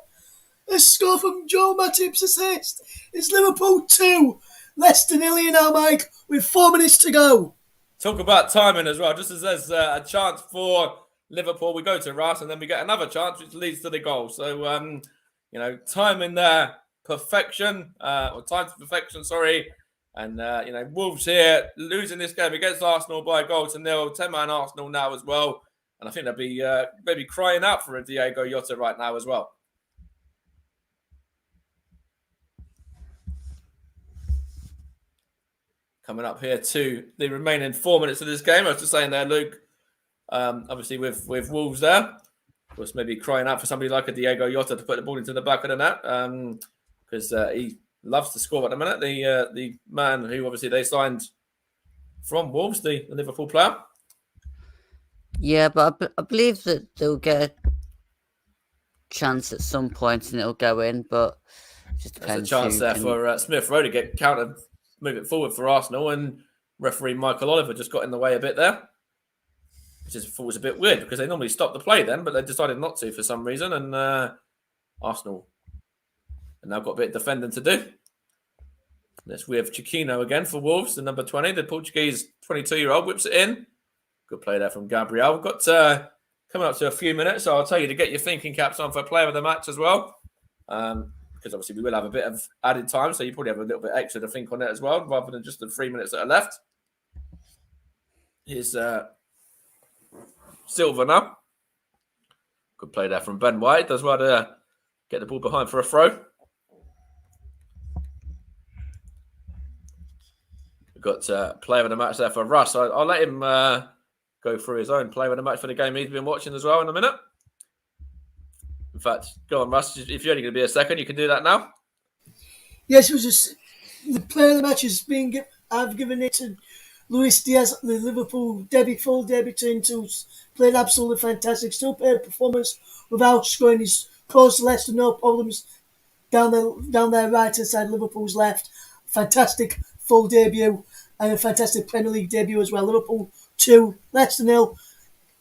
a score from Joel Matip's assist. It's Liverpool 2, Leicester 0 now, Mike, with 4 minutes to go. Talk about timing as well. Just as there's a chance for Liverpool, we go to Russ, and then we get another chance, which leads to the goal. So, timing there, perfection, or time to perfection, sorry. And, Wolves here losing this game against Arsenal by a goal to 0. 10-man Arsenal now as well. And I think they'll be maybe crying out for a Diego Jota right now as well. Coming up here to the remaining 4 minutes of this game. I was just saying there, Luke, obviously with Wolves there, was maybe crying out for somebody like a Diego Jota to put the ball into the back of the net because he loves to score at the minute. The man who obviously they signed from Wolves, the Liverpool player. Yeah, but I believe that they'll get a chance at some point and it'll go in, but it just depends. There's a chance there for Smith Rowe to get counted, move it forward for Arsenal, and referee Michael Oliver just got in the way a bit there, which is was a bit weird because they normally stop the play then, but they decided not to for some reason, and Arsenal have now got a bit of defending to do. That's with Chiquinho again for Wolves, the number 20, the Portuguese 22-year-old whips it in. Good play there from Gabriel. We've got coming up to a few minutes, so I'll tell you to get your thinking caps on for player of the match as well. Because obviously we will have a bit of added time, so you probably have a little bit extra to think on it as well, rather than just the 3 minutes that are left. Here's Silva now. Good play there from Ben White. Does well to get the ball behind for a throw. We've got player of the match there for Russ. I'll let him go through his own player of the match for the game he's been watching as well in a minute. In fact, go on, Russ. If you're only going to be a second, you can do that now. Yes, it was just the player of the match has been. I've given it to Luis Diaz, the Liverpool full debutant, who's played absolutely fantastic. Still played a performance without scoring. He's caused Leicester no problems down their right hand side, Liverpool's left. Fantastic full debut and a fantastic Premier League debut as well. Liverpool 2, Leicester 0.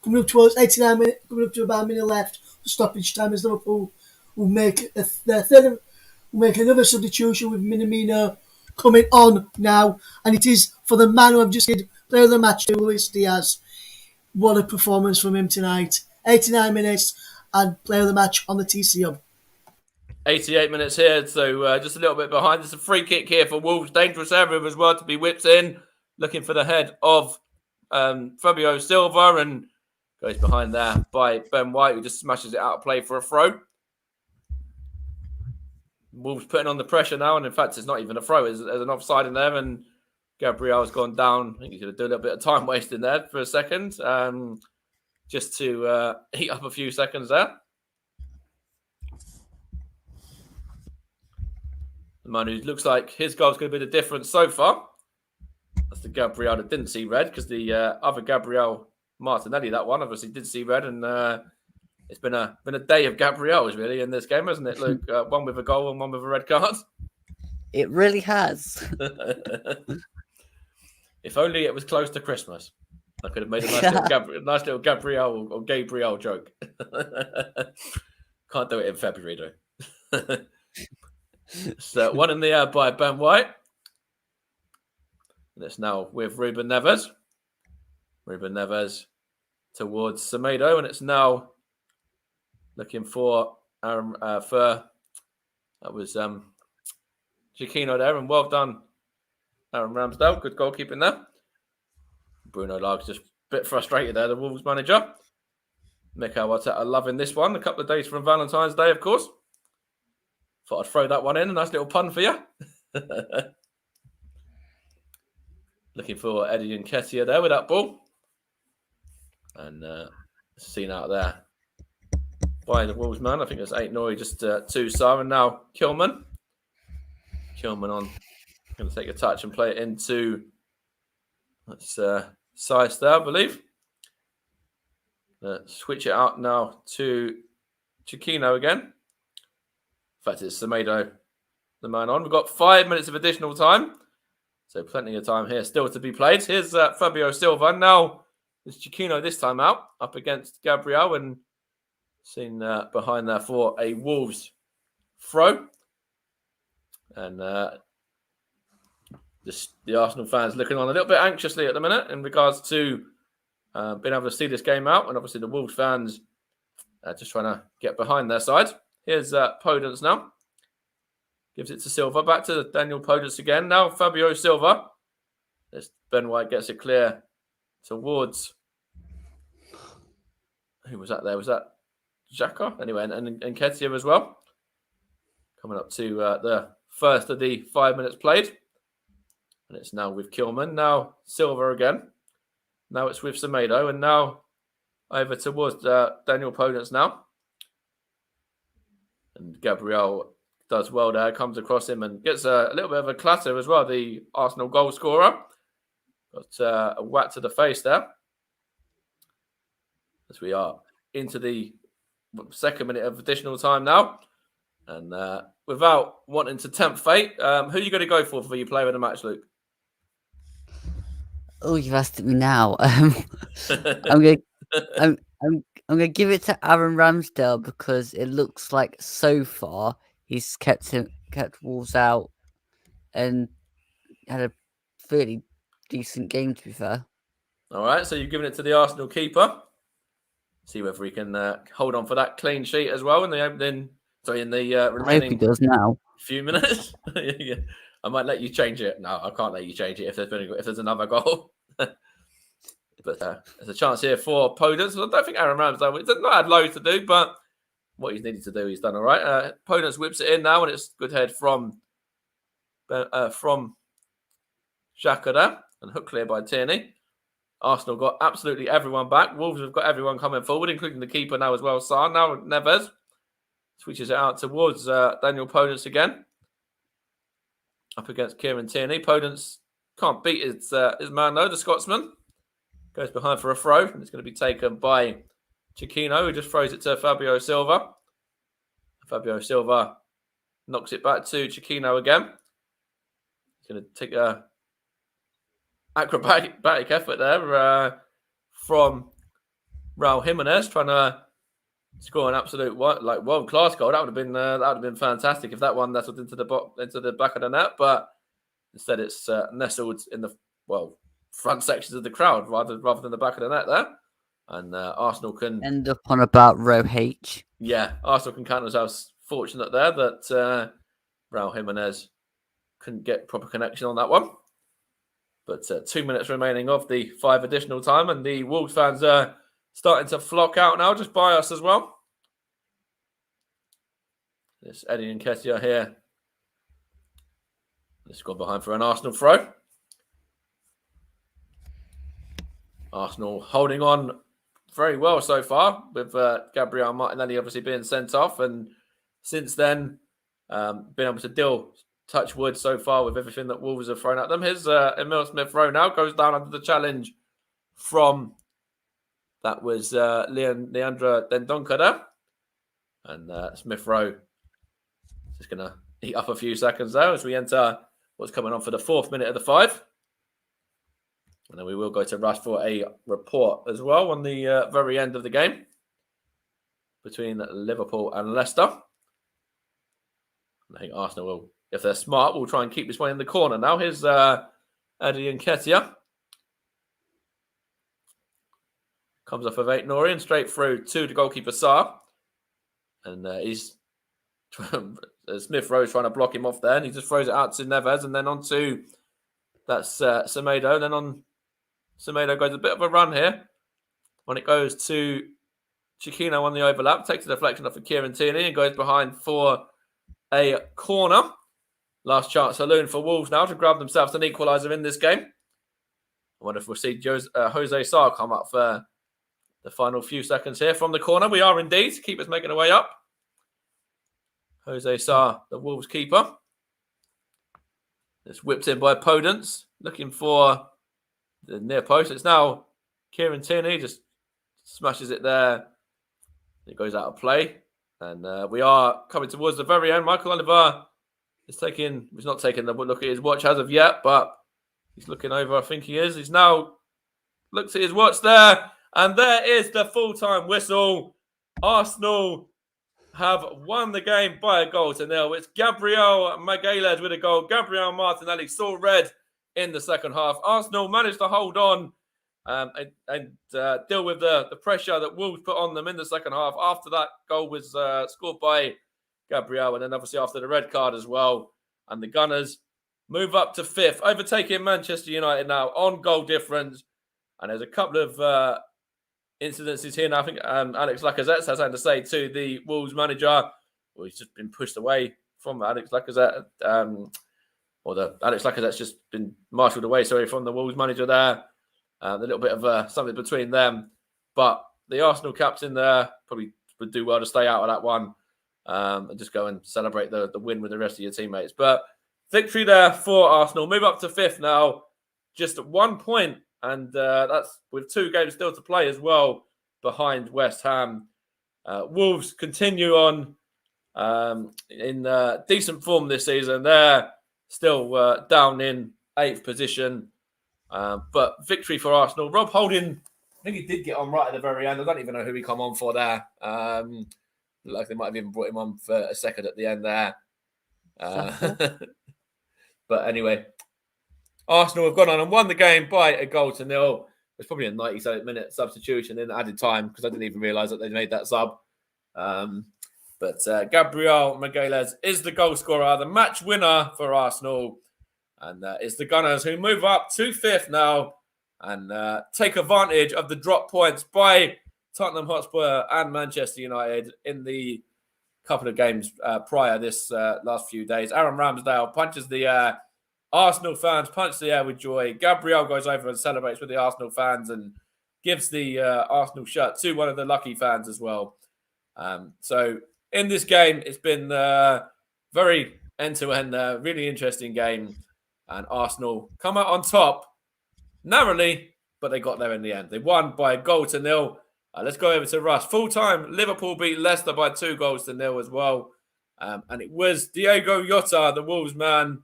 Coming up towards 89 minutes, coming up to about a minute left. Stoppage time as Liverpool will make another substitution with Minamino coming on now, and it is for the man who I've just said player of the match, Luis Diaz. What a performance from him tonight! 89 minutes and player of the match on the TC Hub. 88 minutes here, so just a little bit behind. There's a free kick here for Wolves. Dangerous area as well to be whipped in, looking for the head of Fabio Silva, and goes behind there by Ben White, who just smashes it out of play for a throw. Wolves putting on the pressure now, and in fact, it's not even a throw. There's an offside in there, and Gabriel's gone down. I think he's going to do a little bit of time wasting there for a second, just to heat up a few seconds there. The man who looks like his goal's going to be the difference so far. That's the Gabriel that didn't see red, because the other Gabriel Martinelli, that one. Obviously did see red, and it's been a day of Gabriel's really in this game, hasn't it, Luke? One with a goal and one with a red card. It really has. If only it was close to Christmas. I could have made a nice little Gabriel or Gabriel joke. Can't do it in February, though. So one in the air by Ben White. And it's now with Ruben Neves. Ruben Neves towards Semedo, and it's now looking for Aaron that was Chiquinho there, and well done, Aaron Ramsdale. Good goalkeeping there. Bruno Lage just a bit frustrated there, the Wolves manager. Mikel Arteta loving this one. A couple of days from Valentine's Day, of course. Thought I'd throw that one in. A nice little pun for you. Looking for Eddie Nketiah there with that ball. And seen out there by the Wolves man. I think it's 8-0, just 2-star. And now Kilman. Kilman on. Going to take a touch and play it into Sice there, I believe. Switch it out now to Chiquinho again. In fact, it's Semedo, the man on. We've got 5 minutes of additional time. So plenty of time here still to be played. Here's Fabio Silva. Now it's Chiquinho this time out, up against Gabriel, and seen behind there for a Wolves throw. And the Arsenal fans looking on a little bit anxiously at the minute in regards to being able to see this game out. And obviously the Wolves fans just trying to get behind their side. Here's Podence now. Gives it to Silva. Back to Daniel Podence again. Now Fabio Silva. As Ben White gets it clear towards... Who was that there? Was that Xhaka? Anyway, and Nketiah as well. Coming up to the first of the 5 minutes played. And it's now with Kilman. Now Silva again. Now it's with Semedo. And now over towards Daniel Podence now. And Gabriel does well there. Comes across him and gets a little bit of a clatter as well. The Arsenal goal scorer. Got a whack to the face there. As we are into the second minute of additional time now. And without wanting to tempt fate, who are you going to go for your player of the match, Luke? Oh, you've asked me now. I'm gonna give it to Aaron Ramsdale because it looks like so far he's kept Wolves out and had a fairly decent game, to be fair. All right, so you've given it to the Arsenal keeper. See whether he can hold on for that clean sheet as well in the remaining I hope he does now. few minutes. Yeah. I might let you change it. No, I can't let you change it if there's another goal. But there's a chance here for Podence. I don't think Aaron Ramsdale, he's not had loads to do, but what he's needed to do, he's done all right. Podence whips it in now, and it's good head from Xhaka there, and hook clear by Tierney. Arsenal got absolutely everyone back. Wolves have got everyone coming forward, including the keeper now as well. Sarr now Neves switches it out towards Daniel Podence again. Up against Kieran Tierney. Podence can't beat his man though, the Scotsman. Goes behind for a throw, and it's going to be taken by Chiquinho, who just throws it to Fabio Silva. Fabio Silva knocks it back to Chiquinho again. He's going to take a acrobatic effort there from Raul Jimenez, trying to score an absolute world-class goal. That would have been fantastic if that one nestled into the back of the net, but instead it's nestled in the front sections of the crowd rather than the back of the net there. And Arsenal can end up on about row H. Yeah, Arsenal can count themselves fortunate there that Raul Jimenez couldn't get proper connection on that one. But 2 minutes remaining of the 5 additional time, and the Wolves fans are starting to flock out now, just by us as well. This Eddie Nketiah here. It's gone behind for an Arsenal throw. Arsenal holding on very well so far, with Gabriel Martinelli obviously being sent off, and since then been able to touch wood so far with everything that Wolves have thrown at them. Here's Emil Smith-Rowe now, goes down under the challenge from That was Leandra Dendonka there. And Smith Rowe just going to eat up a few seconds there as we enter what's coming on for the 4th minute of the 5. And then we will go to Russ for a report as well on the very end of the game between Liverpool and Leicester. And I think Arsenal will, if they're smart, will try and keep this one in the corner. Now here's Eddie Nketiah. Comes off of Aït-Nouri and straight through to the goalkeeper, Sarr. And he's Smith Rowe trying to block him off there. And he just throws it out to Neves and then on to that's Semedo. Then on Semedo goes a bit of a run here. When it goes to Chiquinho on the overlap, takes the deflection off of Kieran Tierney and goes behind for a corner. Last chance saloon for Wolves now to grab themselves an equaliser in this game. I wonder if we'll see Jose Sarr come up for the final few seconds here from the corner. We are indeed. Keeper's making their way up. Jose Sarr, the Wolves keeper. It's whipped in by Podence, looking for the near post. It's now Kieran Tierney, just smashes it there. It goes out of play. And we are coming towards the very end. Michael Oliver he's not taking the look at his watch as of yet, but he's looking over. I think he is. He's now looked at his watch there, and there is the full-time whistle. Arsenal have won the game by a 1-0. It's Gabriel Magalhaes with a goal. Gabriel Martinelli saw red in the second half. Arsenal managed to hold on and deal with the pressure that Wolves put on them in the second half. After that goal was scored by Gabriel, and then obviously after the red card as well. And the Gunners move up to 5th, overtaking Manchester United now on goal difference. And there's a couple of incidences here now. I think Alex Lacazette has something to say to the Wolves manager. Well, he's just been pushed away from Alex Lacazette. Alex Lacazette's just been marshalled away, from the Wolves manager there. A little bit of something between them. But the Arsenal captain there probably would do well to stay out of that one. And just go and celebrate the win with the rest of your teammates. But victory there for Arsenal. Move up to 5th now. Just 1 point. And that's with 2 games still to play as well behind West Ham. Wolves continue on in decent form this season. They're still down in 8th position. But victory for Arsenal. Rob Holding, I think he did get on right at the very end. I don't even know who he come on for there. Like they might have even brought him on for a second at the end there. But anyway, Arsenal have gone on and won the game by a 1-0. It's probably a 97-minute substitution in added time because I didn't even realise that they made that sub. But Gabriel Magalhaes is the goal scorer, the match winner for Arsenal. And it's the Gunners who move up to 5th now and take advantage of the drop points by Tottenham Hotspur and Manchester United in the couple of games prior this last few days. Aaron Ramsdale punches the Arsenal fans, punches the air with joy. Gabriel goes over and celebrates with the Arsenal fans and gives the Arsenal shirt to one of the lucky fans as well. So in this game, it's been very end-to-end, really interesting game. And Arsenal come out on top narrowly, but they got there in the end. They won by a 1-0. Let's go over to Russ. Full-time, Liverpool beat Leicester by 2-0 as well. And it was Diogo Jota, the Wolves man,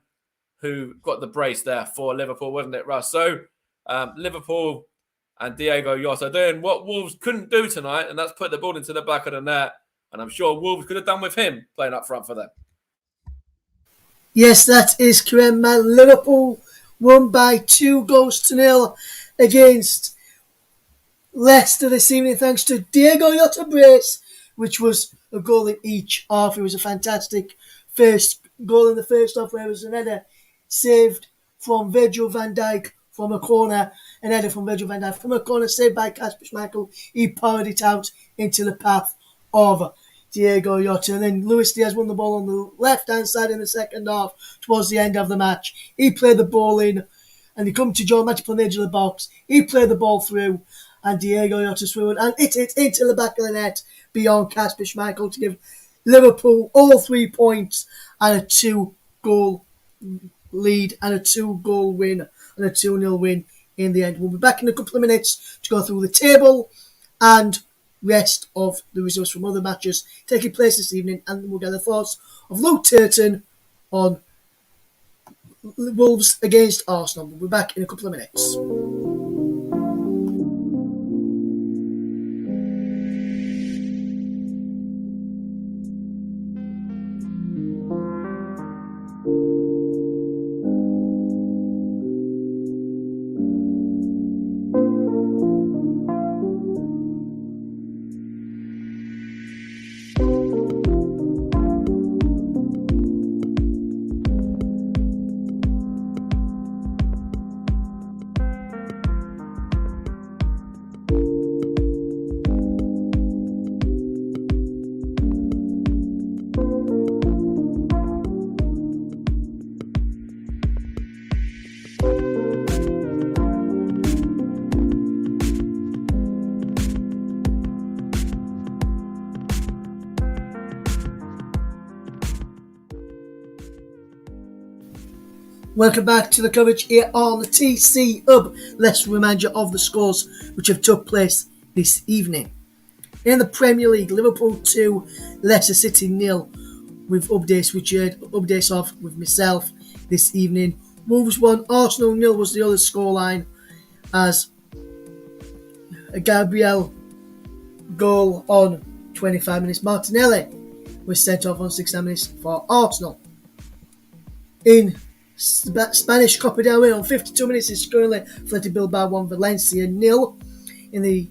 who got the brace there for Liverpool, wasn't it, Russ? So Liverpool and Diogo Jota doing what Wolves couldn't do tonight, and that's put the ball into the back of the net. And I'm sure Wolves could have done with him playing up front for them. Yes, that is correct, man. Liverpool won by 2-0 against Leicester this evening, thanks to Diogo Jota brace, which was a goal in each half. It was a fantastic first goal in the first half, where it was an header saved from Virgil van Dijk from a corner, an header from Virgil van Dijk from a corner, saved by Kasper Schmeichel. He powered it out into the path of Diogo Jota. And then Luis Diaz won the ball on the left-hand side in the second half towards the end of the match. He played the ball in, and he come to Joe Matip on the edge of the box. He played the ball through, and Diogo Jota threw it, and it hit into the back of the net beyond Kasper Schmeichel to give Liverpool all 3 points and a 2-goal lead and a 2-goal win and a 2-0 win in the end. We'll be back in a couple of minutes to go through the table and rest of the results from other matches taking place this evening, and we'll get the thoughts of Luke Turton on Wolves against Arsenal. We'll be back in a couple of minutes. Welcome back to the coverage here on the TC Hub. Let's remind you of the scores which have took place this evening. In the Premier League, Liverpool 2, Leicester City 0. With updates which you heard updates of with myself this evening. Wolves 1, Arsenal 0 was the other scoreline, as a Gabriel goal on 25 minutes. Martinelli was sent off on 69 minutes for Arsenal. In Spanish Copa del Rey on 52 minutes is currently Athletic Bilbao 1, Valencia 0. In the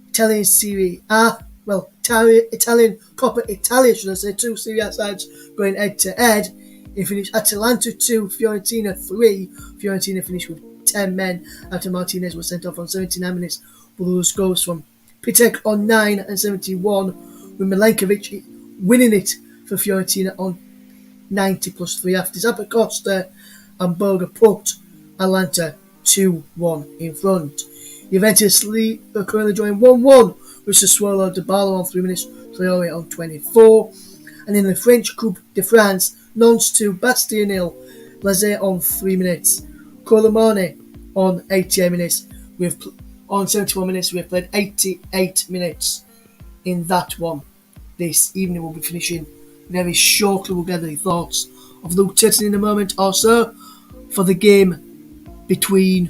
Italian Serie A, Italian Coppa Italia, should I say, two Serie A sides going head to head. It finished Atalanta 2, Fiorentina 3. Fiorentina finished with 10 men after Martinez was sent off on 79 minutes. Blues goals from Pitek on 9 and 71, with Milenkovic winning it for Fiorentina on 90 plus 3 after Zappacosta and Boga put Atalanta 2-1 in front. Juventus are currently drawing 1-1 with Sassuolo Dybala on 3 minutes, Traoré on 24. And in the French Coupe de France, Nantes 2, Bastille 0, Lazare on 3 minutes, Colomane on 88 minutes. On 71 minutes, we've played 88 minutes in that one. This evening we'll be finishing very shortly. We'll get the thoughts of Luke Turton in a moment or so for the game between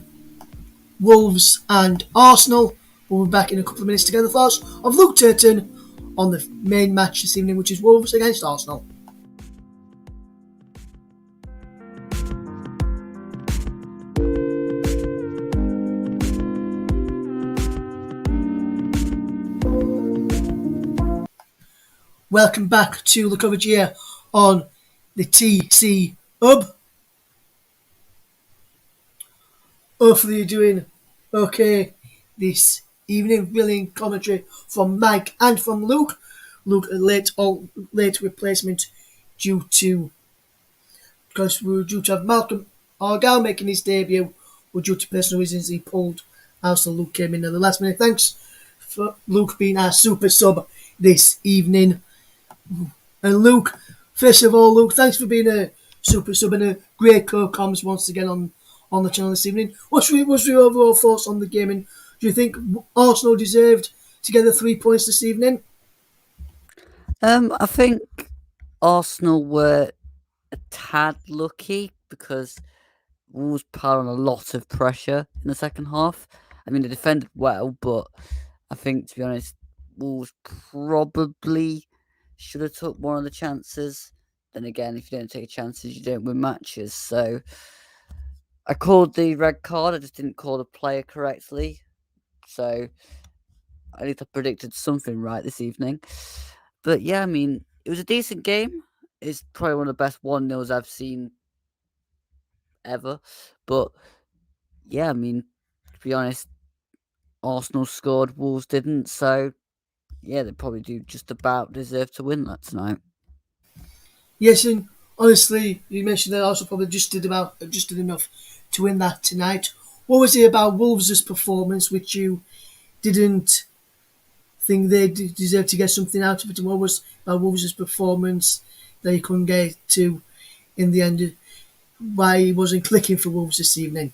Wolves and Arsenal. We'll be back in a couple of minutes to get the thoughts of Luke Turton on the main match this evening, which is Wolves against Arsenal. Welcome back to the coverage here on the TC Hub. Hopefully you're doing okay this evening. Brilliant commentary from Mike and from Luke. Luke, a late replacement because we were due to have Malcolm Argyle making his debut. We're due to personal reasons he pulled out, so Luke came in at the last minute. Thanks for Luke being our super sub this evening. And Luke, first of all, Luke, thanks for being a super sub and a great co-comms once again on the channel this evening. What's your overall thoughts on the game, and do you think Arsenal deserved to get the 3 points this evening? I think Arsenal were a tad lucky because Wolves put on a lot of pressure in the second half. I mean, they defended well, but I think, to be honest, Wolves probably should have took more of the chances. Then again, if you don't take chances, you don't win matches. So I called the red card. I just didn't call the player correctly. So at least I predicted something right this evening. But yeah, I mean, it was a decent game. It's probably one of the best 1-0s I've seen ever. But yeah, I mean, to be honest, Arsenal scored, Wolves didn't. So yeah, they probably do just about deserve to win that tonight. Yes, and honestly, you mentioned that Arsenal probably just did enough to win that tonight. What was it about Wolves' performance which you didn't think they deserved to get something out of it? And what was about Wolves' performance that you couldn't get to in the end? Why it wasn't clicking for Wolves this evening,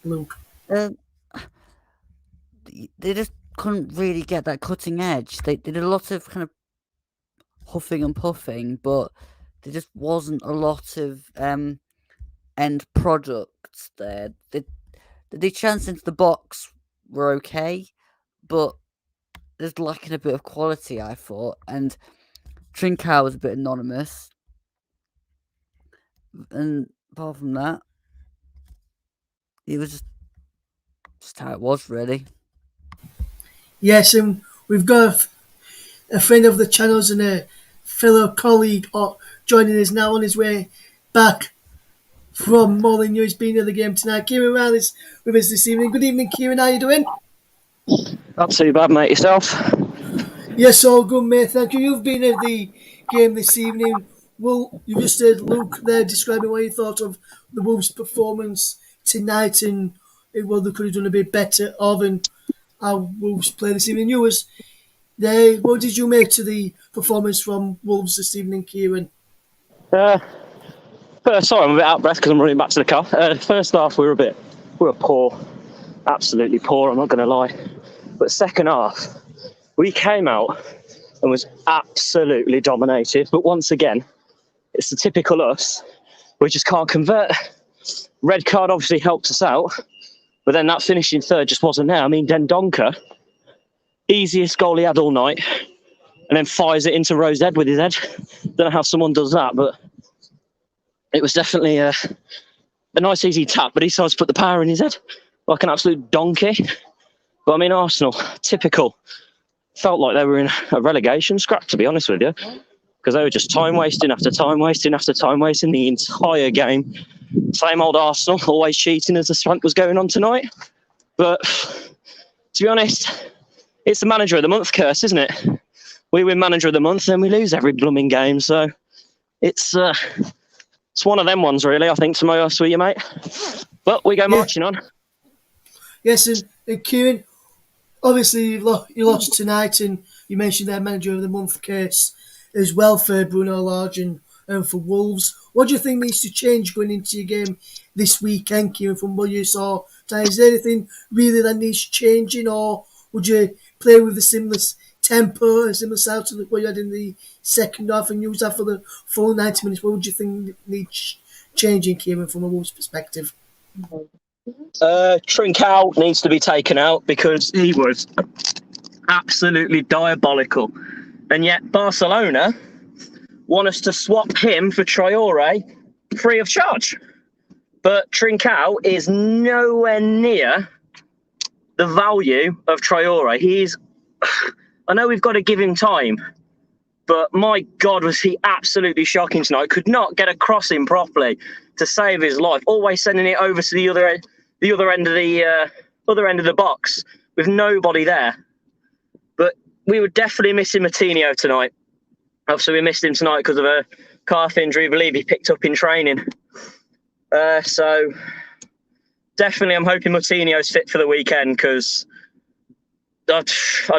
Luke? They just couldn't really get that cutting edge. They did a lot of kind of huffing and puffing, but there just wasn't a lot of end products there. The chance into the box were okay, but there's lacking a bit of quality, I thought. And Trincao was a bit anonymous. And apart from that, it was just how it was, really. Yes, and we've got a friend of the channels and a fellow colleague joining us now on his way back from Molineux. He's been at the game tonight. Kieran Ryle is with us this evening. Good evening, Kieran. How you doing? Not too bad, mate. Yourself? Yes, all good, mate. Thank you. You've been at the game this evening. Well, you just heard Luke there describing what you thought of the Wolves' performance tonight and what they could have done a bit better of and how Wolves play this evening. You was there. What did you make to the performance from Wolves this evening, Kieran? Sorry, I'm a bit out of breath because I'm running back to the car. First half, we were poor. Absolutely poor, I'm not going to lie. But second half, we came out and was absolutely dominated. But once again, it's the typical us. We just can't convert. Red card obviously helped us out. But then that finishing third just wasn't there. I mean, Dendoncker, easiest goal he had all night. And then fires it into Rose's head with his head. Don't know how someone does that, but it was definitely a nice easy tap. But he decides to put the power in his head like an absolute donkey. But I mean, Arsenal, typical. Felt like they were in a relegation scrap, to be honest with you. Because they were just time wasting after time wasting after time wasting the entire game. Same old Arsenal, always cheating as the swank was going on tonight. But to be honest, it's the manager of the month curse, isn't it? We win manager of the month, then we lose every blooming game. So it's one of them ones, really, I think, to my honest with you, mate. But we go marching on. Yes, and Kieran, obviously you lost tonight, and you mentioned their manager of the month case as well for Bruno Lage and for Wolves. What do you think needs to change going into your game this weekend, Kieran, from what you saw? Is there anything really that needs changing, or would you play with a similar tempo, a similar style to what you had in the second half and use that for the full 90 minutes? What would you think needs changing, Kieran, from a Wolves perspective? Trincao needs to be taken out because he was absolutely diabolical. And yet Barcelona want us to swap him for Traore free of charge. But Trincao is nowhere near the value of Traore. I know we've got to give him time, but my God, was he absolutely shocking tonight. Could not get a crossing properly to save his life. Always sending it over to the other end of the box with nobody there. But we were definitely missing Moutinho tonight. Obviously, we missed him tonight because of a calf injury, I believe he picked up in training. So definitely, I'm hoping Moutinho's fit for the weekend because I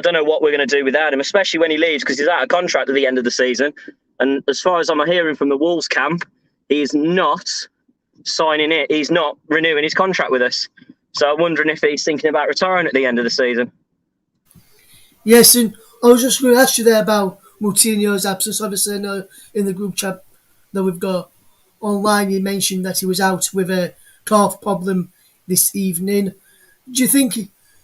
don't know what we're going to do without him, especially when he leaves because he's out of contract at the end of the season. And as far as I'm hearing from the Wolves camp, he's not signing it. He's not renewing his contract with us. So I'm wondering if he's thinking about retiring at the end of the season. Yes, and I was just going to ask you there about Moutinho's absence. Obviously, I know in the group chat that we've got online, you mentioned that he was out with a calf problem this evening. Do you think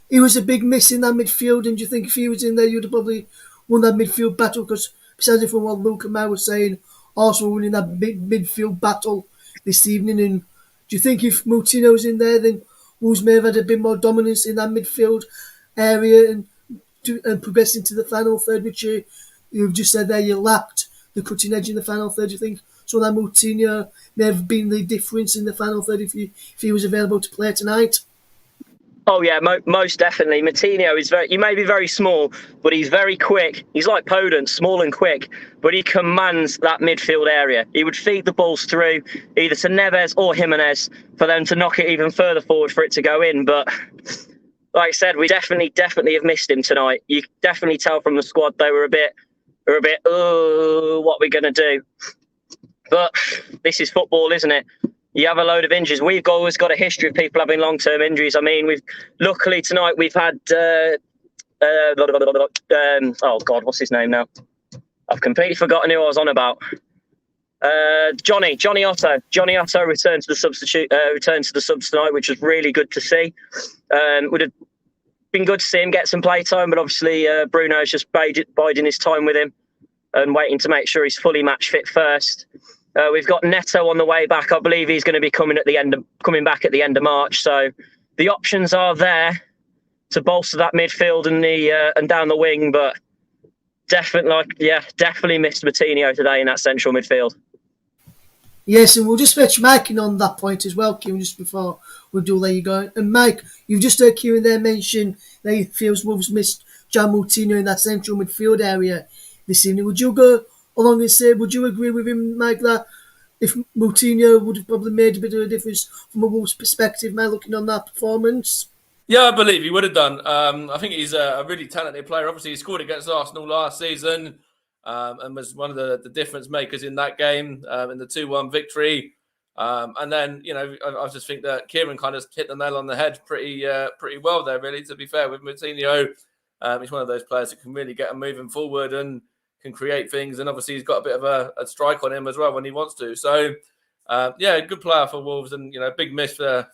he was a big miss in that midfield? And do you think if he was in there, you'd have probably won that midfield battle? Because besides from what Luke and Matt were saying, Arsenal winning that midfield battle this evening. And do you think if Moutinho was in there, then Wolves may have had a bit more dominance in that midfield area and progressing to the final third, which you've just said there, you lacked the cutting edge in the final third? Do you think so that Moutinho may have been the difference in the final third if he was available to play tonight? Oh, yeah, most definitely. Moutinho is he may be very small, but he's very quick. He's like Podence, small and quick, but he commands that midfield area. He would feed the balls through either to Neves or Jimenez for them to knock it even further forward for it to go in. But like I said, we definitely have missed him tonight. You definitely tell from the squad they were a bit, oh, what we're going to do. But this is football, isn't it? You have a load of injuries. We've always got a history of people having long-term injuries. I mean, luckily tonight we've had oh God, what's his name now? I've completely forgotten who I was on about. Johnny Otto. Johnny Otto returned to the subs tonight, which was really good to see. Would have been good to see him get some play time, but obviously Bruno's just biding his time with him and waiting to make sure he's fully match fit first. We've got Neto on the way back. I believe he's going to be coming back at the end of March. So the options are there to bolster that midfield and down the wing, but definitely missed Moutinho today in that central midfield. Yes, and we'll just fetch Mike in on that point as well, Kieran, just before we do let you go. And Mike, you've just heard Kieran there mention that he feels Wolves missed Jan Moutinho in that central midfield area this evening. Would you go along and say, would you agree with him, Mike, that if Moutinho would have probably made a bit of a difference from a Wolves perspective, Mike, looking on that performance? Yeah, I believe he would have done. I think he's a really talented player. Obviously, he scored against Arsenal last season and was one of the difference makers in that game, in the 2-1 victory. And then, I just think that Kieran kind of hit the nail on the head pretty well there, really, to be fair, with Moutinho. He's one of those players that can really get him moving forward and can create things. And obviously, he's got a bit of a strike on him as well when he wants to. So, good player for Wolves, and big miss for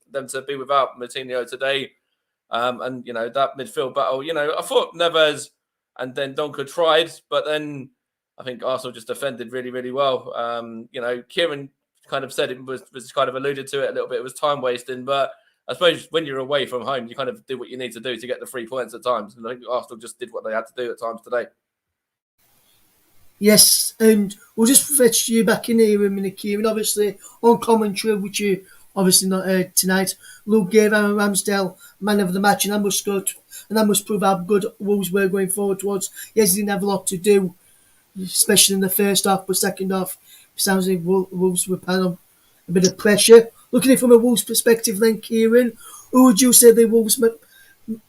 them to be without Moutinho today. And that midfield battle. I thought Neves and then Donker tried, but then I think Arsenal just defended really, really well. Kieran kind of said it was kind of alluded to it a little bit. It was time wasting, but I suppose when you're away from home, you kind of do what you need to do to get the 3 points at times. And I think Arsenal just did what they had to do at times today. Yes, and we'll just fetch you back in here in a minute, Kieran. Obviously, on commentary, which you obviously not heard tonight, Luke gave Aaron Ramsdale man of the match, and that must prove how good Wolves were going forward towards. Yes, he didn't have a lot to do, especially in the first half, but second half, it sounds like Wolves were putting on a bit of pressure. Looking at it from a Wolves perspective then, Kieran, who would you say the Wolves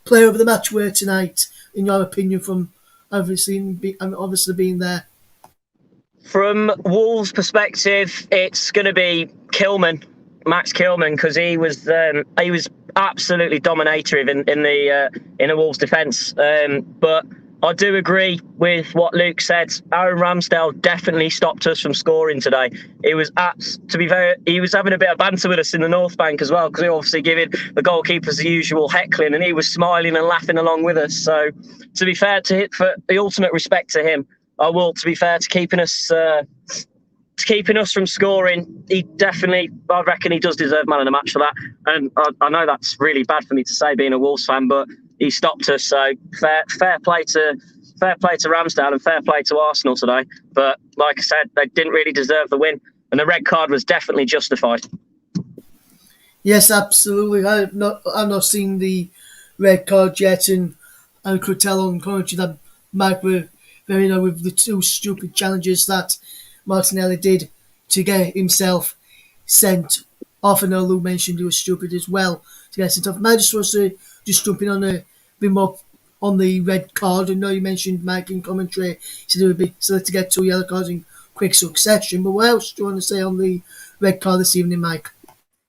player of the match were tonight, in your opinion, from obviously being there? From Wolves' perspective, it's going to be Max Kilman, because he was absolutely dominative in the Wolves' defence. But I do agree with what Luke said. Aaron Ramsdale definitely stopped us from scoring today. He was he was having a bit of banter with us in the North Bank as well, because he obviously giving the goalkeepers the usual heckling, and he was smiling and laughing along with us. So, to be fair for the ultimate respect to him, I will, to be fair, to keeping us from scoring. I reckon he does deserve man of the match for that. And I know that's really bad for me to say, being a Wolves fan, but he stopped us. So fair play to Ramsdale and fair play to Arsenal today. But like I said, they didn't really deserve the win, and the red card was definitely justified. Yes, absolutely. I've not seen the red card yet, and I could tell on commentary that Mike were very with the two stupid challenges that Martinelli did to get himself sent off. And Lou mentioned he was stupid as well to get sent off. I just want to jump in on a bit more on the red card. I know you mentioned Mike in commentary, said it would be silly to get 2 yellow cards in quick succession. But what else do you want to say on the red card this evening, Mike?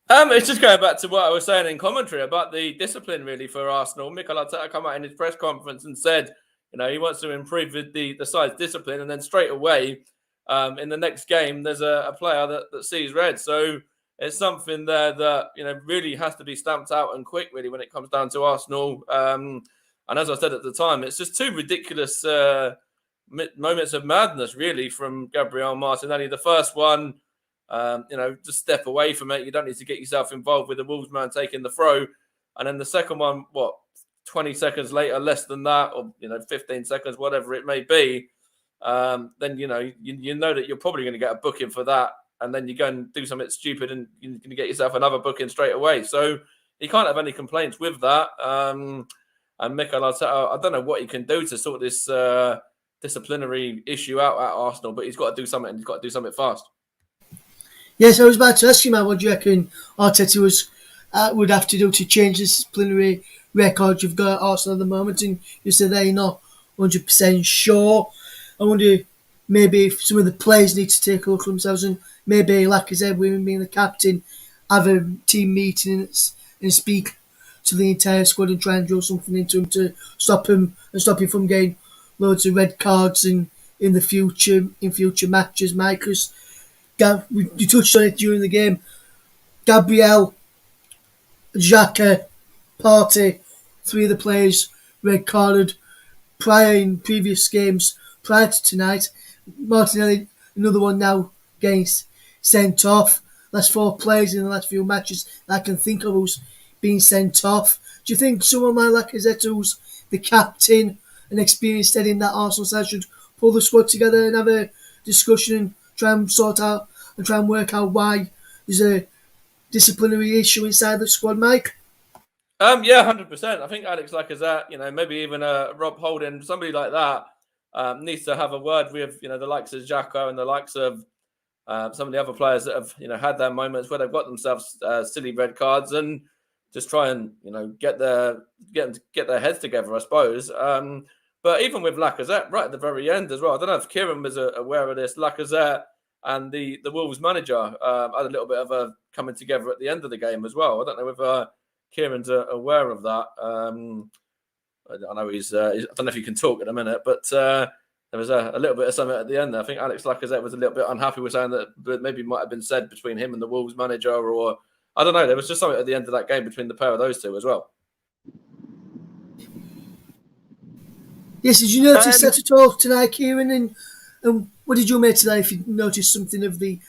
It's just going back to what I was saying in commentary about the discipline, really, for Arsenal. Mikel Arteta came out in his press conference and said, he wants to improve the side's discipline, and then straight away, in the next game, there's a player that sees red. So it's something there that really has to be stamped out and quick, really, when it comes down to Arsenal. And as I said at the time, it's just two ridiculous moments of madness, really, from Gabriel Martinelli. The first one, just step away from it. You don't need to get yourself involved with the Wolves man taking the throw. And then the second one, 20 seconds later, less than that, or 15 seconds, whatever it may be, then you know that you're probably going to get a booking for that, and then you go and do something stupid and you're going to get yourself another booking straight away. So he can't have any complaints with that. And Mikel Arteta, I don't know what he can do to sort this disciplinary issue out at Arsenal, but he's got to do something, and he's got to do something fast. Yes, I was about to ask you, man, what do you reckon Arteta would have to do to change the disciplinary record you've got at Arsenal at the moment? And you said they're not 100% sure. I wonder maybe if some of the players need to take a look at themselves, and maybe, like I said, women being the captain, have a team meeting and speak to the entire squad and try and drill something into him to stop him from getting loads of red cards in the future matches, Mike. Because you touched on it during the game. Gabriel, Xhaka, Partey, three of the players red carded in previous games prior to tonight. Martinelli, another one now getting sent off. Last 4 players in the last few matches that I can think of who's been sent off. Do you think someone like Lacazette, who's the captain and experienced head in that Arsenal side, should pull the squad together and have a discussion and try and sort out and try and work out why there's a disciplinary issue inside the squad, Mike? Yeah, 100%. I think Alex Lacazette, maybe even Rob Holding, somebody like that, needs to have a word with, the likes of Xhaka and the likes of some of the other players that have, had their moments where they've got themselves silly red cards, and just try and, get their heads together, I suppose. But even with Lacazette, right at the very end as well, I don't know if Kieran was aware of this. Lacazette and the Wolves manager had a little bit of a coming together at the end of the game as well. I don't know if Kieran's aware of that. I know I don't know if you can talk in a minute, but there was a little bit of something at the end there. I think Alex Lacazette was a little bit unhappy with saying that maybe might have been said between him and the Wolves manager, or I don't know. There was just something at the end of that game between the pair of those two as well. Yes, did you notice that at all tonight, Kieran? And what did you make today? If you noticed something of the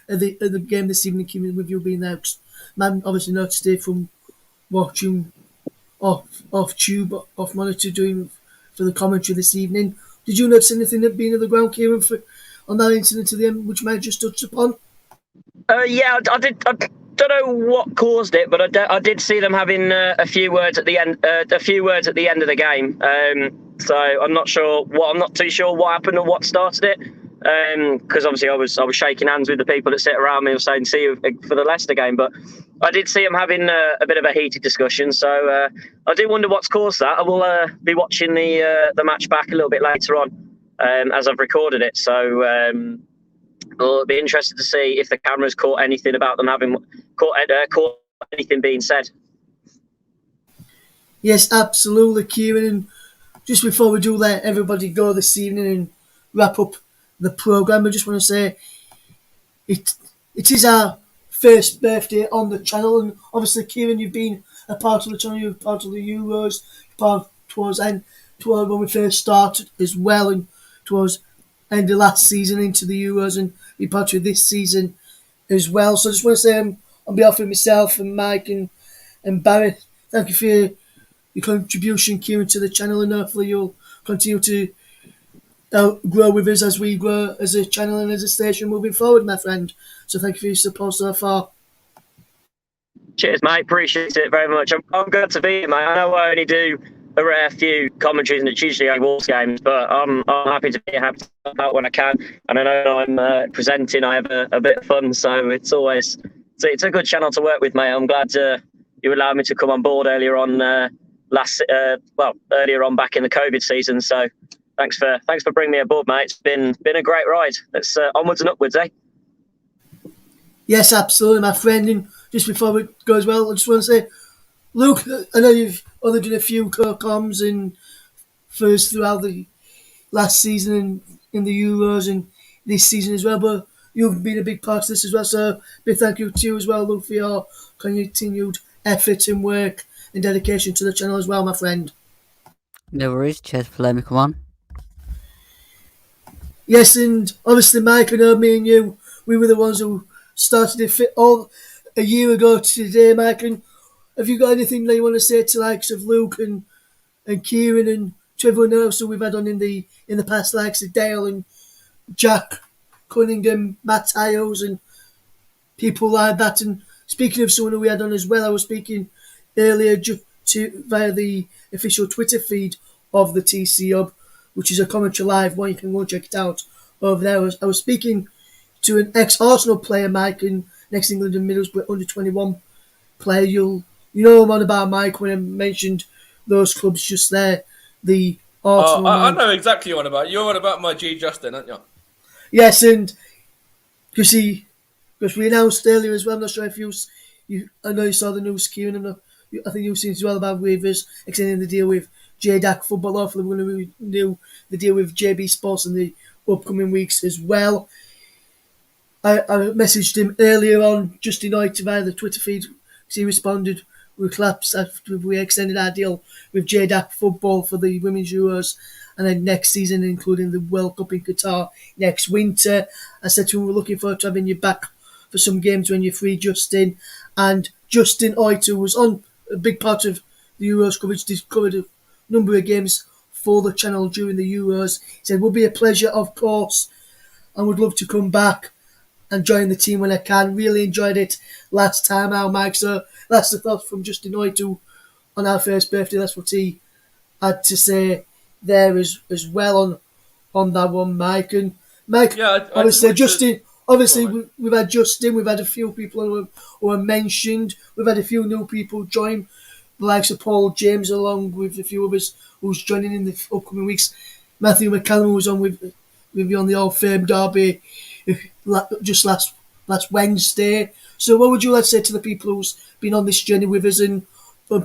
game this evening, Kieran, with you being there? 'Cause man obviously noticed it from watching off monitor doing for the commentary this evening. Did you notice anything that being on the ground, Kieran, on that incident at the end, which Mike just touched upon? Yeah, I did. I don't know what caused it, but I did see them having a few words at the end. A few words at the end of the game. So I'm not too sure what happened or what started it. Because obviously I was shaking hands with the people that sit around me and saying see you for the Leicester game, but I did see them having a bit of a heated discussion. So I do wonder what's caused that. I will be watching the match back a little bit later on as I've recorded it. So I'll be interested to see if the cameras caught anything about them having caught anything being said. Yes, absolutely, Kieran. And just before we do let everybody go this evening and wrap up the programme, I just want to say it is our first birthday on the channel, and obviously, Kieran, you've been a part of the channel, you're part of the Euros, part towards when we first started as well, and towards end of last season into the Euros, and be part of this season as well. So I just want to say on behalf of myself and Mike and Barry, thank you for your contribution, Kieran, to the channel, and hopefully you'll continue to grow with us as we grow as a channel and as a station moving forward, my friend. So thank you for your support so far. Cheers, mate. Appreciate it very much. I'm glad to be here, mate. I know I only do a rare few commentaries, and it's usually only Wolves games, but I'm happy to be happy to help out when I can. And I know I'm presenting. I have a bit of fun, so it's a good channel to work with, mate. I'm glad you allowed me to come on board earlier on earlier on back in the COVID season. So thanks for bringing me aboard, mate. It's been a great ride. Let's onwards and upwards, eh? Yes, absolutely, my friend. And just before we go as well, I just want to say, Luke, I know you've only done a few co-coms and first throughout the last season and in the Euros and this season as well, but you've been a big part of this as well. So big thank you to you as well, Luke, for your continued effort and work and dedication to the channel as well, my friend. No worries. Cheers for letting me come on. Yes, and obviously, Mike, I know me and you, we were the ones who started it all a year ago today, Mike. And have you got anything that you want to say to likes of Luke and Kieran and to everyone else who we've had on in the past, likes of Dale and Jack Cunningham, Matt Hales, and people like that? And speaking of someone who we had on as well, I was speaking earlier via the official Twitter feed of the TC Hub, which is a commentary live one. You can go and check it out over there. I was speaking to an ex-Arsenal player, Mike, and ex-England and Middlesbrough under-21 player. You know I'm on about, Mike, when I mentioned those clubs just there. The Arsenal. I know exactly what about. You're on about my G Justin, aren't you? Yes, and because we announced earlier as well. I'm not sure if I know you saw the news, Kieran. I'm not I think you've seen as well about Weavers extending the deal with JDAC Football. Hopefully, we're going to renew the deal with JB Sports in the upcoming weeks as well. I messaged him earlier on, Justin Hoyt, via the Twitter feed, because he responded with claps after we extended our deal with JDAC Football for the Women's Euros, and then next season, including the World Cup in Qatar next winter. I said to him, we're looking forward to having you back for some games when you're free, Justin. And Justin Hoyt, who was on a big part of the Euros coverage, covered a number of games for the channel during the Euros. He said, it will be a pleasure, of course, and would love to come back and join the team when I can. Really enjoyed it last time out, Mike. So that's the thoughts from Justin Hoyt, who on our first birthday, that's what he had to say there as well on that one, Mike. And Mike, Yeah, obviously, Justin. Obviously, Right. we've had Justin, we've had a few people who are mentioned, we've had a few new people join, the likes of Paul James, along with a few others who's joining in the upcoming weeks. Matthew McCallum was on with you on the Old Firm Derby just last Wednesday. So what would you like to say to the people who's been on this journey with us, and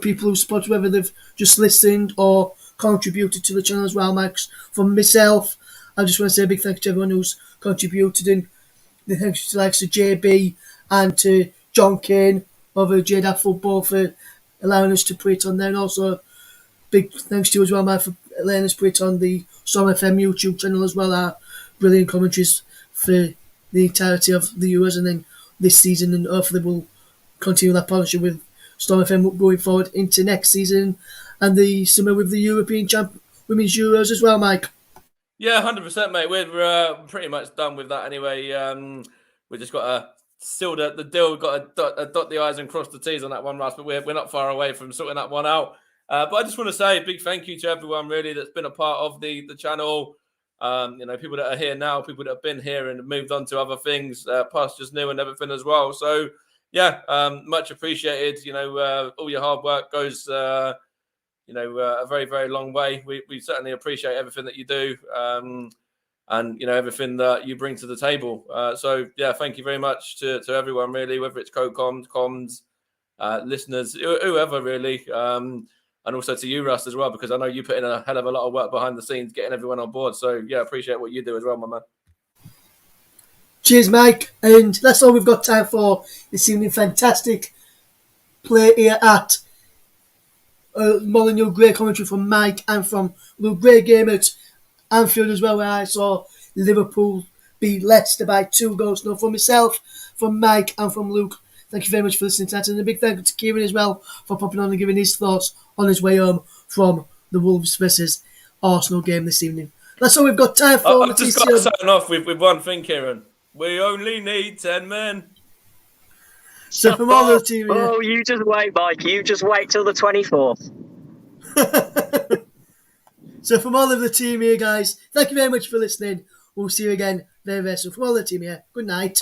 people who spot whether they've just listened or contributed to the channel as well, Max? From myself, I just want to say a big thank you to everyone who's contributed, and the thanks to the likes of JB and to John Kane over JDAF Football for allowing us to put it on there, and also big thanks to you as well, Matt, for letting us put it on the Storm FM YouTube channel as well. Our brilliant commentaries for the entirety of the Euros and then this season, and hopefully we'll continue that partnership with Storm FM going forward into next season and the summer with the European Women's Euros as well, Mike. Yeah, 100%, mate. We're pretty much done with that anyway. We just got to seal the deal. We've got to dot the I's and cross the T's on that one, Russ, but we're not far away from sorting that one out. But I just want to say a big thank you to everyone, really, that's been a part of the channel. People that are here now, people that have been here and moved on to other things, pastures new and everything as well. So, yeah, much appreciated. All your hard work goes a very, very long way. We certainly appreciate everything that you do, and everything that you bring to the table. So yeah, thank you very much to everyone, really, whether it's comms, listeners, whoever, really, and also to you, Russ, as well, because I know you put in a hell of a lot of work behind the scenes getting everyone on board. So yeah, appreciate what you do as well, my man. Cheers, Mike, and that's all we've got time for this evening. Fantastic play here at Molyneux. Great commentary from Mike and from Luke. Great game at Anfield as well, where I saw Liverpool beat Leicester by 2-0. From myself, from Mike and from Luke, thank you very much for listening to that, and a big thank you to Kieran as well for popping on and giving his thoughts on his way home from the Wolves versus Arsenal game this evening. That's all we've got time for. I've just got to sign off with one thing, Kieran. We only need 10 men. So from all the team here, Oh, you just wait, Mike. You just wait till the 24th. so from all of the team here, guys, thank you very much for listening. We'll see you again very, very soon. From all the team here, good night.